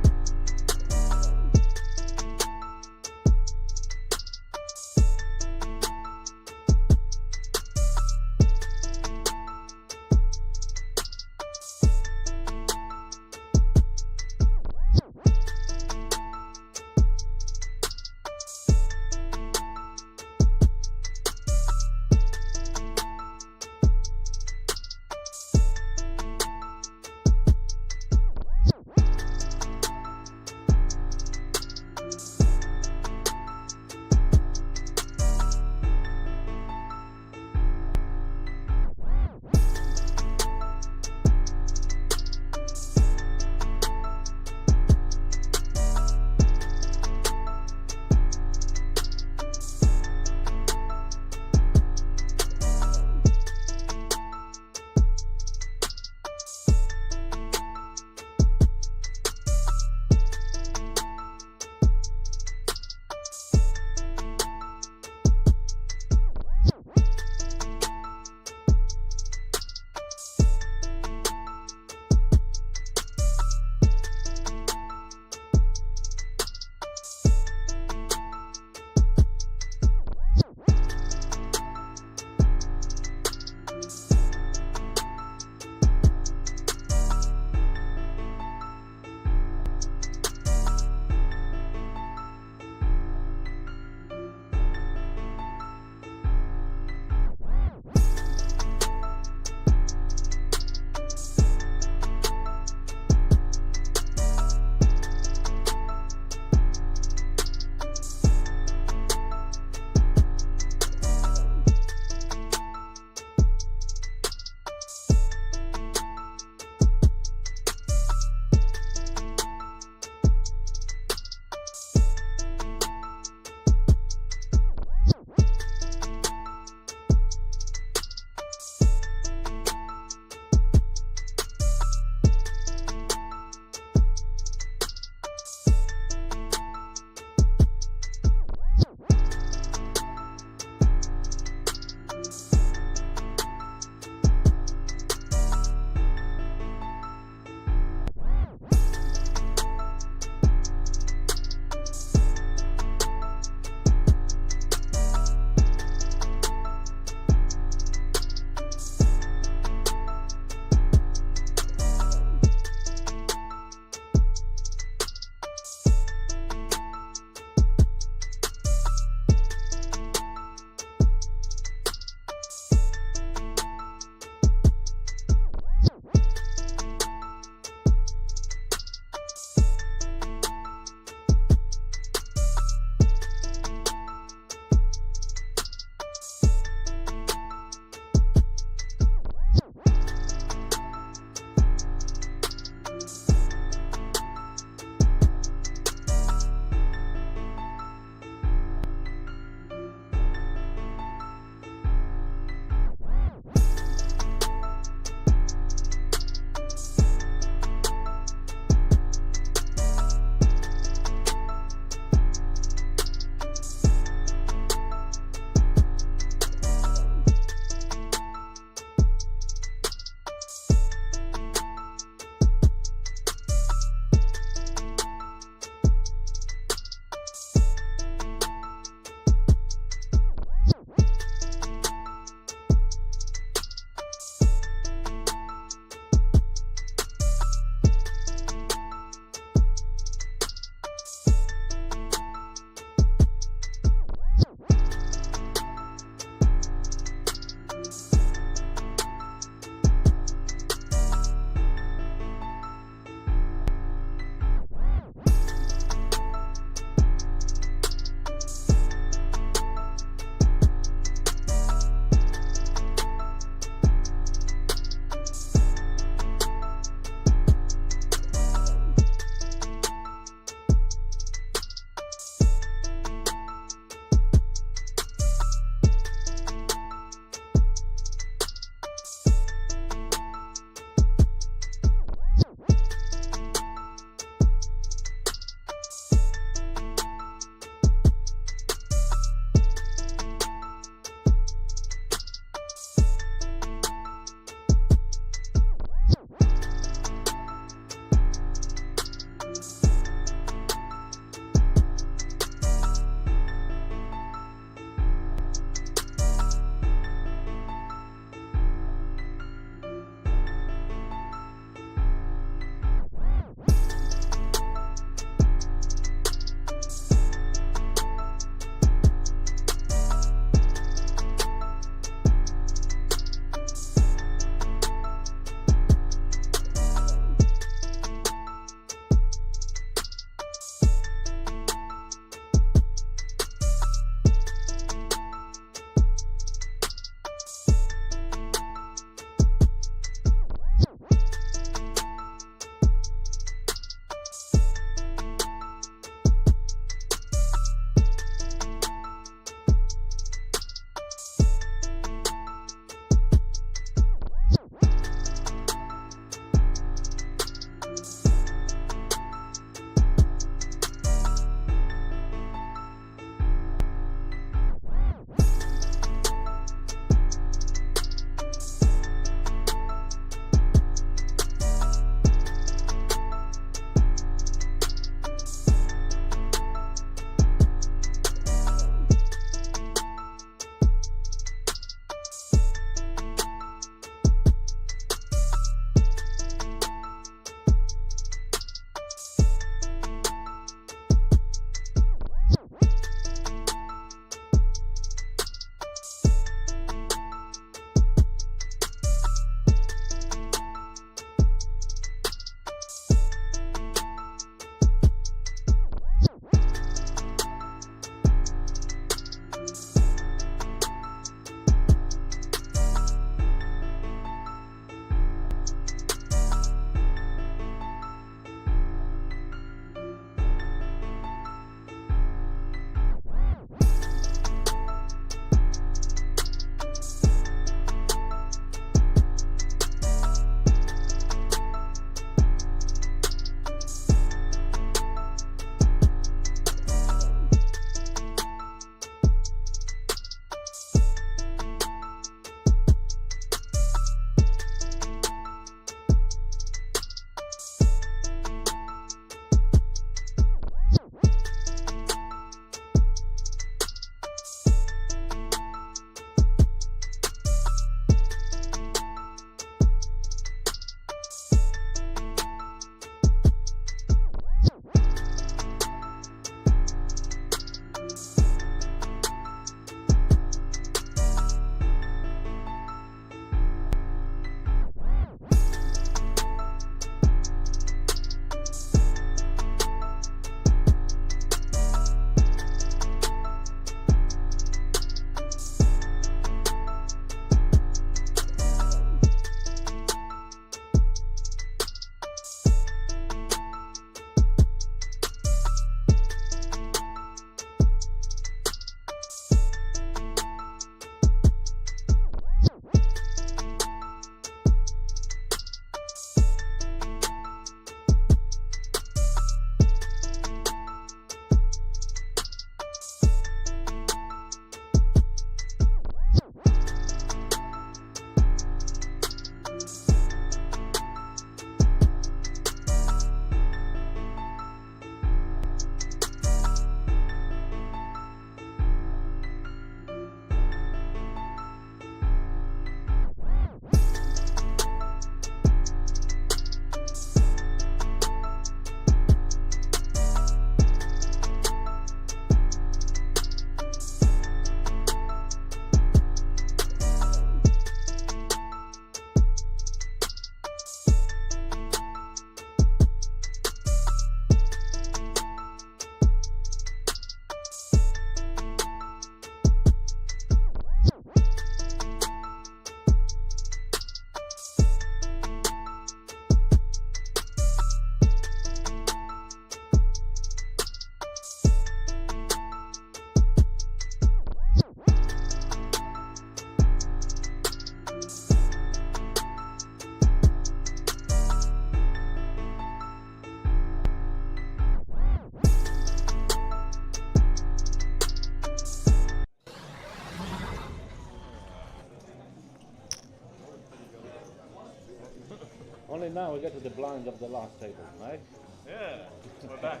Only now we get to the blinds of the last table, right? Yeah, we're back.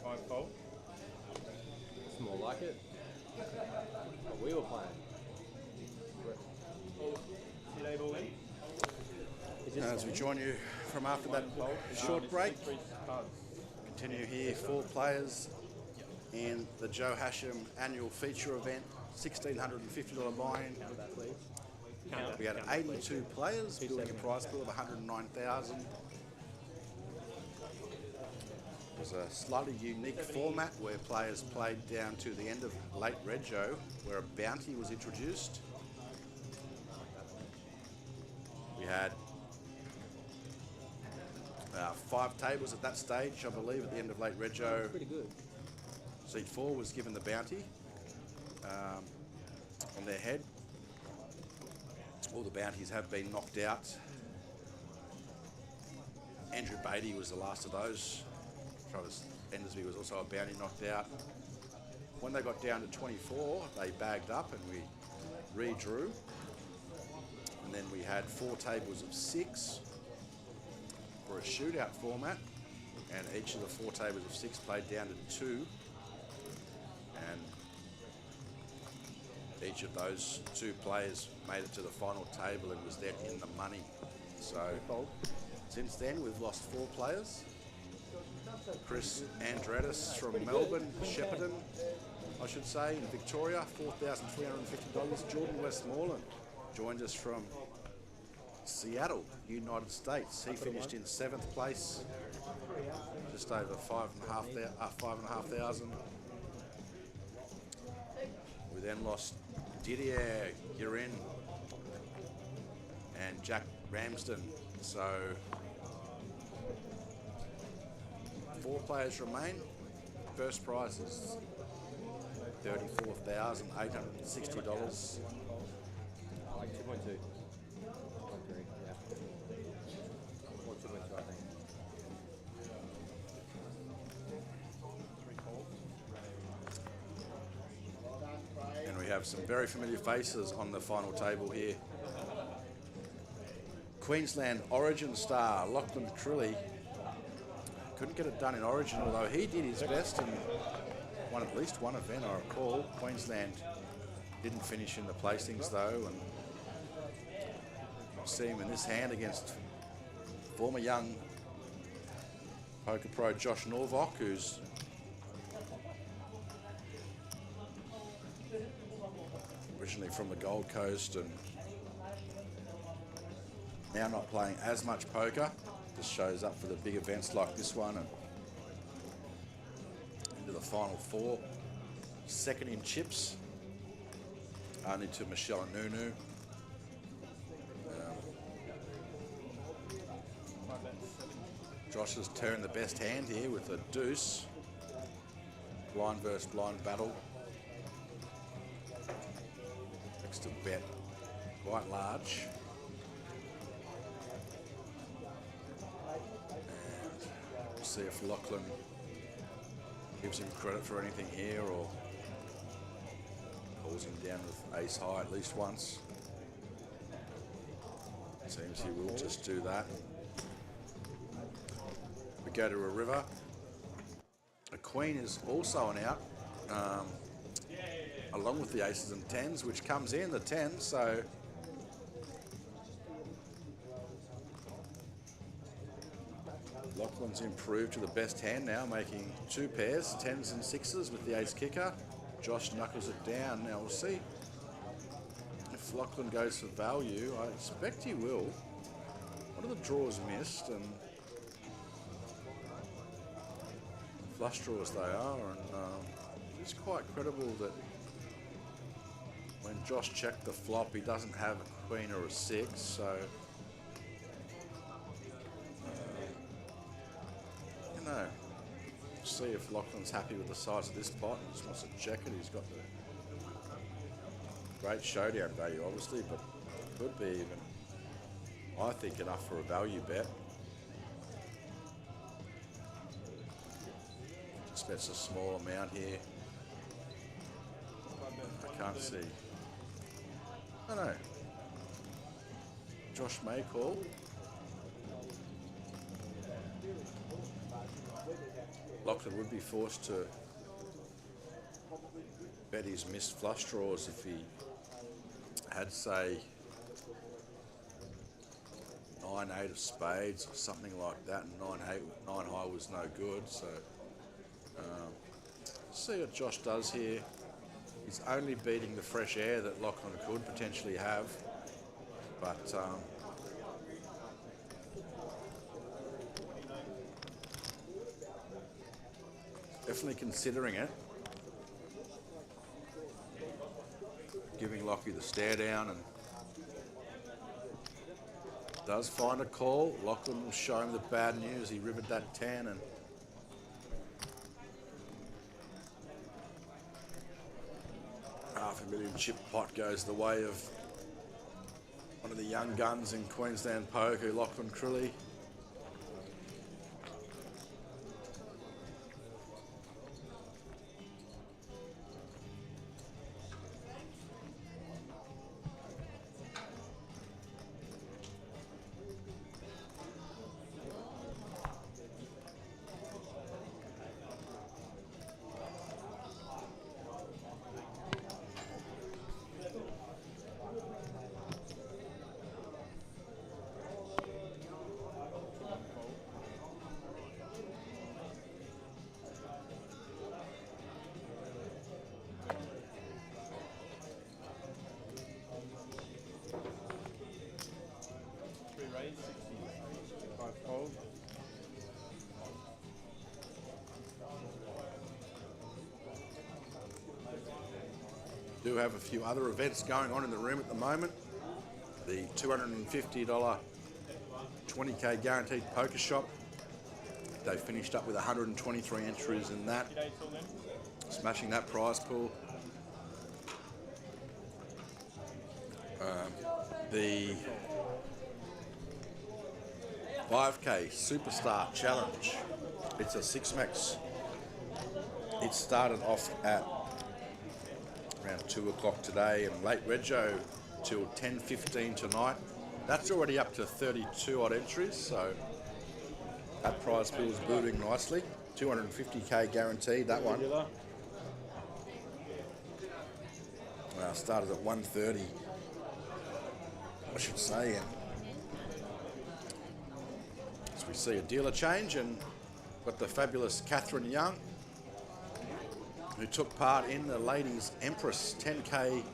5-fold. It's more like it. What we were playing. As we join you from after that short break, continue here, 4 players in the Joe Hachem annual feature event, $1,650 buy-in. We had 82 players, building a prize pool of 109,000. It was a slightly unique format where players played down to the end of late rego, where a bounty was introduced. We had 5 tables at that stage, I believe, at the end of late rego. Pretty good. Seat 4 was given the bounty on their head. All the bounties have been knocked out. Andrew Beatty was the last of those. Travis Endersby was also a bounty knocked out. When they got down to 24, they bagged up and we redrew. And then we had 4 tables of 6 for a shootout format. And each of the 4 tables of 6 played down to 2. And each of those 2 players made it to the final table and was then in the money. So since then we've lost 4 players. Chris Andrettis from Melbourne, Shepparton, I should say, in Victoria, $4,350. Jordan Westmoreland joined us from Seattle, United States. He finished in 7th place, just over 5,500. We then lost Didier Guerin and Jack Ramsden. So 4 players remain. First prize is $34,860. 2.2. Or 2.2, I think. And we have some very familiar faces on the final table here. Queensland Origin star Lachlan Trilly couldn't get it done in Origin, although he did his best and won at least one event, I recall. Queensland didn't finish in the placings though, and you'll see him in this hand against former young poker pro Josh Norvock, who's originally from the Gold Coast and now not playing as much poker. Just shows up for the big events like this one and into the final 4. Second in chips, only to Michelle and Nunu. Josh has turned the best hand here with a deuce. Blind versus blind battle. Next to bet quite large. See if Lachlan gives him credit for anything here or pulls him down with ace high at least once. Seems he will just do that. We go to a river. A queen is also an out, along with the aces and 10s, which comes in the 10, so Lachlan's improved to the best hand now, making 2 pairs, 10s and 6s with the ace kicker. Josh knuckles it down. Now we'll see if Lachlan goes for value. I expect he will. One of the draws missed, and flush draws they are, and it's quite credible that when Josh checked the flop, he doesn't have a queen or a 6, so see if Lachlan's happy with the size of this pot and just wants to check it. He's got the great showdown value, obviously, but could be even, I think, enough for a value bet. Just bets a small amount here. I can't see. I don't know. Josh may call. Lachlan would be forced to bet his missed flush draws if he had, say, 9-8 of spades or something like that, and 9 high was no good. So see what Josh does here. He's only beating the fresh air that Lachlan could potentially have, but definitely considering it. Giving Lockie the stare down, and does find a call. Lachlan will show him the bad news. He riveted that 10, and $500,000 chip pot goes the way of one of the young guns in Queensland poker, Lachlan Crilly. Do have a few other events going on in the room at the moment. The $250 20K guaranteed poker shop. They finished up with 123 entries in that, smashing that prize pool. The 5K Superstar Challenge. It's a 6-max. It started off at around 2 o'clock today, and late rego till 10:15 tonight. That's already up to 32 odd entries, so that prize pool is building nicely. 250K guaranteed, that one. Started at 1:30, I should say. And as we see a dealer change, and got the fabulous Catherine Young, who took part in the Ladies Empress 10K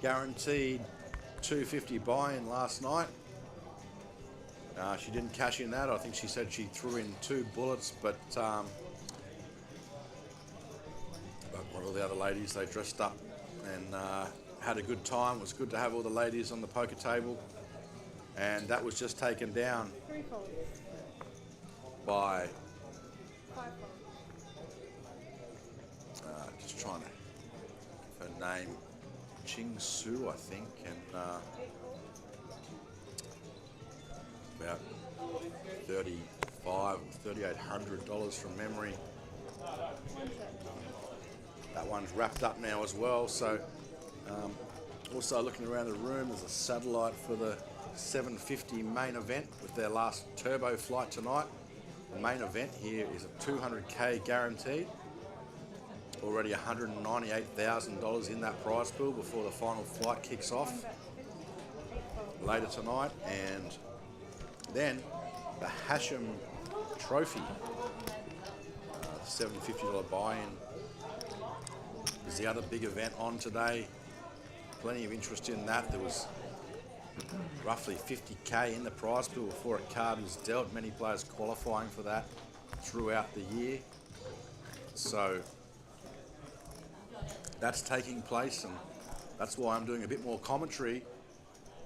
guaranteed 250 buy-in last night. She didn't cash in that. I think she said she threw in 2 bullets, but one of the other ladies, they dressed up and had a good time. It was good to have all the ladies on the poker table, and that was just taken down by just trying to her name, Ching Su, I think, and about $3,500 or $3,800 from memory. That one's wrapped up now as well. So also looking around the room, there's a satellite for the 750 main event with their last turbo flight tonight. The main event here is a 200K guaranteed. Already $198,000 in that prize pool before the final flight kicks off later tonight. And then the Hachem Trophy, the $750 buy-in, is the other big event on today. Plenty of interest in that. There was roughly 50K in the prize pool before a card was dealt. Many players qualifying for that throughout the year. So that's taking place, and that's why I'm doing a bit more commentary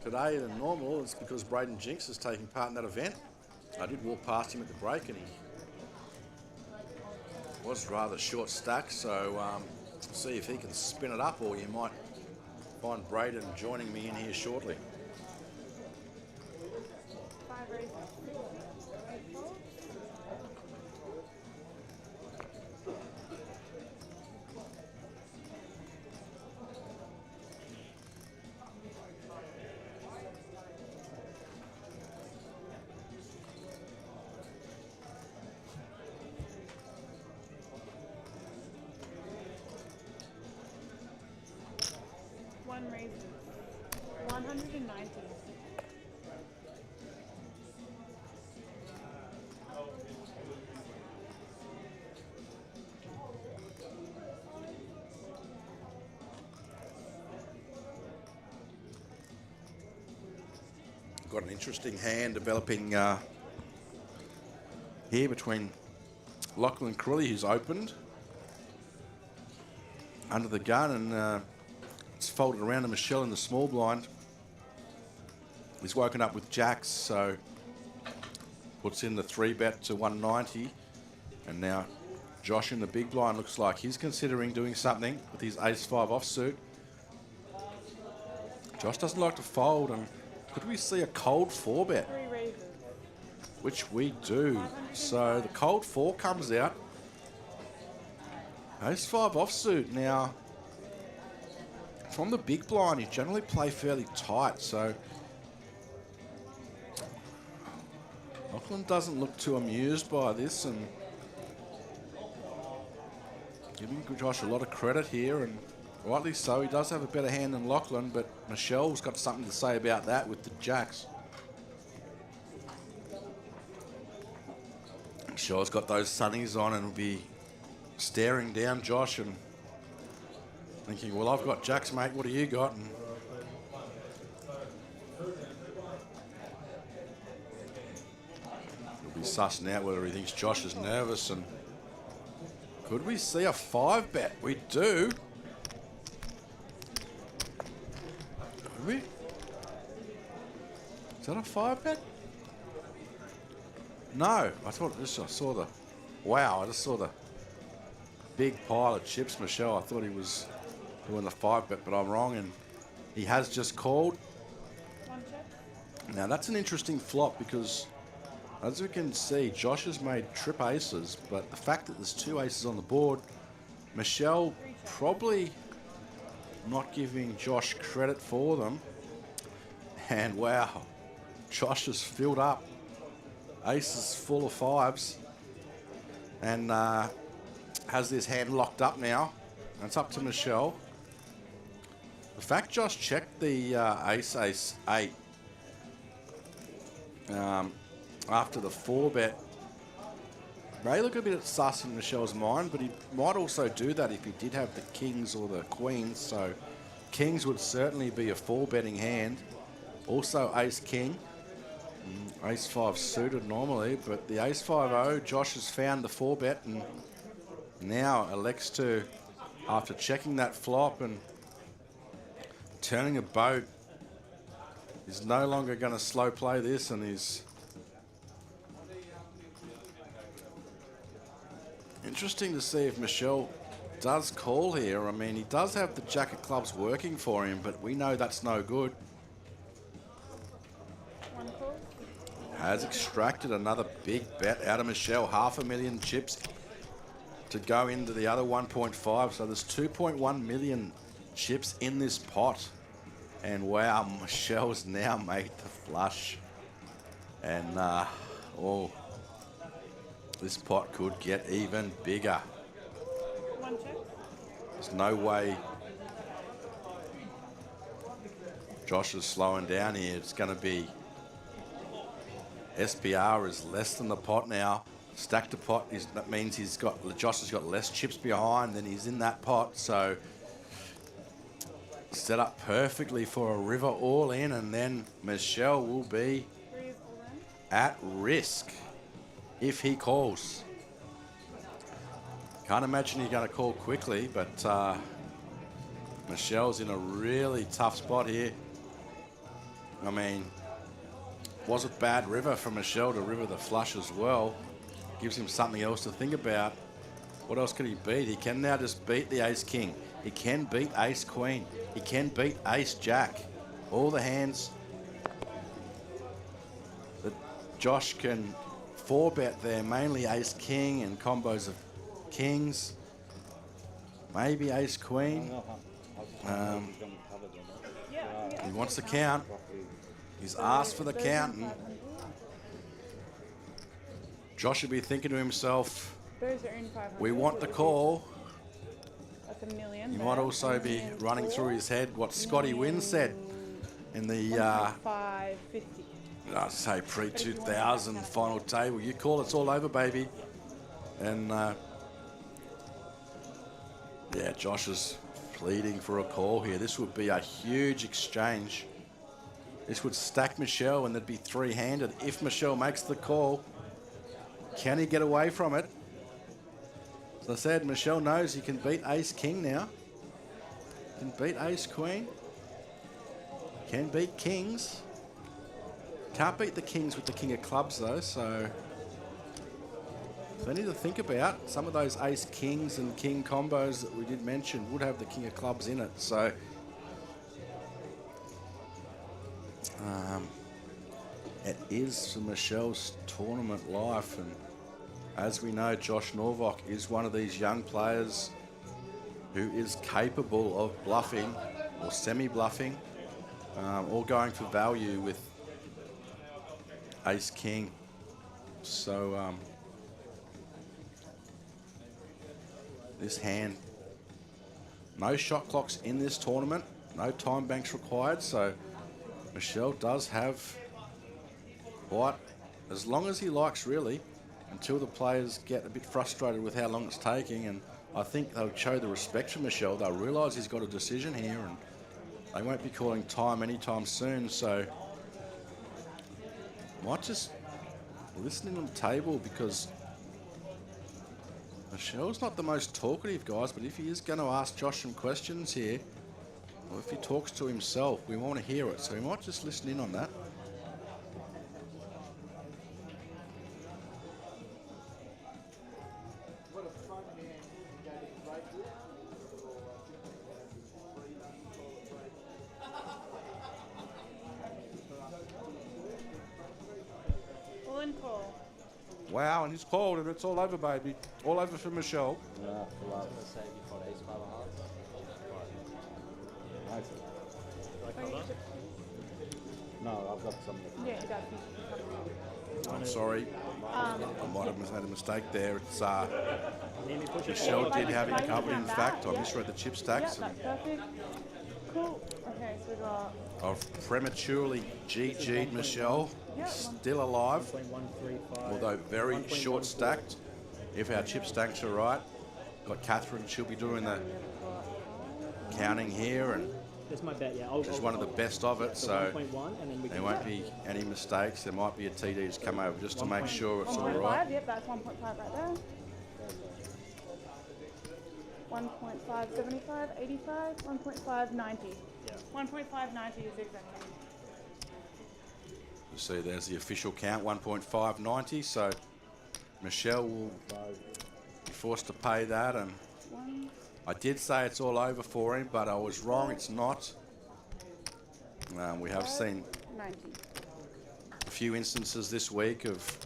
today than normal. It's because Braden Jinks is taking part in that event. I did walk past him at the break, and he was rather short stack, so see if he can spin it up, or you might find Braden joining me in here shortly. One raises. 190. Got an interesting hand developing here between Lachlan Crawley, who's opened under the gun, and it's folded around to Michelle in the small blind. He's woken up with jacks, so puts in the 3-bet to 190, and now Josh in the big blind looks like he's considering doing something with his ace-5 offsuit. Josh doesn't like to fold, and could we see a cold 4-bet? 3 raises. Which we do. So the cold 4 comes out. Ace-5 offsuit. Now, from the big blind, you generally play fairly tight, so Lachlan doesn't look too amused by this, and giving Josh a lot of credit here, and rightly so. He does have a better hand than Lachlan, but Michelle's got something to say about that with the jacks. Michelle's got those sunnies on and will be staring down Josh and thinking, well, I've got jacks, mate, what do you got? And he'll be sussing out whether he thinks Josh is nervous. And could we see a 5-bet? We do. Could we? Is that a 5-bet? No, I thought I saw the, wow, I just saw the big pile of chips, Michelle. I thought he was doing the 5-bet, but I'm wrong, and he has just called. Now that's an interesting flop because, as we can see, Josh has made trip aces, but the fact that there's 2 aces on the board, Michelle probably not giving Josh credit for them. And wow, Josh has filled up. Aces full of 5s, and has this hand locked up now. And it's up to Michelle. The fact Josh checked the ace-8 after the 4-bet may look a bit sus in Michelle's mind, but he might also do that if he did have the kings or the queens. So kings would certainly be a 4-betting hand. Also ace-king. Ace-5 suited normally, but the ace-5-0, Josh has found the 4-bet and now elects to, after checking that flop and turning a boat, is no longer going to slow play this, and is interesting to see if Michelle does call here. I mean, he does have the jack of clubs working for him, but we know that's no good. Has extracted another big bet out of Michelle, 500,000 chips to go into the other 1.5. So there's 2.1 million chips in this pot. And wow, Michelle's now made the flush. And oh, this pot could get even bigger. There's no way Josh is slowing down here. It's going to be SPR is less than the pot now. Stacked the pot is, that means Josh has got less chips behind than he's in that pot. So set up perfectly for a river all in, and then Michelle will be at risk if he calls. Can't imagine he's going to call quickly, but Michelle's in a really tough spot here. I mean, was it bad river for Michelle to river the flush as well? Gives him something else to think about. What else could he beat? He can now just beat the ace-king. He can beat ace-queen. He can beat ace-jack. All the hands that Josh can 4-bet there, mainly ace-king and combos of kings. Maybe ace-queen. He wants to count. He's asked for the count, and Josh should be thinking to himself, we want the call. the million. He there. might also be Million running through his head what Scotty Wynn said in the 550. I'd say pre-2000 final table. You call it's all over, baby. And yeah, Josh is pleading for a call here. This would be a huge exchange. This would stack Michelle and there'd be three-handed. If Michelle makes the call, can he get away from it? As I said, Michelle knows he can beat Ace-King now. Can beat Ace-Queen. Can beat Kings. Can't beat the Kings with the King of Clubs though, so plenty to think about. Some of those Ace-Kings and King combos that we did mention would have the King of Clubs in it, so it is Michelle's tournament life, and as we know, Josh Norvok is one of these young players who is capable of bluffing or semi-bluffing or going for value with Ace-King. So this hand, no shot clocks in this tournament, no time banks required, so Michelle does have quite as long as he likes, really, until the players get a bit frustrated with how long it's taking, and I think they'll show the respect for Michelle. They'll realise he's got a decision here and they won't be calling time anytime soon, so might just listen in on the table, because Michelle's not the most talkative, guys, but if he is going to ask Josh some questions here, or if he talks to himself, we want to hear it, so we might just listen in on that. Wow, and he's called, and it's all over, baby. All over for Michelle. Yeah, for love. No, I've got something. Yeah, you got I'm sorry. I might have made a mistake there. It's Michelle did have him covered. In fact, I misread the chip stacks. Yeah, that's perfect. Cool. Okay, so we got. I've prematurely GG'd Michelle. Still alive, although very short stacked. If our chip stacks are right, got Catherine. She'll be doing the counting here, and that's my bet. Yeah, she's one of the best of it. So 1.1, and then we there won't be any mistakes. There might be a TD to come over just to make sure it's all 1.5, right. yep, that's 1.5 right there. 1.5, 75, 85, 1.5, 90. Yeah. 1.5, 90 is exactly. You see, there's the official count, 1.590. So Michelle will be forced to pay that, and I did say it's all over for him, but I was wrong. It's not. We have seen a few instances this week of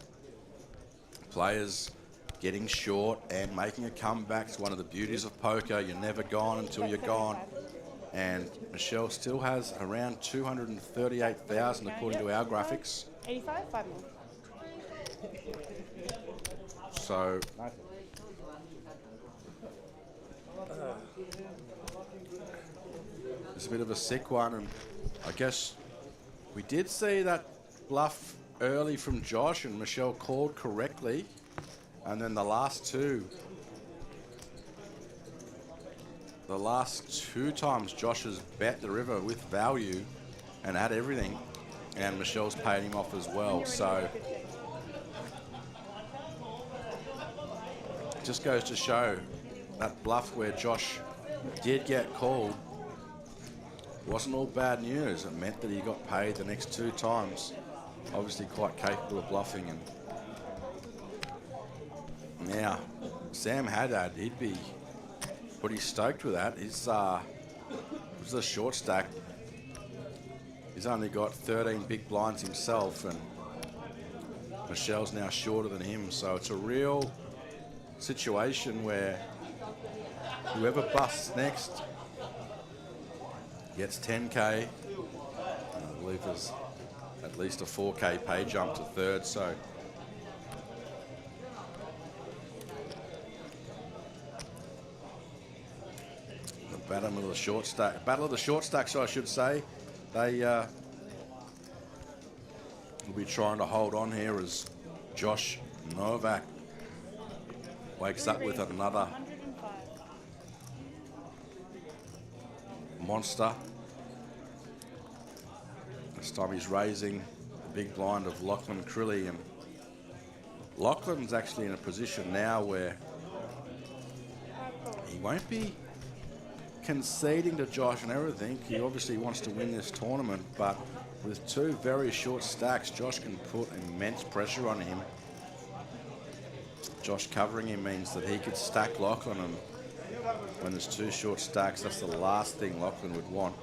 players getting short and making a comeback. It's one of the beauties of poker. You're never gone until you're gone. And Michelle still has around 238,000 according to our graphics. 85, 5 more. So it's a bit of a sick one, and I guess we did see that bluff early from Josh, and Michelle called correctly, and then the last two times Josh has bet the river with value and had everything, and Michelle's paid him off as well. So it just goes to show that bluff where Josh did get called wasn't all bad news. It meant that he got paid the next two times. Obviously quite capable of bluffing. And now Sam Haddad, he'd be pretty stoked with that. It was a short stack. He's only got 13 big blinds himself, and Michelle's now shorter than him. So it's a real situation where whoever busts next gets 10K. I believe there's at least a 4K pay jump to third. So Battle of the short stack. Battle of the short stacks, I should say. They will be trying to hold on here as Josh Novak wakes up with another monster. This time he's raising the big blind of Lachlan Crilly, and Lachlan's actually in a position now where he won't be conceding to Josh and everything. He obviously wants to win this tournament, but with two very short stacks, Josh can put immense pressure on him. Josh covering him means that he could stack Lachlan, and when there's two short stacks, that's the last thing Lachlan would want.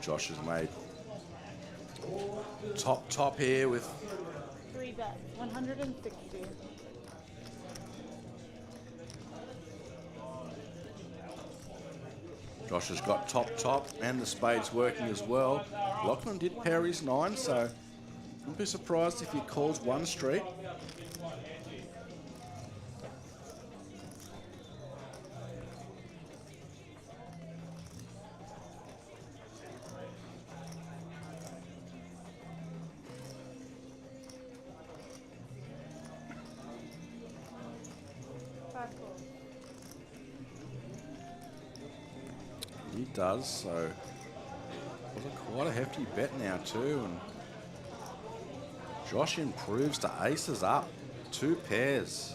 Josh has made top here with 3 bets, 160. Josh has got top, and the spade's working as well. Lachlan did pair his 9, so wouldn't be surprised if he calls one street. He does, so quite a hefty bet now too, and Josh improves to aces up, 2 pairs.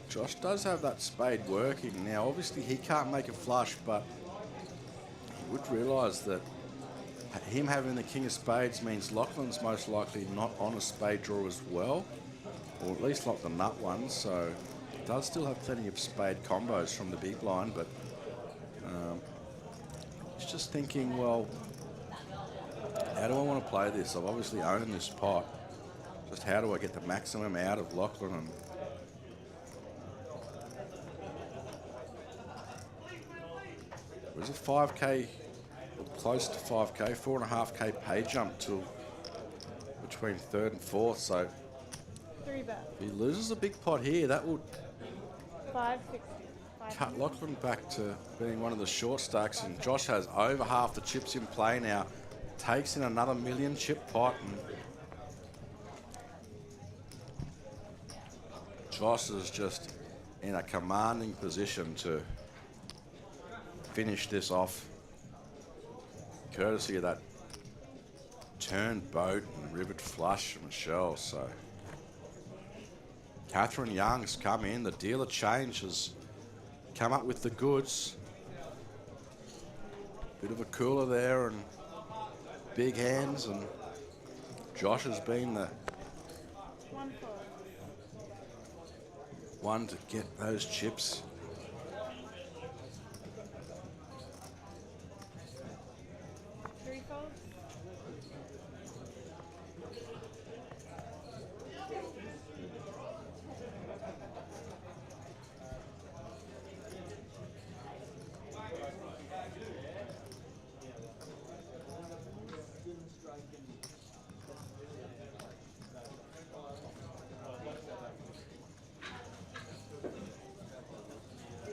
Josh does have that spade working now. Obviously he can't make a flush, but he would realise that him having the king of spades means Lachlan's most likely not on a spade draw as well, or at least not the nut one, so he does still have plenty of spade combos from the big blind, but he's just thinking, well, how do I want to play this? I've obviously owned this pot. Just how do I get the maximum out of Lachlan? And there's a 5K, close to 5K, 4.5K pay jump to between 3rd and 4th, so 3 bets. if he loses a big pot here, that would 560. cut Lachlan back to being one of the short stacks, and Josh has over half the chips in play now. Takes in another $1 million chip pot, and Josh is just in a commanding position to finish this off, courtesy of that turned boat and rivet flush from Michelle. So Catherine Young's come in, the dealer change has come up with the goods. Bit of a cooler there and big hands, and Josh has been the one to get those chips.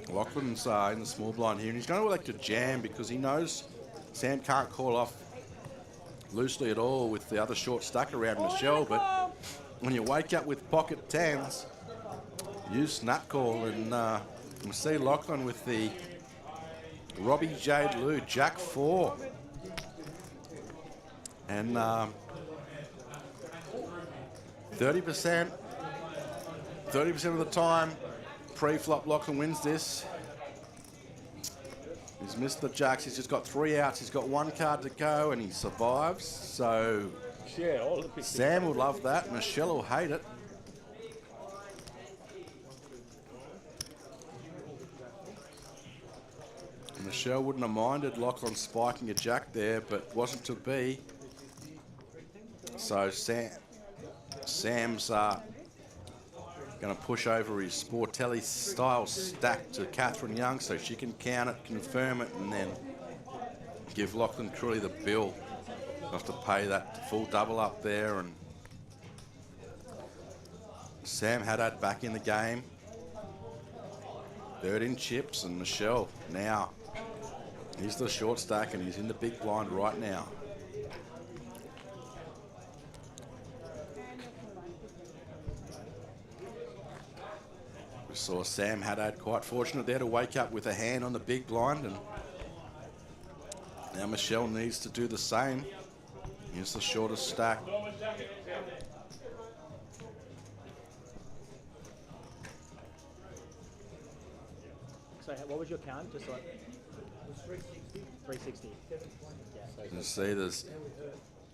Lachlan's in the small blind here, and he's going to elect to jam because he knows Sam can't call off loosely at all with the other short stack around Michelle, but when you wake up with pocket 10s, use snap call, and you see Lachlan with the Robbie Jade Lou, Jack 4. And 30% of the time, pre-flop Lachlan wins this. He's missed the jacks. He's just got 3 outs. He's got 1 card to go, and he survives. So Sam will love that. Michelle will hate it. Michelle wouldn't have minded Lachlan spiking a jack there, but wasn't to be. So Sam's going to push over his Sportelli style stack to Catherine Young so she can count it, confirm it, and then give Lachlan Crulley the bill. Have to pay that full double up there, and Sam Haddad back in the game. Third in chips, and Michelle now. He's the short stack, and he's in the big blind right now. We saw Sam Haddad quite fortunate there to wake up with a hand on the big blind, and now Michelle needs to do the same. Here's the shortest stack. So what was your count? Just like 360. You can see there's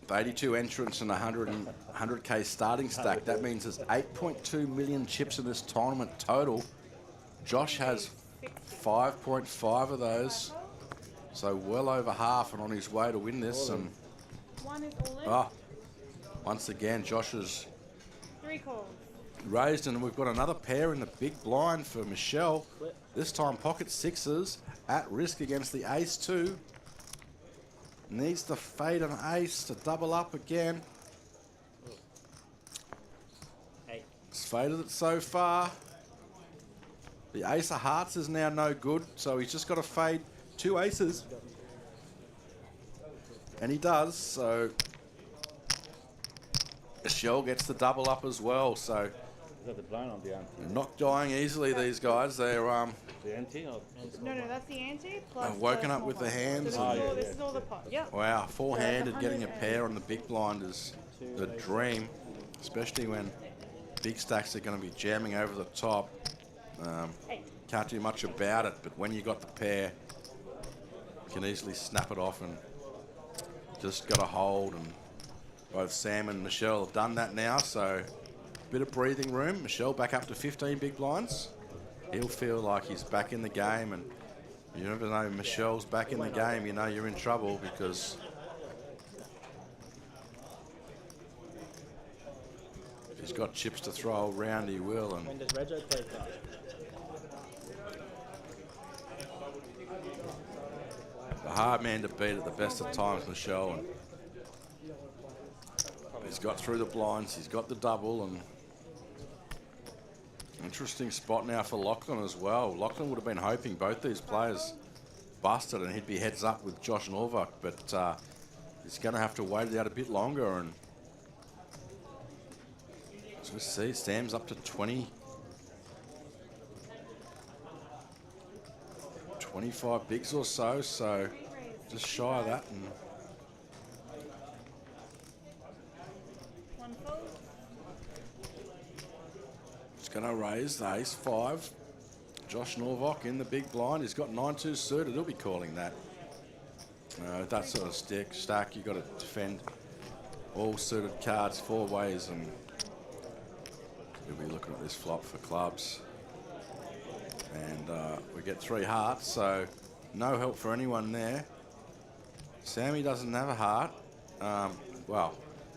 82 entrants and 100K starting stack. That means there's 8.2 million chips in this tournament total. Josh has 5.5 of those, so well over half, and on his way to win this. And once again, Josh is 3 calls. raised, and we've got another pair in the big blind for Michelle. This time pocket sixes at risk against the ace two. Needs to fade an ace to double up again. It's faded it so far. The ace of hearts is now no good, so he's just got to fade 2 aces. And he does, so Michelle gets the double up as well, so Is that the blind on the ante? not dying easily, these guys. They're The ante? Or? No, that's the ante plus. woken the up with small the pot. hands. So this is all the pot. Yep. Wow, four-handed, So getting a 100 pair on the big blind is the dream, especially when big stacks are going to be jamming over the top. Can't do much about it, but when you got the pair, you can easily snap it off, and just got to hold. And both Sam and Michelle have done that now, so bit of breathing room. Michelle back up to 15 big blinds. He'll feel like he's back in the game, and you never know, Michelle's back in the game, you know you're in trouble, because if he's got chips to throw around, he will. And When does Rego play that? the hard man to beat at the best of times, Michelle. And he's got through the blinds, he's got the double, and interesting spot now for Lachlan as well. Lachlan would have been hoping both these players busted and he'd be heads up with Josh Norvak, but he's going to have to wait it out a bit longer. And as we see, Sam's up to 25 bigs or so, so just shy of that. And going to raise the ace 5. Josh Norvak in the big blind. He's got 9-2 suited. He'll be calling that. That sort of stack, you've got to defend all suited cards 4 ways, and you'll be looking at this flop for clubs. And we get 3 hearts, so no help for anyone there. Sammy doesn't have a heart. Well,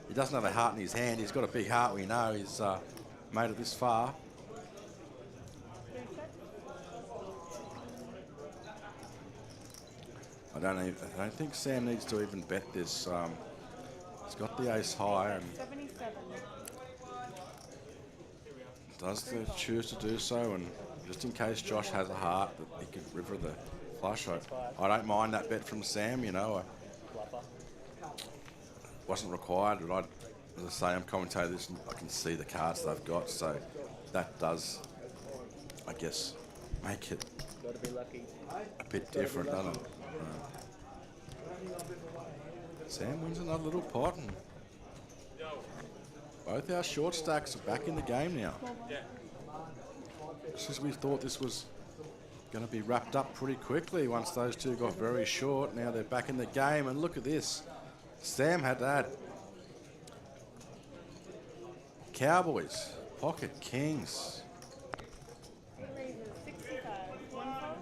he doesn't have a heart in his hand. He's got a big heart, we know. He's made it this far. I don't think Sam needs to even bet this. He's got the ace high, and 77. does choose to do so, and just in case Josh has a heart, that he could river the flush. I don't mind that bet from Sam, you know. Wasn't required, but as I say, I'm commentating this, and I can see the cards they've got, so that does, I guess, make it Gotta be lucky. a bit different, doesn't it? Sam wins another little pot, and both our short stacks are back in the game now. Just as we thought this was going to be wrapped up pretty quickly once those two got very short. Now they're back in the game, and look at this. Sam Haddad. Cowboys, pocket kings. Raises 65. 1 call.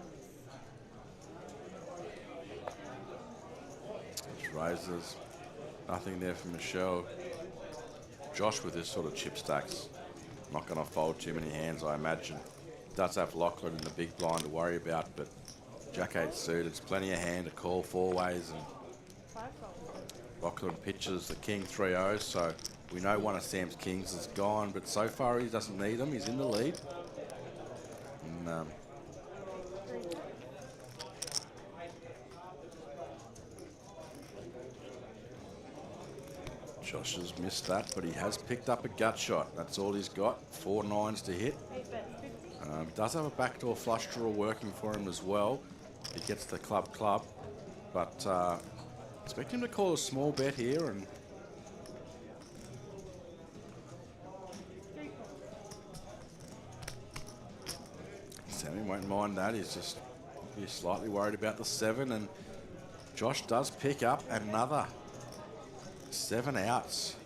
Raises, nothing there for Michelle. Josh with this sort of chip stacks, not going to fold too many hands, I imagine. Does have Lachlan in the big blind to worry about, but Jack 8 suited. It's plenty of hand to call 4 ways, and Lachlan pitches the king 3-0, so we know one of Sam's kings is gone, but so far he doesn't need them. He's in the lead. And, Josh has missed that, but he has picked up a gut shot. That's all he's got. 4 9s to hit. He does have a backdoor flush draw working for him as well. He gets the club, but expect him to call a small bet here, and Sammy won't mind that. He's just slightly worried about the 7, and Josh does pick up another 7 outs.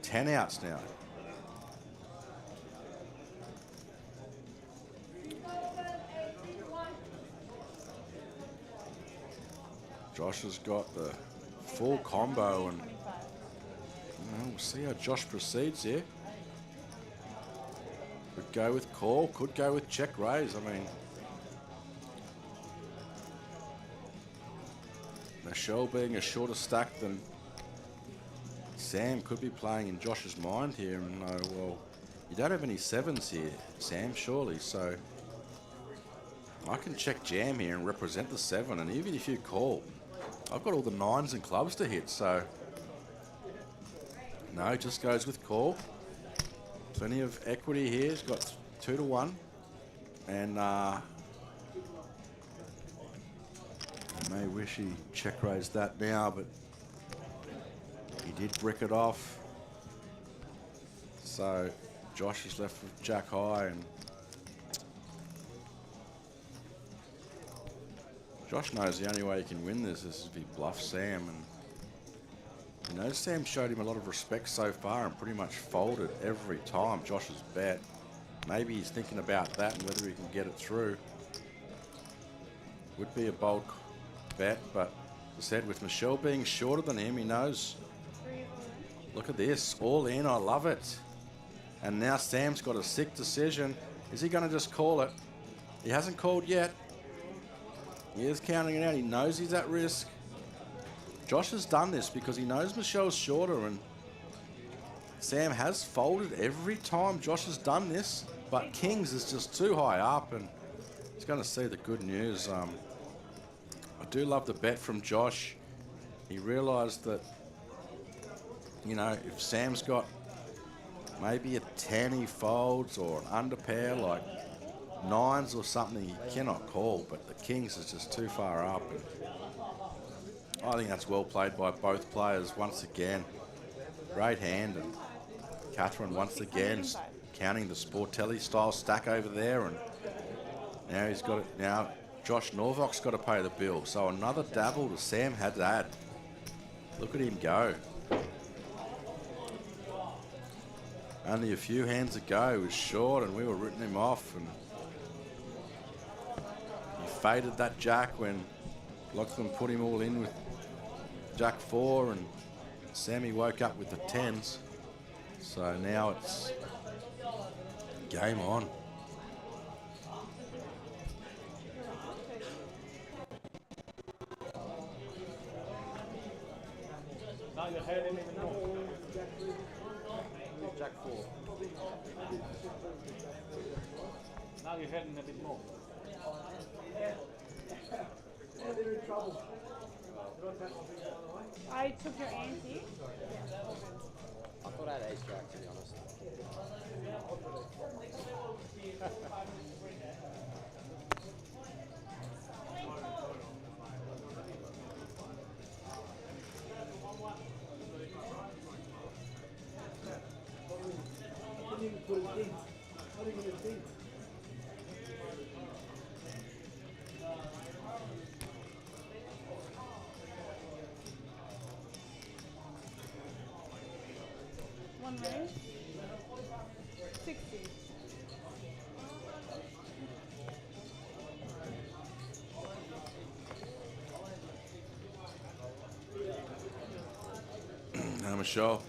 10 outs now. Josh has got the full combo, and we'll see how Josh proceeds here. Could go with call, could go with check raise. I mean, Michelle being a shorter stack than Sam could be playing in Josh's mind here. And well, you don't have any 7s here, Sam, surely. So I can check jam here and represent the 7. And even if you call, I've got all the 9s and clubs to hit. So no, just goes with call. Plenty of equity here. He's got 2 to 1. And I may wish he check raised that now, but he did brick it off. So Josh is left with Jack high, and Josh knows the only way he can win this is if he bluffs Sam, and you know, Sam showed him a lot of respect so far and pretty much folded every time Josh's bet. Maybe he's thinking about that and whether he can get it through. Would be a bold bet, but as I said, with Michelle being shorter than him, he knows. Look at this, all in, I love it. And now Sam's got a sick decision. Is he going to just call it? He hasn't called yet. He is counting it out. He knows he's at risk. Josh has done this because he knows Michelle's shorter, and Sam has folded every time Josh has done this, but Kings is just too high up, and he's going to see the good news. I do love the bet from Josh. He realised that, you know, if Sam's got maybe a 10 he folds, or an under pair like 9s or something, he cannot call, but the Kings is just too far up. And I think that's well played by both players once again. Great hand, and Catherine once again counting the Sportelli style stack over there, and now he's got it. Now Josh Norvock's got to pay the bill, so another dabble to Sam Haddad. Look at him go. Only a few hands ago he was short and we were written him off, and he faded that jack when Lachlan put him all in with Jack 4, and Sammy woke up with the 10s. So now it's game on. Now you're heading in the north. Jack 4. Now you're heading a bit more. They're in trouble. I took your ante. I thought I had ace jack, to be honest. I didn't even put a dent. Not even a dent. One raise. 60. Now Michelle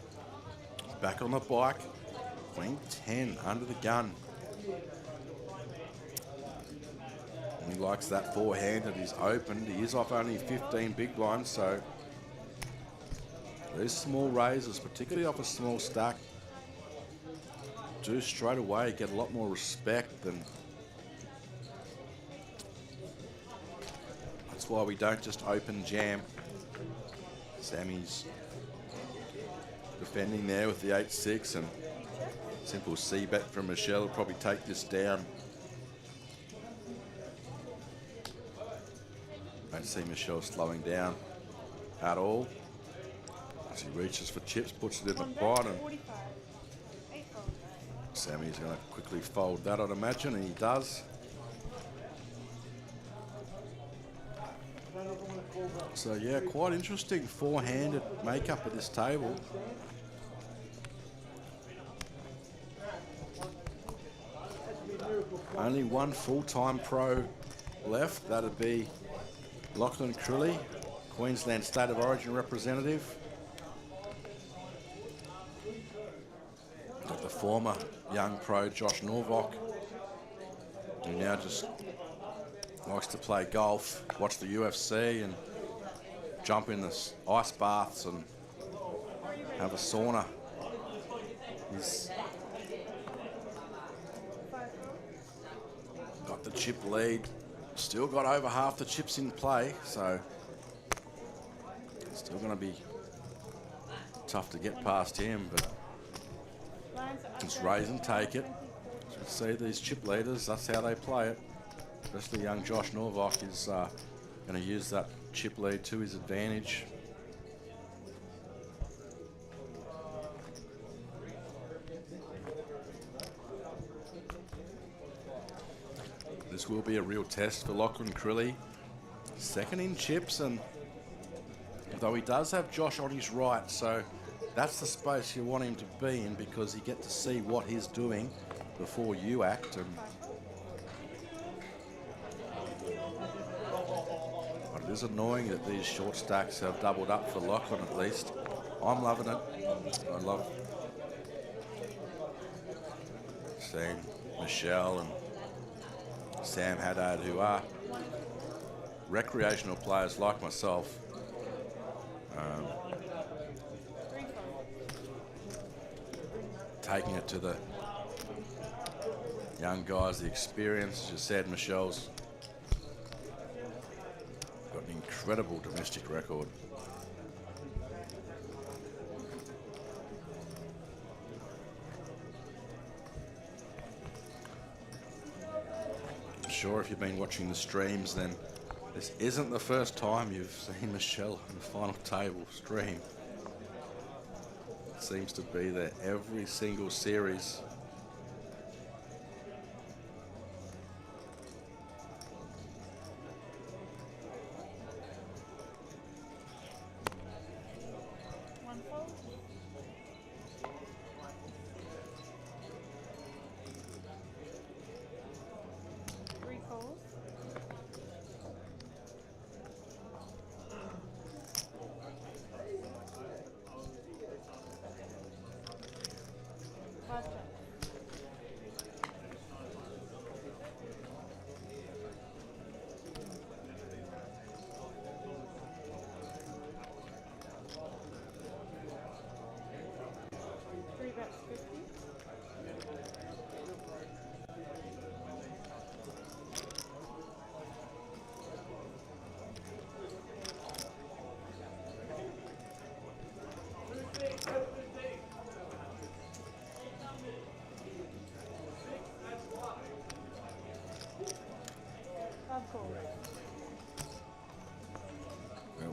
back on the bike. Queen 10 under the gun. And likes that four-handed. He's opened. He is off only 15 big blinds, so these small raises, particularly off a small stack, do straight away get a lot more respect than. That's why we don't just open jam. Sammy's defending there with the 8-6, and simple C-bet from Michelle will probably take this down. Don't see Michelle slowing down at all. As he reaches for chips, puts it in the pot, and Sammy's going to quickly fold that, I'd imagine, and he does. So yeah, quite interesting four-handed makeup at this table. Only one full-time pro left. That'd be Lachlan Crilly, Queensland State of Origin representative. Got the former young pro Josh Norvok, who now just likes to play golf, watch the UFC, and jump in the ice baths and have a sauna. He's got the chip lead, still got over half the chips in play, so still going to be tough to get past him, but just raise and take it. As you see, these chip leaders, that's how they play it. Especially young Josh Norvok is going to use that chip lead to his advantage. This will be a real test for Lachlan Crilly. Second in chips, and although he does have Josh on his right, so that's the space you want him to be in, because you get to see what he's doing before you act. And but it is annoying that these short stacks have doubled up for Lachlan at least. I'm loving it. I love seeing Michelle and Sam Haddad, who are recreational players like myself, taking it to the young guys, the experience. As you said, Michelle's got an incredible domestic record. I'm sure if you've been watching the streams, then this isn't the first time you've seen Michelle in the final table stream. It seems to be there every single series.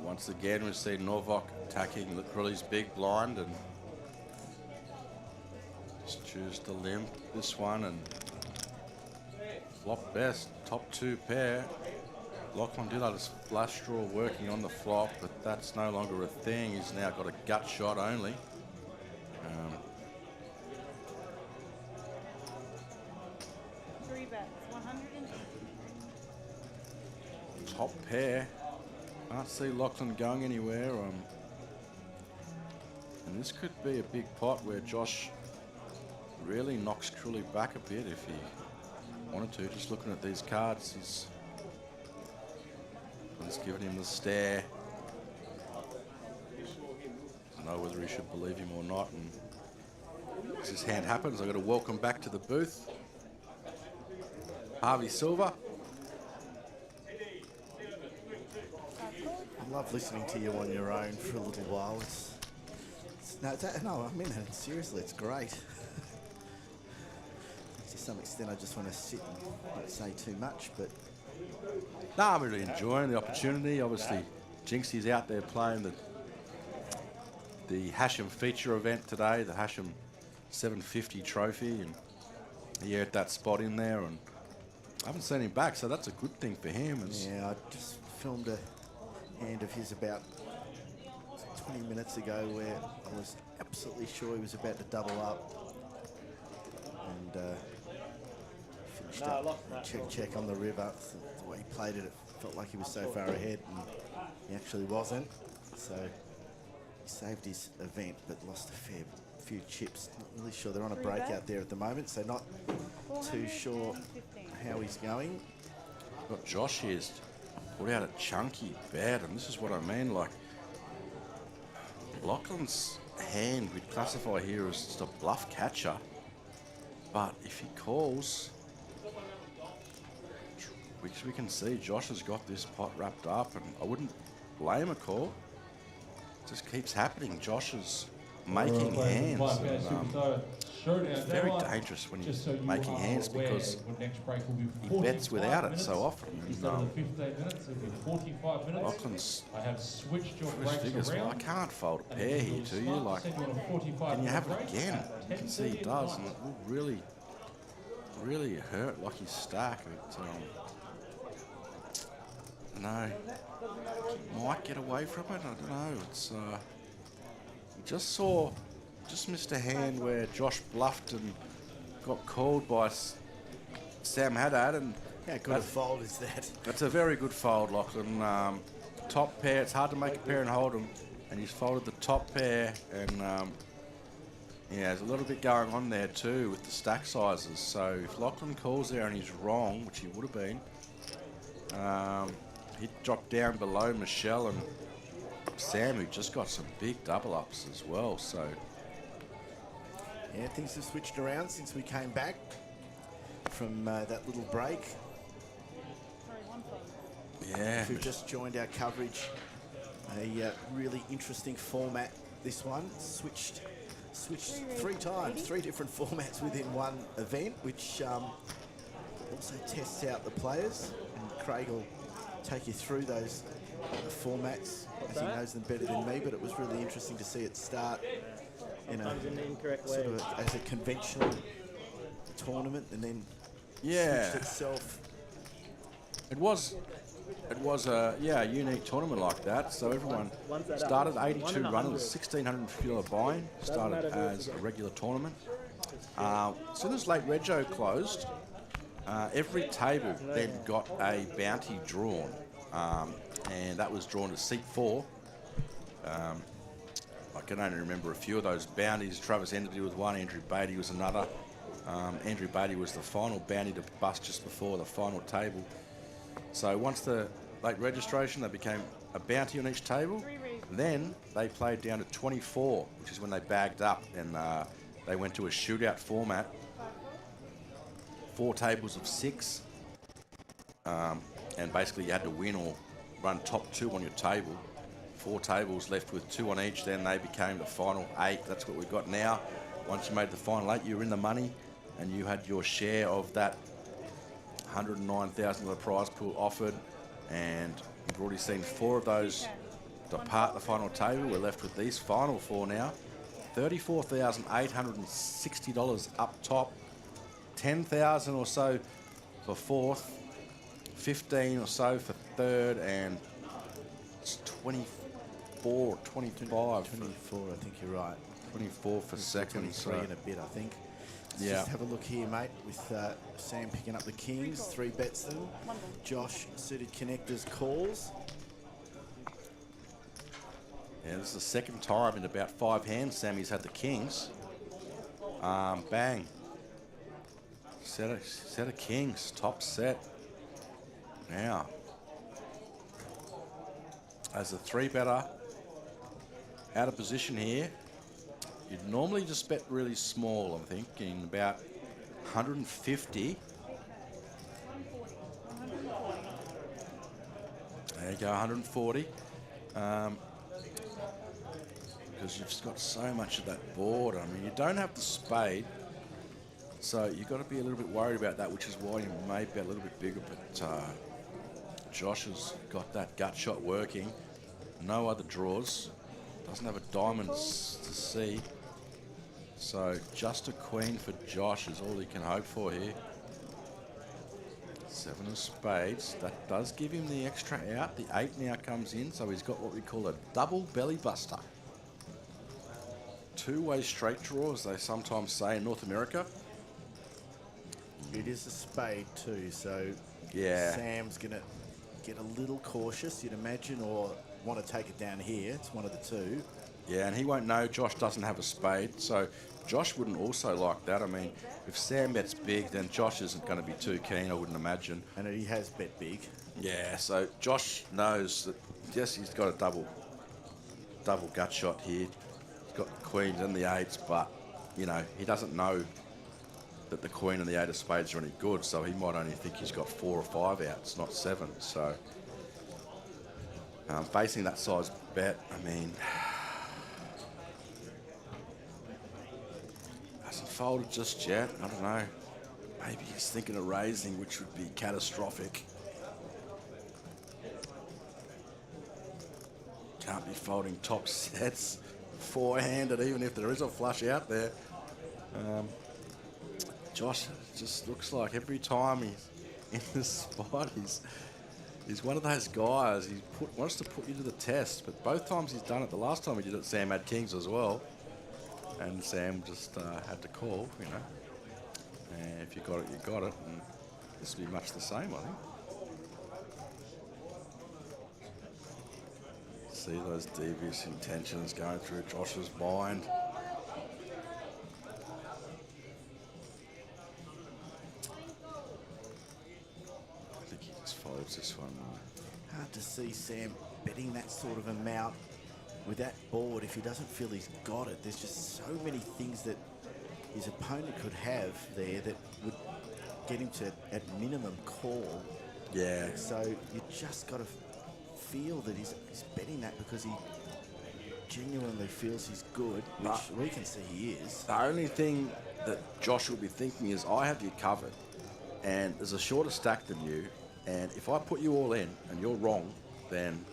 Once again, we see Norvok attacking Crilly's big blind and just choose to limp this one and flop best, top two pair. Lachlan did have his flush draw working on the flop, but that's no longer a thing. He's now got a gut shot only. Three bets, 100 top pair. Can't see Lachlan going anywhere. And this could be a big pot where Josh really knocks Crilly back a bit if he wanted to. Just looking at these cards, he's He's giving him the stare. I don't know whether he should believe him or not. And as this hand happens, I've got to welcome back to the booth Harvey Silver. I love listening to you on your own for a little while. No, I mean that seriously. It's great. To some extent, I just want to sit and not say too much, but No, I'm really enjoying the opportunity. Obviously, Jinxie's out there playing the Hachem feature event today, the Hachem 750 trophy, and he had that spot in there, and I haven't seen him back, so that's a good thing for him. yeah, I just filmed a hand of his about 20 minutes ago where I was absolutely sure he was about to double up, and finished up check on the river. The way he played it, it felt like he was so far ahead, and he actually wasn't. So he saved his event, but lost a few chips. Not really sure. They're on a break out there at the moment, so not too sure how he's going. Got Josh here's put out a chunky bet, and this is what I mean. Like, Lachlan's hand we'd classify here as just a bluff catcher, but if he calls, which we can see Josh has got this pot wrapped up, and I wouldn't blame a call. It just keeps happening. Josh is making hands. It's very dangerous when he's making hands because he bets without it so often. Lachlan's first figures, well, I can't fold a pair here to you. Like, can you have it again? You can see he does, and it will really hurt like his stack. No, he might get away from it. I don't know. It's just missed a hand where Josh bluffed and got called by Sam Haddad, and how good a fold is that? That's a very good fold, Lachlan. Top pair. It's hard to make a pair and hold them, and he's folded the top pair, and yeah, there's a little bit going on there too with the stack sizes. So if Lachlan calls there and he's wrong, which he would have been, he'd drop down below Michelle and Sam, who just got some big double ups as well. So yeah, things have switched around since we came back from that little break. Yeah, if you've just joined our coverage, a really interesting format. This one switched 3 times, 3 different formats within one event, which also tests out the players. And Craig will take you through those formats as he knows them better than me. But it was really interesting to see it start in a sort of as a conventional tournament, and then switched itself. It was a unique tournament like that. So everyone started 82 runners, $1,650 buy-in. Started as a regular tournament. As soon as late rego closed, every table then got a bounty drawn, and that was drawn to seat 4. I can only remember a few of those bounties. Travis Enderby was one, Andrew Beatty was another. Andrew Beatty was the final bounty to bust just before the final table. So once the late registration, they became a bounty on each table. Then they played down to 24, which is when they bagged up, and they went to a shootout format. 4 tables of 6, and basically you had to win or run top 2 on your table. 4 tables left with 2 on each, then they became the final 8. That's what we've got now. Once you made the final 8, you were in the money, and you had your share of that $109,000 prize pool offered, and you've already seen 4 of those depart the final table. We're left with these final 4 now. $34,860 up top, $10,000 or so for 4th, $15,000 or so for 3rd, and it's 24 or 25. 24, I think you're right. 24 for 2nd. 23 and a bit, I think. Let's just have a look here, mate, with Sam picking up the kings, 3 bets them. Josh, suited connectors, calls. Yeah, this is the 2nd time in about 5 hands Sammy's had the kings. Bang. Set of kings, top set. Now, as a 3-better out of position here. You'd normally just bet really small, I'm thinking, about 150. There you go, 140. Because you've got so much of that board. I mean, you don't have the spade, so you've got to be a little bit worried about that, which is why you may bet a little bit bigger. But Josh has got that gut shot working. No other draws. Doesn't have a diamond to see. So just a queen for Josh is all he can hope for here. 7 of spades. That does give him the extra out. The 8 now comes in, so he's got what we call a double belly buster. 2-way straight draw, as they sometimes say in North America. It is a spade too, so yeah, Sam's going to get a little cautious, you'd imagine, or want to take it down here. It's one of the two. Yeah, and he won't know Josh doesn't have a spade, so Josh wouldn't also like that. I mean, if Sam bets big, then Josh isn't going to be too keen, I wouldn't imagine. And he has bet big. Yeah, so Josh knows that, yes, he's got a double gut shot here. He's got the queens and the 8s, but, you know, he doesn't know that the queen and the 8 of spades are any good, so he might only think he's got 4 or 5 outs, not 7. So, facing that size bet, I mean, hasn't folded just yet. I don't know. Maybe he's thinking of raising, which would be catastrophic. Can't be folding top sets four-handed, even if there is a flush out there. Josh just looks like every time he's in this spot, he's one of those guys. He wants to put you to the test, but both times he's done it. The last time he did it, Sam had kings as well, and Sam just had to call, you know. And if you got it, you got it, and this will be much the same, I think. See those devious intentions going through Josh's mind. I think he just folds this one. Hard to see Sam betting that sort of amount with that board if he doesn't feel he's got it. There's just so many things that his opponent could have there that would get him to, at minimum, call. Yeah. So you just got to feel that he's betting that because he genuinely feels he's good, which we can see he is. The only thing that Josh will be thinking is, I have you covered, and there's a shorter stack than you, and if I put you all in and you're wrong, then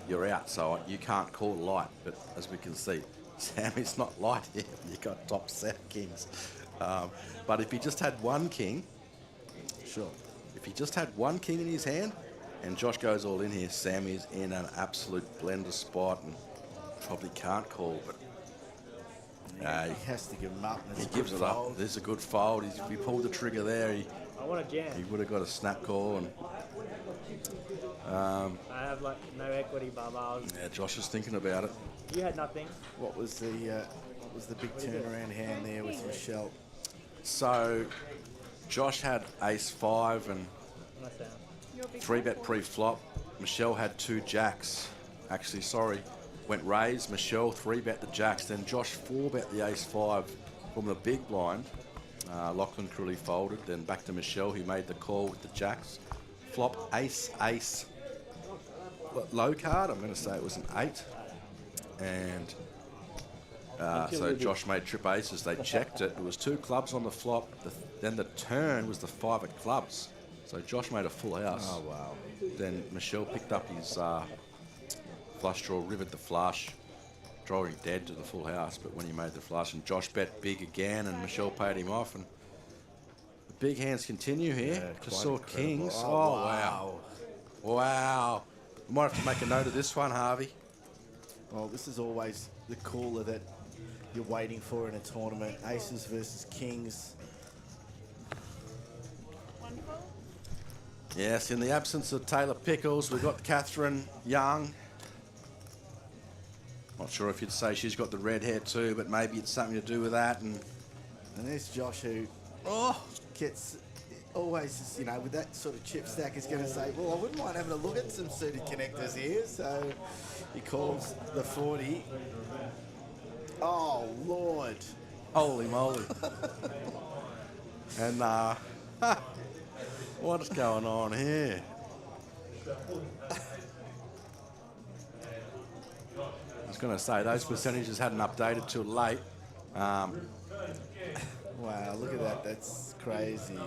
you're out, so you can't call light. But as we can see, Sam is not light here. You've got top set kings. But if he just had one king, sure. If he just had one king in his hand and Josh goes all in here, Sam is in an absolute blender spot and probably can't call, but he has to give him up. He gives it up. There's a good fold. If he pulled the trigger there, I want a jam. He would have got a snap call. And I have like no equity, Baba. Yeah, Josh is thinking about it. You had nothing. What was the big turnaround hand there with Michelle? So Josh had ace-5 and 3-bet pre-flop. Michelle had 2 jacks. Actually, sorry, went raise. Michelle 3-bet the jacks. Then Josh 4-bet the ace-5 from the big blind. Lachlan Cruelly folded. Then back to Michelle, who made the call with the jacks. Flop ace-ace. Low card, I'm going to say it was an 8. And so Josh made trip aces. They checked it. It was 2 clubs on the flop. Then the turn was the 5 of clubs. So Josh made a full house. Oh, wow. Then Michelle picked up his flush draw, rivered the flush, drawing dead to the full house. But when he made the flush, and Josh bet big again, and Michelle paid him off. And the big hands continue here. Yeah, Just saw incredible. kings. Oh, wow. Wow. We might have to make a note of this one, Harvey. Well, this is always the cooler that you're waiting for in a tournament. Aces versus kings. Yes, in the absence of Taylor Pickles, we've got Catherine Young. Not sure if you'd say she's got the red hair too, but maybe it's something to do with that. And there's Josh, who gets always, you know, with that sort of chip stack, is going to say, well, I wouldn't mind having a look at some suited connectors here. So he calls the 40. Oh, Lord. Holy moly. And what's going on here? I was going to say, those percentages hadn't updated till late. Wow, look at that. That's crazy.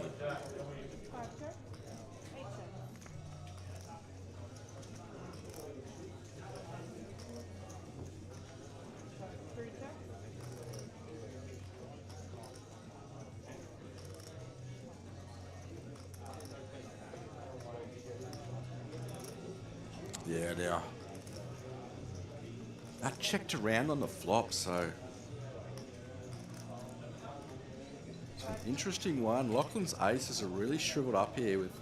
Yeah, they are. I checked around on the flop, so it's an interesting one. Lachlan's aces are really shriveled up here with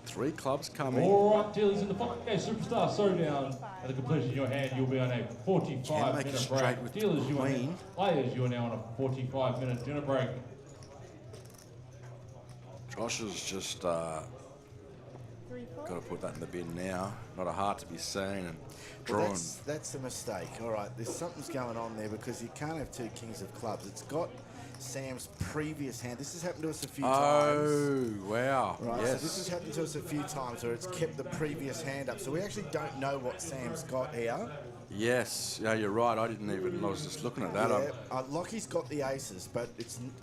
3 clubs coming. All right, dealers in the 5K Superstar Showdown. At the completion of your hand, you'll be on a 45-minute break. With Dealers, you are queen. players, you are now on a 45-minute dinner break. Josh has just got to put that in the bin now. Not a heart to be seen and drawn. Well, that's a mistake. All right, there's something's going on there because you can't have 2 kings of clubs. It's got Sam's previous hand. This has happened to us a few times. Oh, wow. Right, yes. so this has happened to us a few times where it's kept the previous hand up. So we actually don't know what Sam's got here. Yes, yeah, you're right. I didn't even. I was just looking at that. Yeah, Lockie's got the aces, but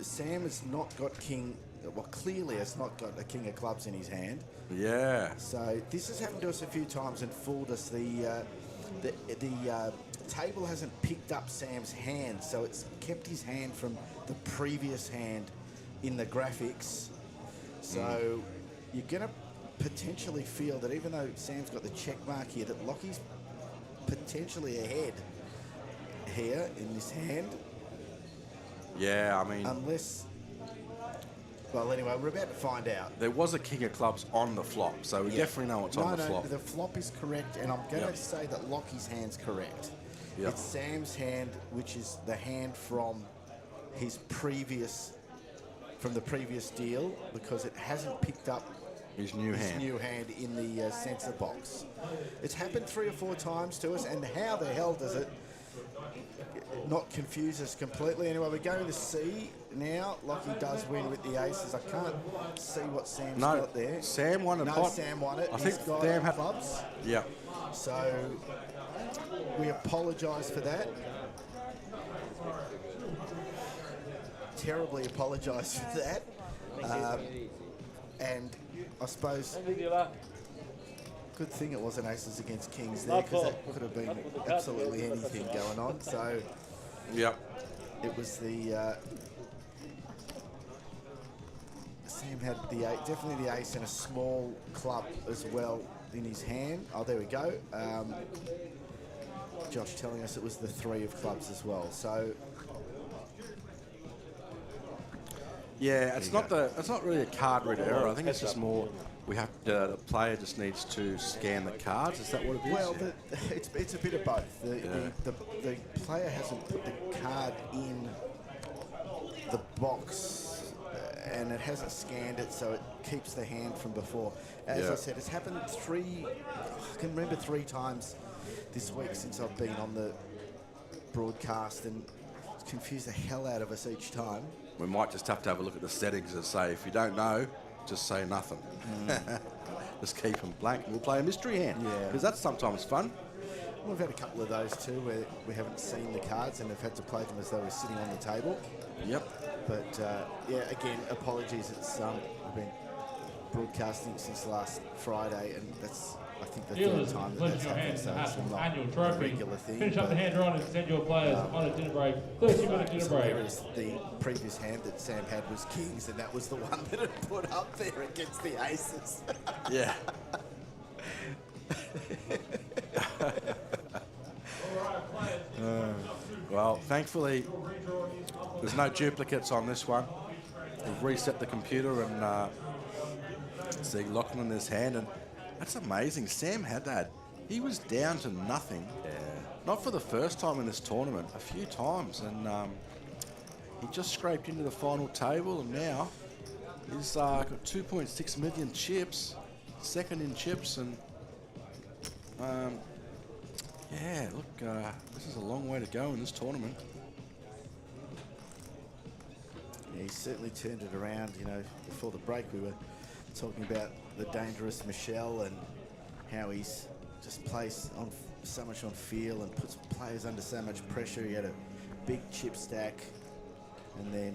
Sam has not got king. Well, clearly has not got a king of clubs in his hand. Yeah. So this has happened to us a few times and fooled us. The table hasn't picked up Sam's hand, so it's kept his hand from the previous hand in the graphics. So you're going to potentially feel that even though Sam's got the check mark here, that Lockie's potentially ahead here in this hand. Yeah, I mean... Unless... Well, anyway, we're about to find out. There was a king of clubs on the flop, so we definitely know what's on the flop. No, the flop is correct, and I'm going to say that Lockie's hand's correct. Yep. It's Sam's hand, which is the hand from his previous, from the previous deal, because it hasn't picked up his new hand in the sensor box. It's happened 3 or 4 times to us, and how the hell does it not confuse us completely? Anyway, we're going to see now. Lockie does win with the aces. I can't see what Sam's got there. Sam won it. No, Sam won it. I think He's got Sam had clubs. Yeah. So we apologise for that. Terribly apologise for that. And I suppose good thing it wasn't aces against kings there, because that could have been absolutely anything going on. So it was the Sam had definitely the ace and a small club as well in his hand. Oh, there we go. Josh telling us it was the 3 of clubs as well. So yeah, it's not really a card reader error. I think it's just more the player just needs to scan the cards. Is that what it is? Well, it's a bit of both. The player hasn't put the card in the box, and it hasn't scanned it, so it keeps the hand from before. As I said, it's happened I can remember 3 times this week since I've been on the broadcast, and it's confused the hell out of us each time. We might just have to have a look at the settings and say, if you don't know, just say nothing. Just keep them blank. We'll play a mystery hand, because that's sometimes fun. We've had a couple of those too, where we haven't seen the cards and have had to play them as though we're sitting on the table. Yep. But yeah, again, apologies. It's we've been broadcasting since last Friday, and that's I think the third time that's happened. So it's not annual a trophy. regular thing. Finish up the hand drawn and send your players on a dinner break. 30-minute dinner break. The previous hand that Sam had was kings, and that was the one that it put up there against the aces. Yeah. Well, thankfully, there's no duplicates on this one. We've reset the computer and see Lachlan in his hand, and that's amazing. Sam had that. He was down to nothing. Not for the first time in this tournament, a few times, and he just scraped into the final table, and now He's got 2.6 million chips, second in chips, and yeah, look, this is a long way to go in this tournament. Yeah, he certainly turned it around. You know, before the break we were talking about the dangerous Michelle and how he's just plays on so much on feel and puts players under so much pressure. He had a big chip stack, and then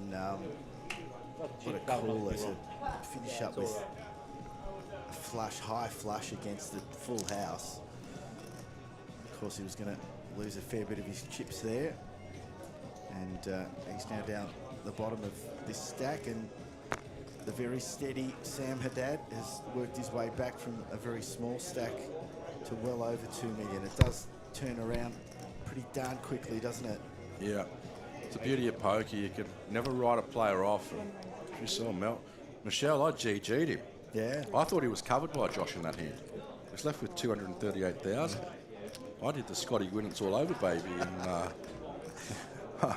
what a call to finish up with a flush, high flush against the full house. Of course, he was going to lose a fair bit of his chips there, and he's now down the bottom of this stack, and the very steady Sam Haddad has worked his way back from a very small stack to well over 2 million. It does turn around pretty darn quickly, doesn't it? Yeah, it's the beauty of poker. You can never write a player off. And if you saw Michelle, I GG'd him. Yeah. I thought he was covered by Josh in that hand. He's left with 238,000. I did the Scotty Winnets all over, baby, and I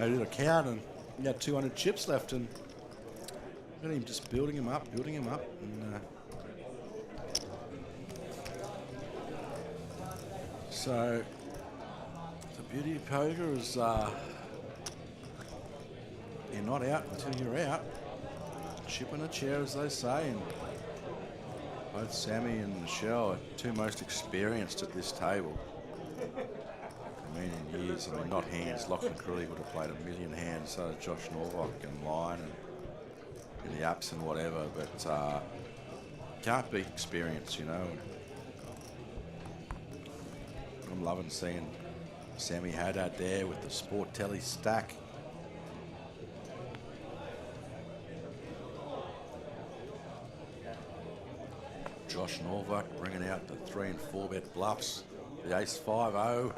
did a count, and he had 200 chips left, and look at him just building him up, and so the beauty of poker is you're not out until you're out. Chip in a chair, as they say, and both Sammy and Michelle are two most experienced at this table. I mean, in years, I mean, not hands. Lachlan Curley would have played a million hands, so did Josh Norvok and Lyon and in the ups and whatever, but can't beat experience, you know. I'm loving seeing Sammy Haddad there with the Sport Telly stack. Josh Norvok bringing out the 3 and 4 bet bluffs, the ace 5-0.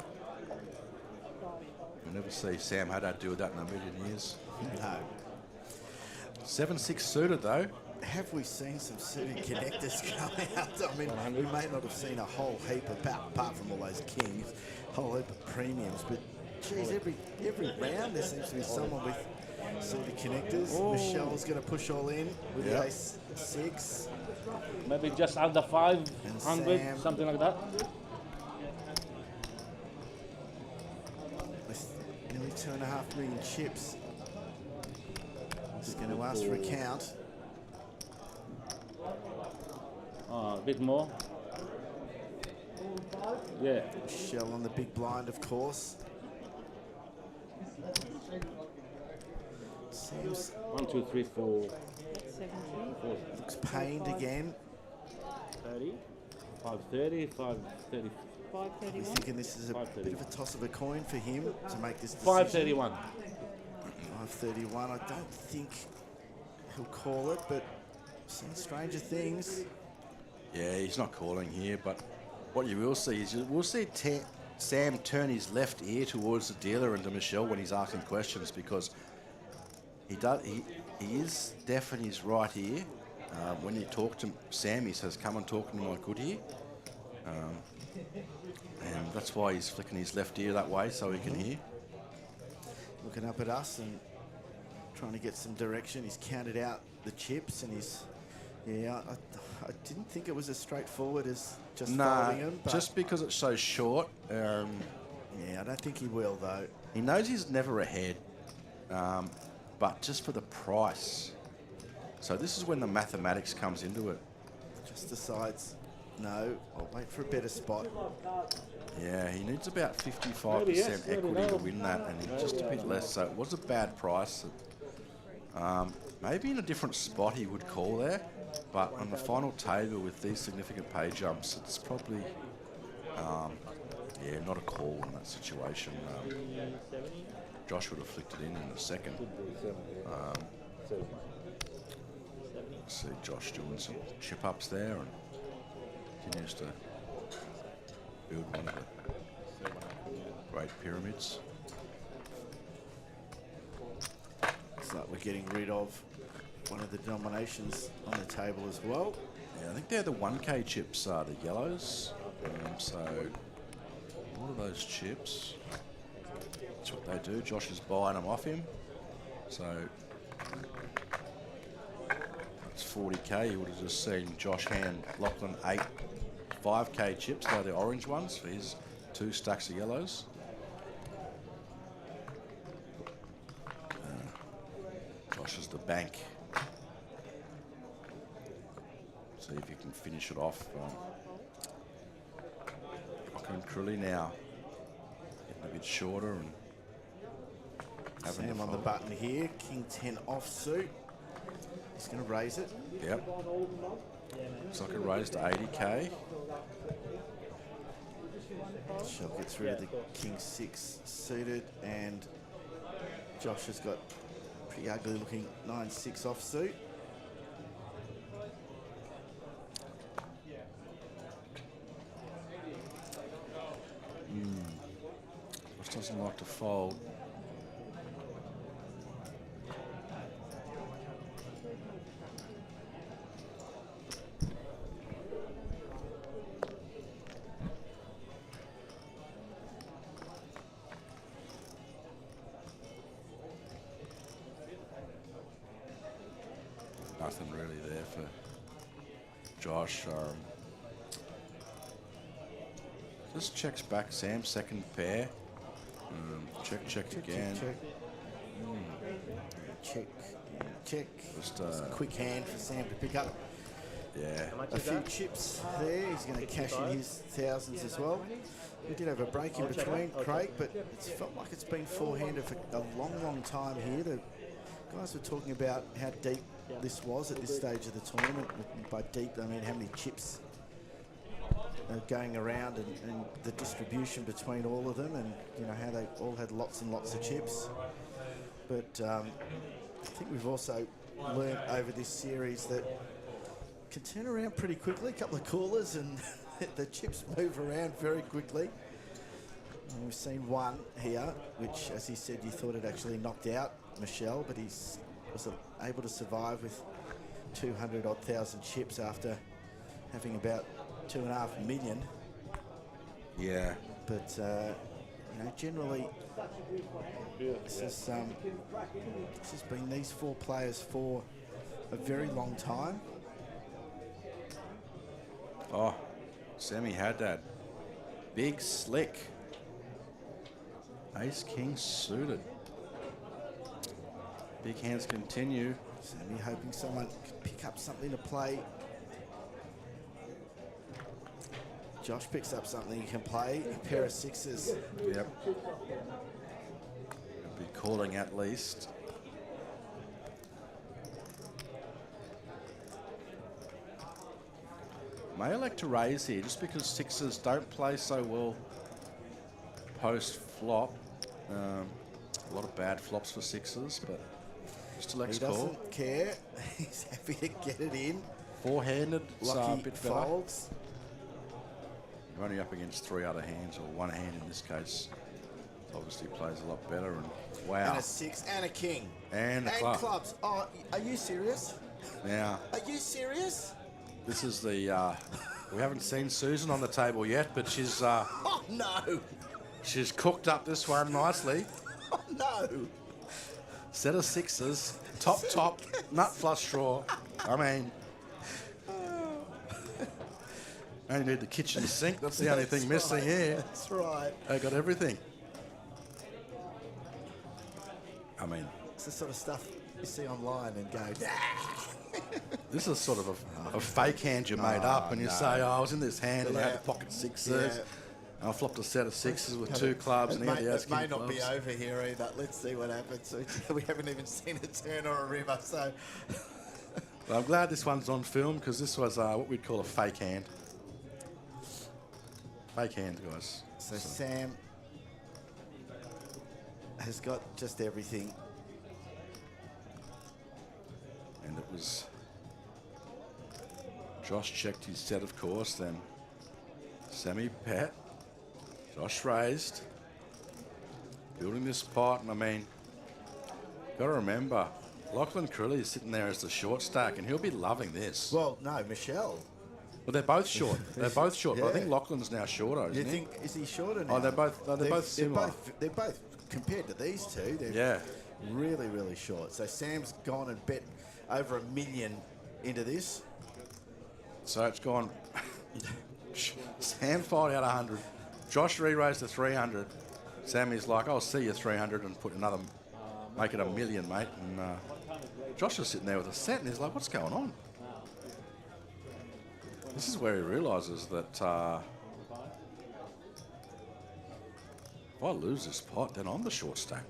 You'll never see Sam Haddad do that in a million years. No. 7-6 suited though. Have we seen some suited connectors come out? I mean, we may not have seen a whole heap apart from all those kings, a whole heap of premiums, but geez, every round there seems to be someone with suited connectors. Oh. Michelle's going to push all in with the ace 6. Maybe just under 500, something like that. With nearly 2.5 million chips. He's going to ask for a count. A bit more. Yeah. Michelle on the big blind, of course. Seems 1, 2, 3, 4. 17. Looks pained again. 30. 530, 530. 531. We're thinking this is a bit of a toss of a coin for him to make this decision. 531. 531. I don't think he'll call it, but seen stranger things. Yeah, he's not calling here, but what you will see is we'll see Sam turn his left ear towards the dealer and to Michelle when he's asking questions, because he is deaf in his right ear. When you talk to Sam, he says, "Come and talk to my good ear," and that's why he's flicking his left ear that way so he can hear. Looking up at us and trying to get some direction. He's counted out the chips and he's, yeah, I didn't think it was as straightforward as just folding him. But just because it's so short. Yeah, I don't think he will though. He knows he's never ahead, but just for the price. So this is when the mathematics comes into it. Just decides, no, I'll wait for a better spot. Yeah, he needs about 55% equity to win that, and just a bit less. So it was a bad price. Maybe in a different spot he would call there, but on the final table with these significant pay jumps, it's probably, yeah, not a call in that situation. Josh would have flicked it in a second. See Josh doing some chip ups there and continues to build one of the great pyramids. Looks like we're getting rid of one of the denominations on the table as well. Yeah, I think they're the 1K chips, the yellows. So all of those chips, that's what they do. Josh is buying them off him. So it's 40k, you would have just seen Josh hand Lachlan 8 5k chips, like the orange ones for his 2 stacks of yellows. Josh is the bank. See if you can finish it off. Lachlan Crilly now getting a bit shorter and having Sam on the button here. King 10 offsuit. He's going to raise it. Yep. Looks like a raise to 80k. Shell gets rid of the King 6 suited, and Josh has got pretty ugly looking 9-6 offsuit. Josh doesn't like to fold. Nothing really there for Josh. Just checks back Sam, second pair. Check again. Check. Just a quick hand for Sam to pick up. Yeah. A few chips there. He's going to cash in his thousands as well. We did have a break in between, Craig, but it's felt like it's been four-handed for a long time here. The guys were talking about how deep this was at this stage of the tournament. By deep, I mean how many chips going around and the distribution between all of them, and you know how they all had lots and lots of chips. But I think we've also learned over this series that can turn around pretty quickly. A couple of callers and the chips move around very quickly. And we've seen one here, which, as he said, you thought it actually knocked out Michelle, but he's was able to survive with 200-odd thousand chips after having about 2.5 million. Yeah. But you know, generally, this has been these four players for a very long time. Oh, Sammy had that big slick. Ace King suited. Big hands continue. Sammy hoping someone could pick up something to play. Josh picks up something he can play. A pair of sixes. Yep. He'll be calling at least. May elect to raise here just because sixes don't play so well post flop. A lot of bad flops for sixes, but just elects call. He doesn't care. He's happy to get it in. Four-handed, Lucky a bit better. folds. You're only up against three other hands, or one hand in this case. Obviously plays a lot better, and wow. And a six and a king. And a club. Clubs. Oh, are you serious? Now. Are you serious? This is the, we haven't seen Susan on the table yet, but she's, oh no! She's cooked up this one nicely. Oh no! Set of sixes, top, nut flush draw. I mean, only need the kitchen sink. That's the only thing missing here. That's right. They got everything. I mean, it's the sort of stuff you see online and go, this is sort of a fake hand you made up, and you say, oh, I was in this hand and I had the pocket sixes. Yeah. I flopped a set of sixes with two clubs, and he had the ace It may king not clubs. be over here either. Let's see what happens. We haven't even seen a turn or a river, so. Well, I'm glad this one's on film because this was what we'd call a fake hand. Fake hand, guys. So Sam has got just everything. And it was Josh checked his set, of course, then Sammy bet. Josh raised. Building this pot, and I mean, gotta remember, Lachlan Crilly is sitting there as the short stack, and he'll be loving this. Well, no, Michelle. Well, they're both short. They're both short, Yeah. but I think Lachlan's now shorter, isn't You he? think, is he shorter now? Oh, they're both similar. They're both, compared to these two, they're Yeah. really, really short. So Sam's gone and bet over $1 million into this. So it's gone. Sam fired out 100. Josh re-raised to 300. Sammy's like, I'll see you 300 and put another, make it $1 million, mate. And Josh is sitting there with a set and he's like, what's going on? This is where he realises that if I lose this pot, then I'm the short stack.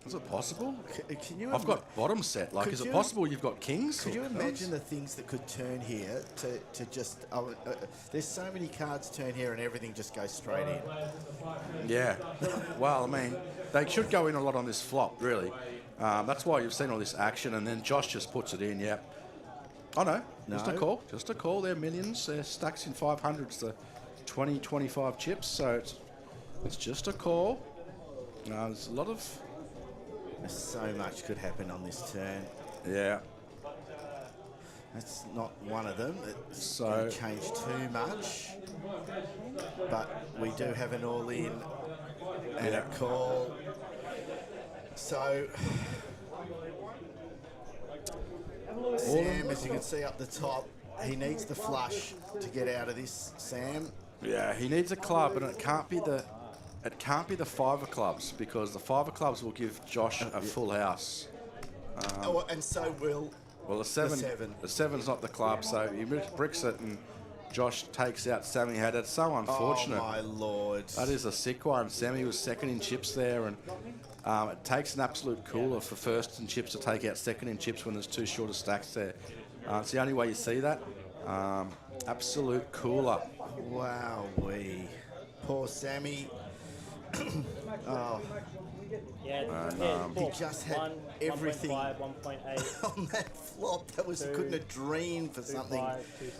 Is it possible? Can you I've got bottom set. Like, is it possible you've got kings? Could you imagine the things that could turn here to just... there's so many cards turn here and everything just goes straight in. Yeah. Well, I mean, they should go in a lot on this flop, really. That's why you've seen all this action, and then Josh just puts it in, yeah. Oh, no. Just a call. Just a call. They're millions. They're stacks in 500s, the 20, 25 chips, so it's just a call. There's a lot of... So much could happen on this turn. Yeah. That's not one of them. It's going to change too much. But we do have an all-in and a call. So... Sam, as you can see up the top, he needs the flush to get out of this, Sam. Yeah, he needs a club, and it can't be the 5 of clubs, because the 5 of clubs will give Josh a full house. And so will the 7. The 7's not the club, so he bricks it, and Josh takes out Sammy had. It's so unfortunate. Oh my lord! That is a sick one. Sammy was second in chips there, and it takes an absolute cooler for first in chips to take out second in chips when there's 2 shorter stacks there. It's the only way you see that. Absolute cooler. Wow, poor Sammy. He just had everything 1.8 on that flop. That was, he couldn't have dreamed for something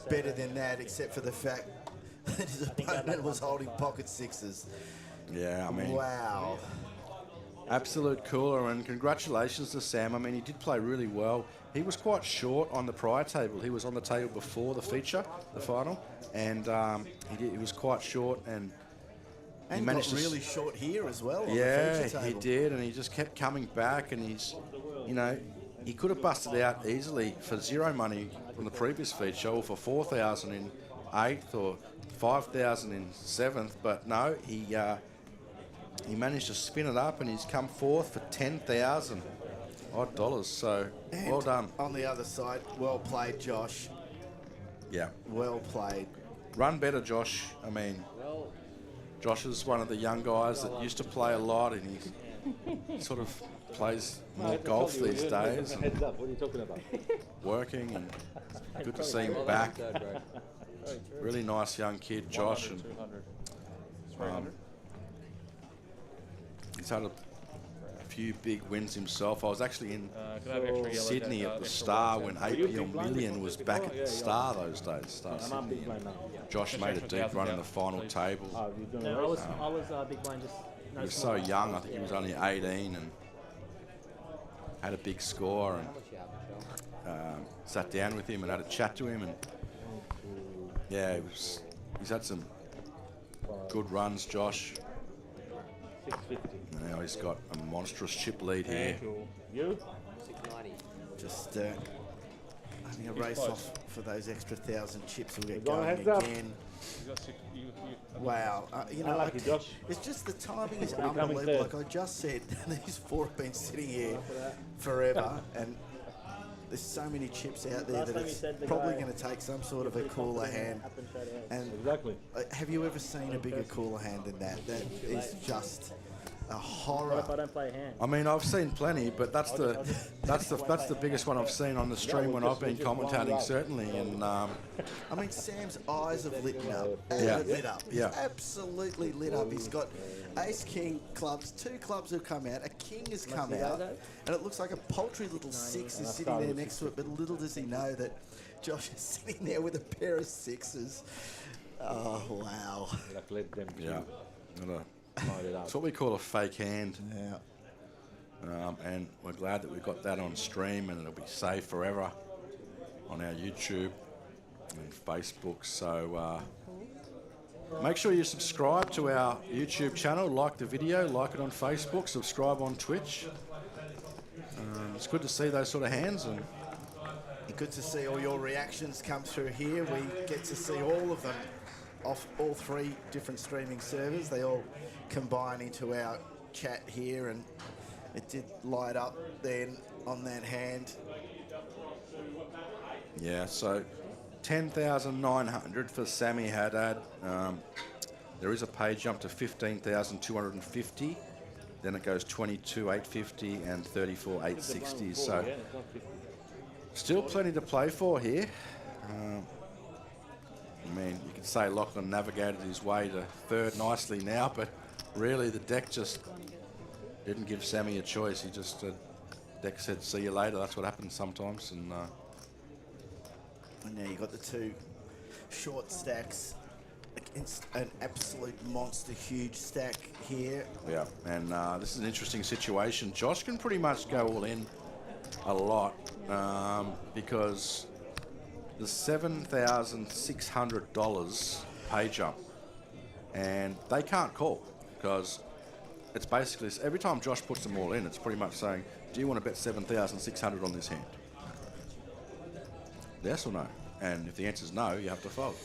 better than that, except for the fact that his opponent was holding pocket 6s. Yeah, I mean... Wow. Absolute cooler, and congratulations to Sam. I mean, he did play really well. He was quite short on the prior table. He was on the table before the feature, the final, and he was quite short, and he managed got really short here as well. Yeah, on the feature table. he did, and he just kept coming back, and he's, you know, he could have busted out easily for 0 money from the previous feature, or for 4,000 in 8th, or 5,000 in 7th, but no, he managed to spin it up, and he's come 4th for 10,000 odd dollars. So and well done. On the other side, well played, Josh. Yeah, well played. Run better, Josh. I mean, Josh is one of the young guys that used to play a lot, and he sort of plays more golf these days. Heads up, what are you talking about? Working, and good to see him back. Really nice young kid, Josh. And, he's had a few big wins himself. I was actually in Sydney at the Star when $8 million was back at the Star those days. Star Sydney. Josh made a deep run in the final table. No, I was big blind. Just he was so young. I think he was only 18 and had a big score, and sat down with him and had a chat to him, and yeah, he's had some good runs, Josh. 650. Now he's got a monstrous chip lead here. You? 690. Just having a race off for those extra 1,000 chips. We'll get Go going heads up. again. Wow. You know, like Josh. it's just the timing is unbelievable. Like I just said, these 4 have been sitting here forever, and there's so many chips out there that it's probably going to take some sort of a cooler hand. And Exactly. have you ever seen a bigger cooler hand than that? That is just a horror. If I don't play a hand. I mean, I've seen plenty, but that's the biggest one I've seen on the stream when I've been commentating, certainly. And I mean, Sam's eyes have lit up. Yeah. Lit up. He's Yeah. absolutely lit up. He's got ace, king clubs. 2 clubs have come out. A king has come out. And it looks like a paltry little 6 is sitting there next to it. But little does he know that Josh is sitting there with a pair of 6s. Oh, wow. Like let them it's what we call a fake hand. Yeah. And we're glad that we got that on stream, and it'll be saved forever on our YouTube and Facebook. So make sure you subscribe to our YouTube channel, like the video, like it on Facebook, subscribe on Twitch. it's good to see those sort of hands. And good to see all your reactions come through here. We get to see all of them off all 3 different streaming servers. They all combine into our chat here, and it did light up then on that hand. yeah, so 10,900 for Sammy Haddad. There is a pay jump to 15,250. Then it goes 22,850 and 34,860. So still plenty to play for here. I mean, you could say Lachlan navigated his way to third nicely now, but really the deck just didn't give Sammy a choice. He just, deck said, see you later. That's what happens sometimes. And now you've got the 2 short stacks against an absolute monster huge stack here. yeah, and this is an interesting situation. Josh can pretty much go all in a lot because the $7,600 pay jump, and they can't call because it's basically every time Josh puts them all in, it's pretty much saying, do you want to bet 7,600 on this hand? Yes or no? And if the answer is no, you have to fold.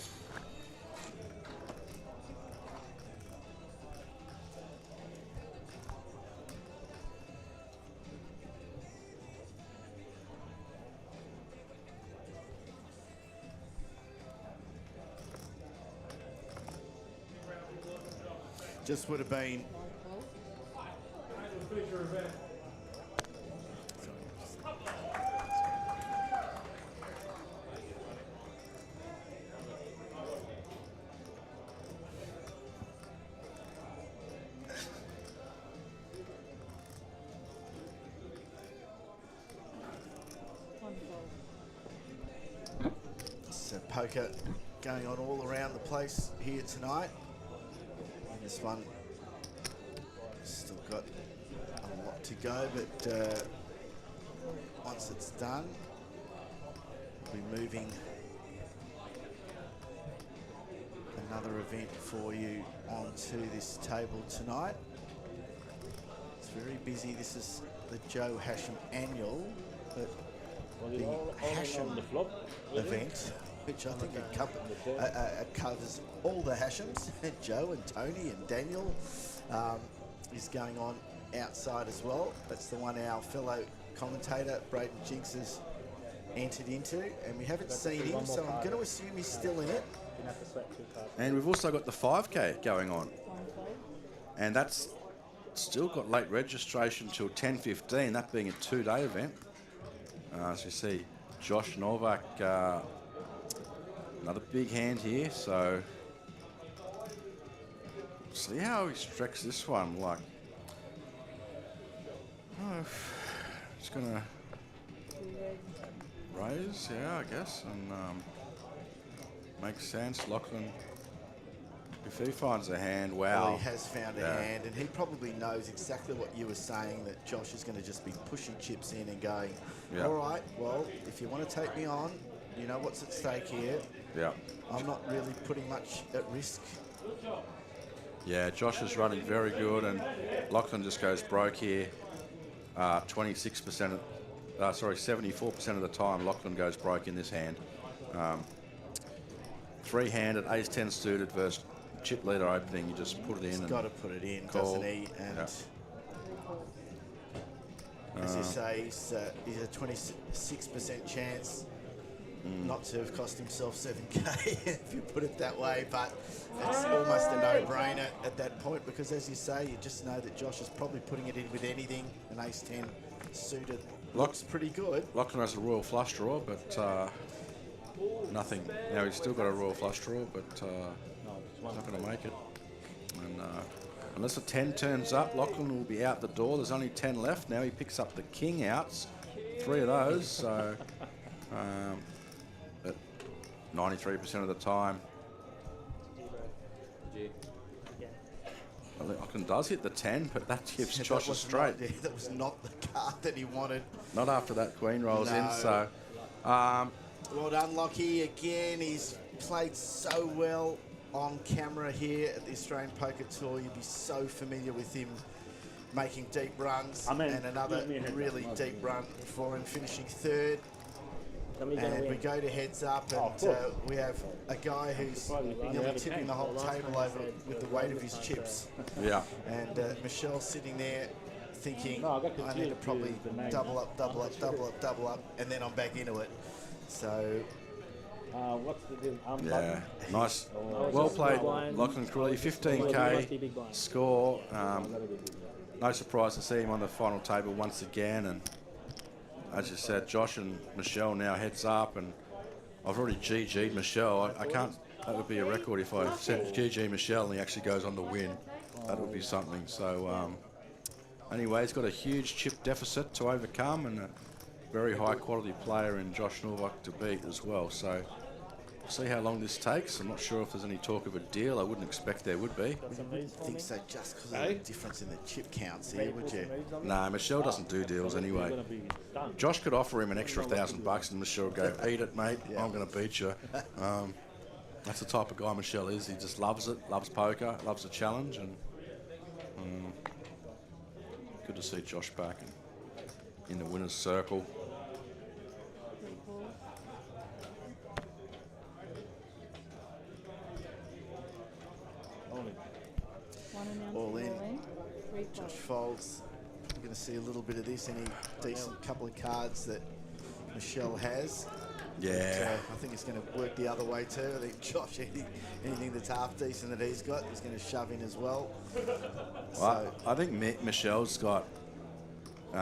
Just would have been so poker going on all around the place here tonight. This one still got a lot to go, but once it's done, we'll be moving another event for you onto this table tonight. It's very busy. This is the Joe Hachem annual, but the Hachem event, which I think it covers all the Hachems, Joe and Tony and Daniel, is going on outside as well. That's the one our fellow commentator, Braden Jinks, has entered into, and we haven't seen him, so I'm going to assume he's still in it. And we've also got the 5K going on, and that's still got late registration till 10:15, that being a 2-day event. As you see, Josh Novak, another big hand here, so see how he stretches this one. Like, it's gonna raise, yeah, I guess, and makes sense. Lachlan, if he finds a hand, wow. Well, he has found a hand, and he probably knows exactly what you were saying, that Josh is going to just be pushing chips in and going, all right, well, if you want to take me on, you know what's at stake here. Yeah. I'm not really putting much at risk. Yeah, Josh is running very good, and Lachlan just goes broke here. 74% of the time Lachlan goes broke in this hand. 3-handed, ace-10 suited versus chip leader opening, you just put it in. He's got to put it in, doesn't he? And as you say, he's a 26% chance not to have cost himself 7K, if you put it that way, but it's almost a no-brainer at that point, because as you say, you just know that Josh is probably putting it in with anything. An ace-10 suited looks pretty good. Lachlan has a royal flush draw, but nothing. Now he's still got a royal flush draw, but he's not going to make it. And unless a 10 turns up, Lachlan will be out the door. There's only 10 left. Now he picks up the king outs, 3 of those, so 93% of the time. Well, Lachlan does hit the 10, but that gives Josh a straight. That was not the card that he wanted. Not after that queen rolls in, so... well done, Lockie. Again, he's played so well on camera here at the Australian Poker Tour. You'd be so familiar with him making deep runs, I mean, and another give me a heads really up. deep run for him, finishing third. Somebody's gonna And win. we go to heads up, and of course. we have a guy who's nearly tipping the whole table over with the weight of his chips. Yeah. And Michelle's sitting there thinking, No, I got I need to confused probably with the name. double up, and then I'm back into it. So What's the deal? Yeah, nice. Oh, Well just played, big blind. Lachlan Crawley. Must be 15k big blind. score. No surprise to see him on the final table once again. And as you said, Josh and Michelle now heads up. And I've already GG'd Michelle. I can't. That would be a record if I said GG Michelle and he actually goes on to win. That would be something. So anyway, he's got a huge chip deficit to overcome and a very high quality player in Josh Norvok to beat as well. So we'll see how long this takes. I'm not sure if there's any talk of a deal. I wouldn't expect there would be. I think so, just because of the difference in the chip counts here, would you? Nah, Michelle doesn't do deals anyway. Josh could offer him an extra $1,000 and Michelle would go, eat it, mate. I'm going to beat you. That's the type of guy Michelle is. He just loves it, loves poker, loves a challenge. And good to see Josh back and in the winner's circle. All in. Josh folds. We're going to see a little bit of this. Any decent couple of cards that Michelle has. Yeah. I think it's going to work the other way too. I think Josh, anything that's half decent that he's got, he's going to shove in as well. Well, I think Michelle's got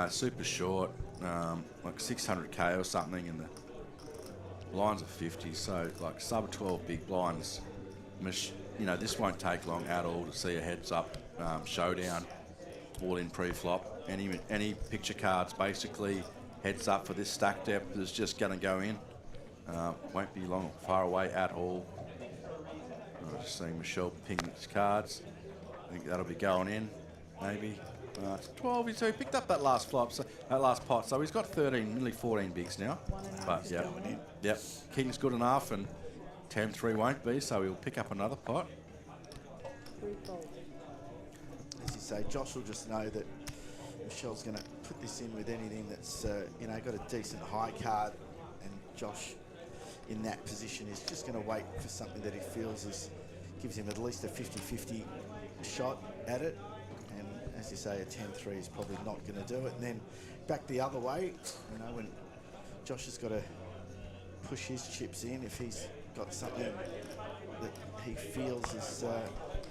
super short, like 600k or something, and the blinds are 50, so like sub 12 big blinds. You know, this won't take long at all to see a heads up showdown, all in pre-flop. Any picture cards basically heads up for this stack depth is just going to go in. Won't be long, far away at all. I'm just seeing Michelle ping his cards. I think that'll be going in, maybe. 12, so he picked up that last flop, so that last pot. So he's got 13, nearly 14 bigs now. But yeah, yep, King's good enough, and 10-3 won't be, so he'll pick up another pot. As you say, Josh will just know that Michelle's going to put this in with anything that's you know, got a decent high card, and Josh in that position is just going to wait for something that he feels gives him at least a 50-50 shot at it. And as you say, a 10-3 is probably not going to do it. And then back the other way, you know, when Josh has got to push his chips in, if he's got something that he feels is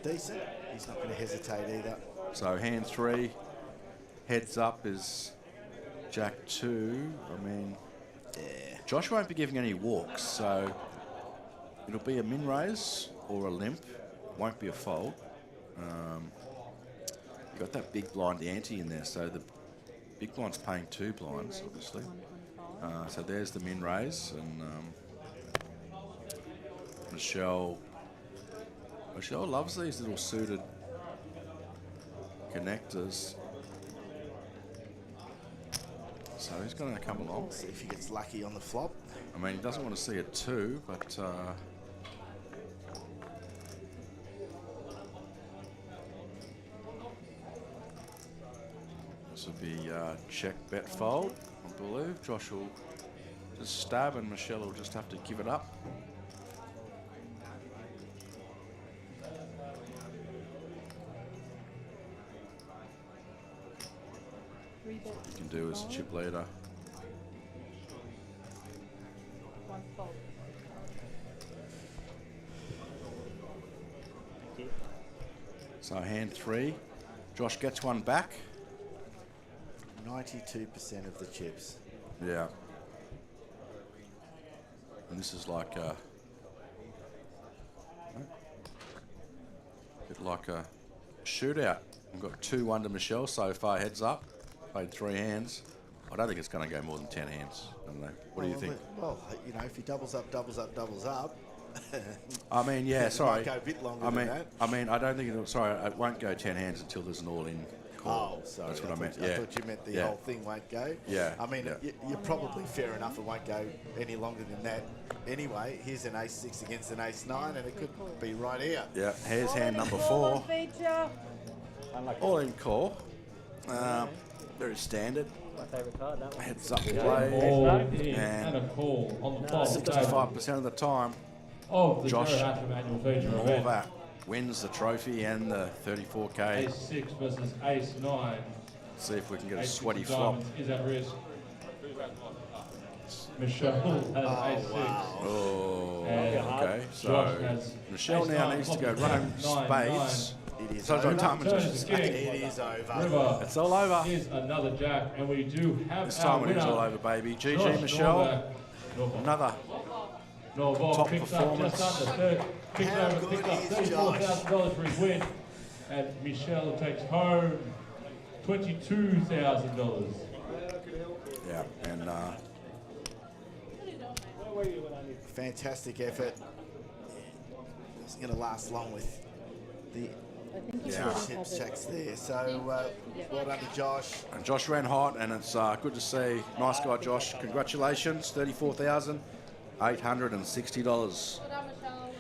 decent, he's not going to hesitate either. So hand 3, heads up is Jack 2. I mean, Josh won't be giving any walks, so it'll be a min raise or a limp. Won't be a fold. Got that big blind ante in there, so the big blind's paying 2 blinds, obviously. So there's the min raise, and Michelle loves these little suited connectors. So he's going to come along. See if he gets lucky on the flop. I mean, he doesn't want to see a 2, but this will be check, bet, fold, I believe. Josh will just stab and Michelle will just have to give it up. You can do as chip leader. So hand 3, Josh gets one back. 92% of the chips. Yeah. And this is like a bit like a shootout. We've got 2-1 to Michelle so far, heads up. Played 3 hands. I don't think it's going to go more than 10 hands. I don't know. What do you think? Well, you know, if he doubles up. I mean, yeah, sorry. It might go a bit longer than that. I mean, I don't think it'll, sorry, it won't go 10 hands until there's an all-in call. Oh, sorry. That's what I meant. I thought you meant the whole thing won't go. Yeah. I mean, you're probably fair enough. It won't go any longer than that. Anyway, here's an ace-6 against an ace-9, and it could be right here. Yeah, here's hand number 4. All in call. Very standard. My favourite card, that one. Heads up Ball play. in and a call on the top. 65% of the time, Of the Josh Joe Hachem annual feature event. Horvat wins the trophy and the 34K. Ace 6 versus Ace 9. See if we can get a Ace sweaty six of flop. diamonds is at risk. Michelle has Ace 6. Oh, And okay. Josh So has Michelle Ace now 9, needs to go flop run nine, spades. It is So over. diamonds. Turns the king. It is over. River It's all over. is another jack, and we do have This our time it is winner. all over, baby. GG, Josh Michelle. Novak. Another Novak top picks performance. up just under picks How up good is $34,000 for his win, and Michelle takes home $22,000. Yeah, and Fantastic effort. It's going to last long with the chips checks there. So well done to Josh. And Josh ran hot, and it's good to see. Nice guy, Josh. Congratulations, $34,860.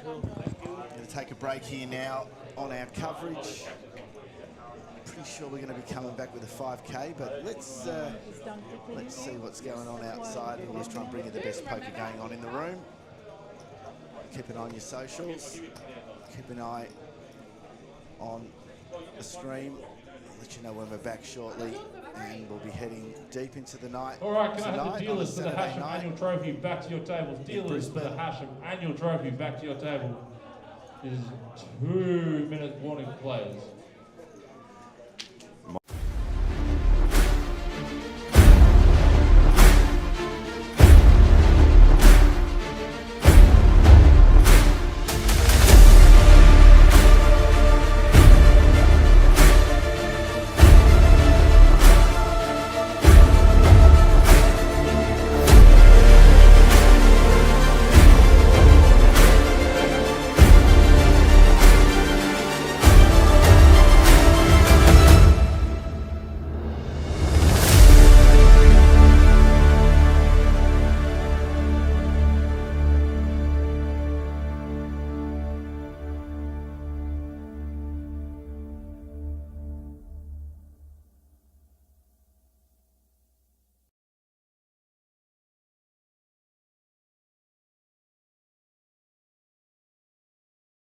Going to take a break here now on our coverage. Pretty sure we're going to be coming back with a 5K, but let's see what's going on outside, and let's try and bring you the best poker going on in the room. Keep an eye on your socials. Keep an eye on the stream. I'll let you know when we're back shortly, and we'll be heading deep into the night. All right, can I have tonight the on dealers for the Saturday Hachem night. annual trophy back to your tables? Dealers for the Hachem annual trophy back to your table. This is 2 minute warning, players.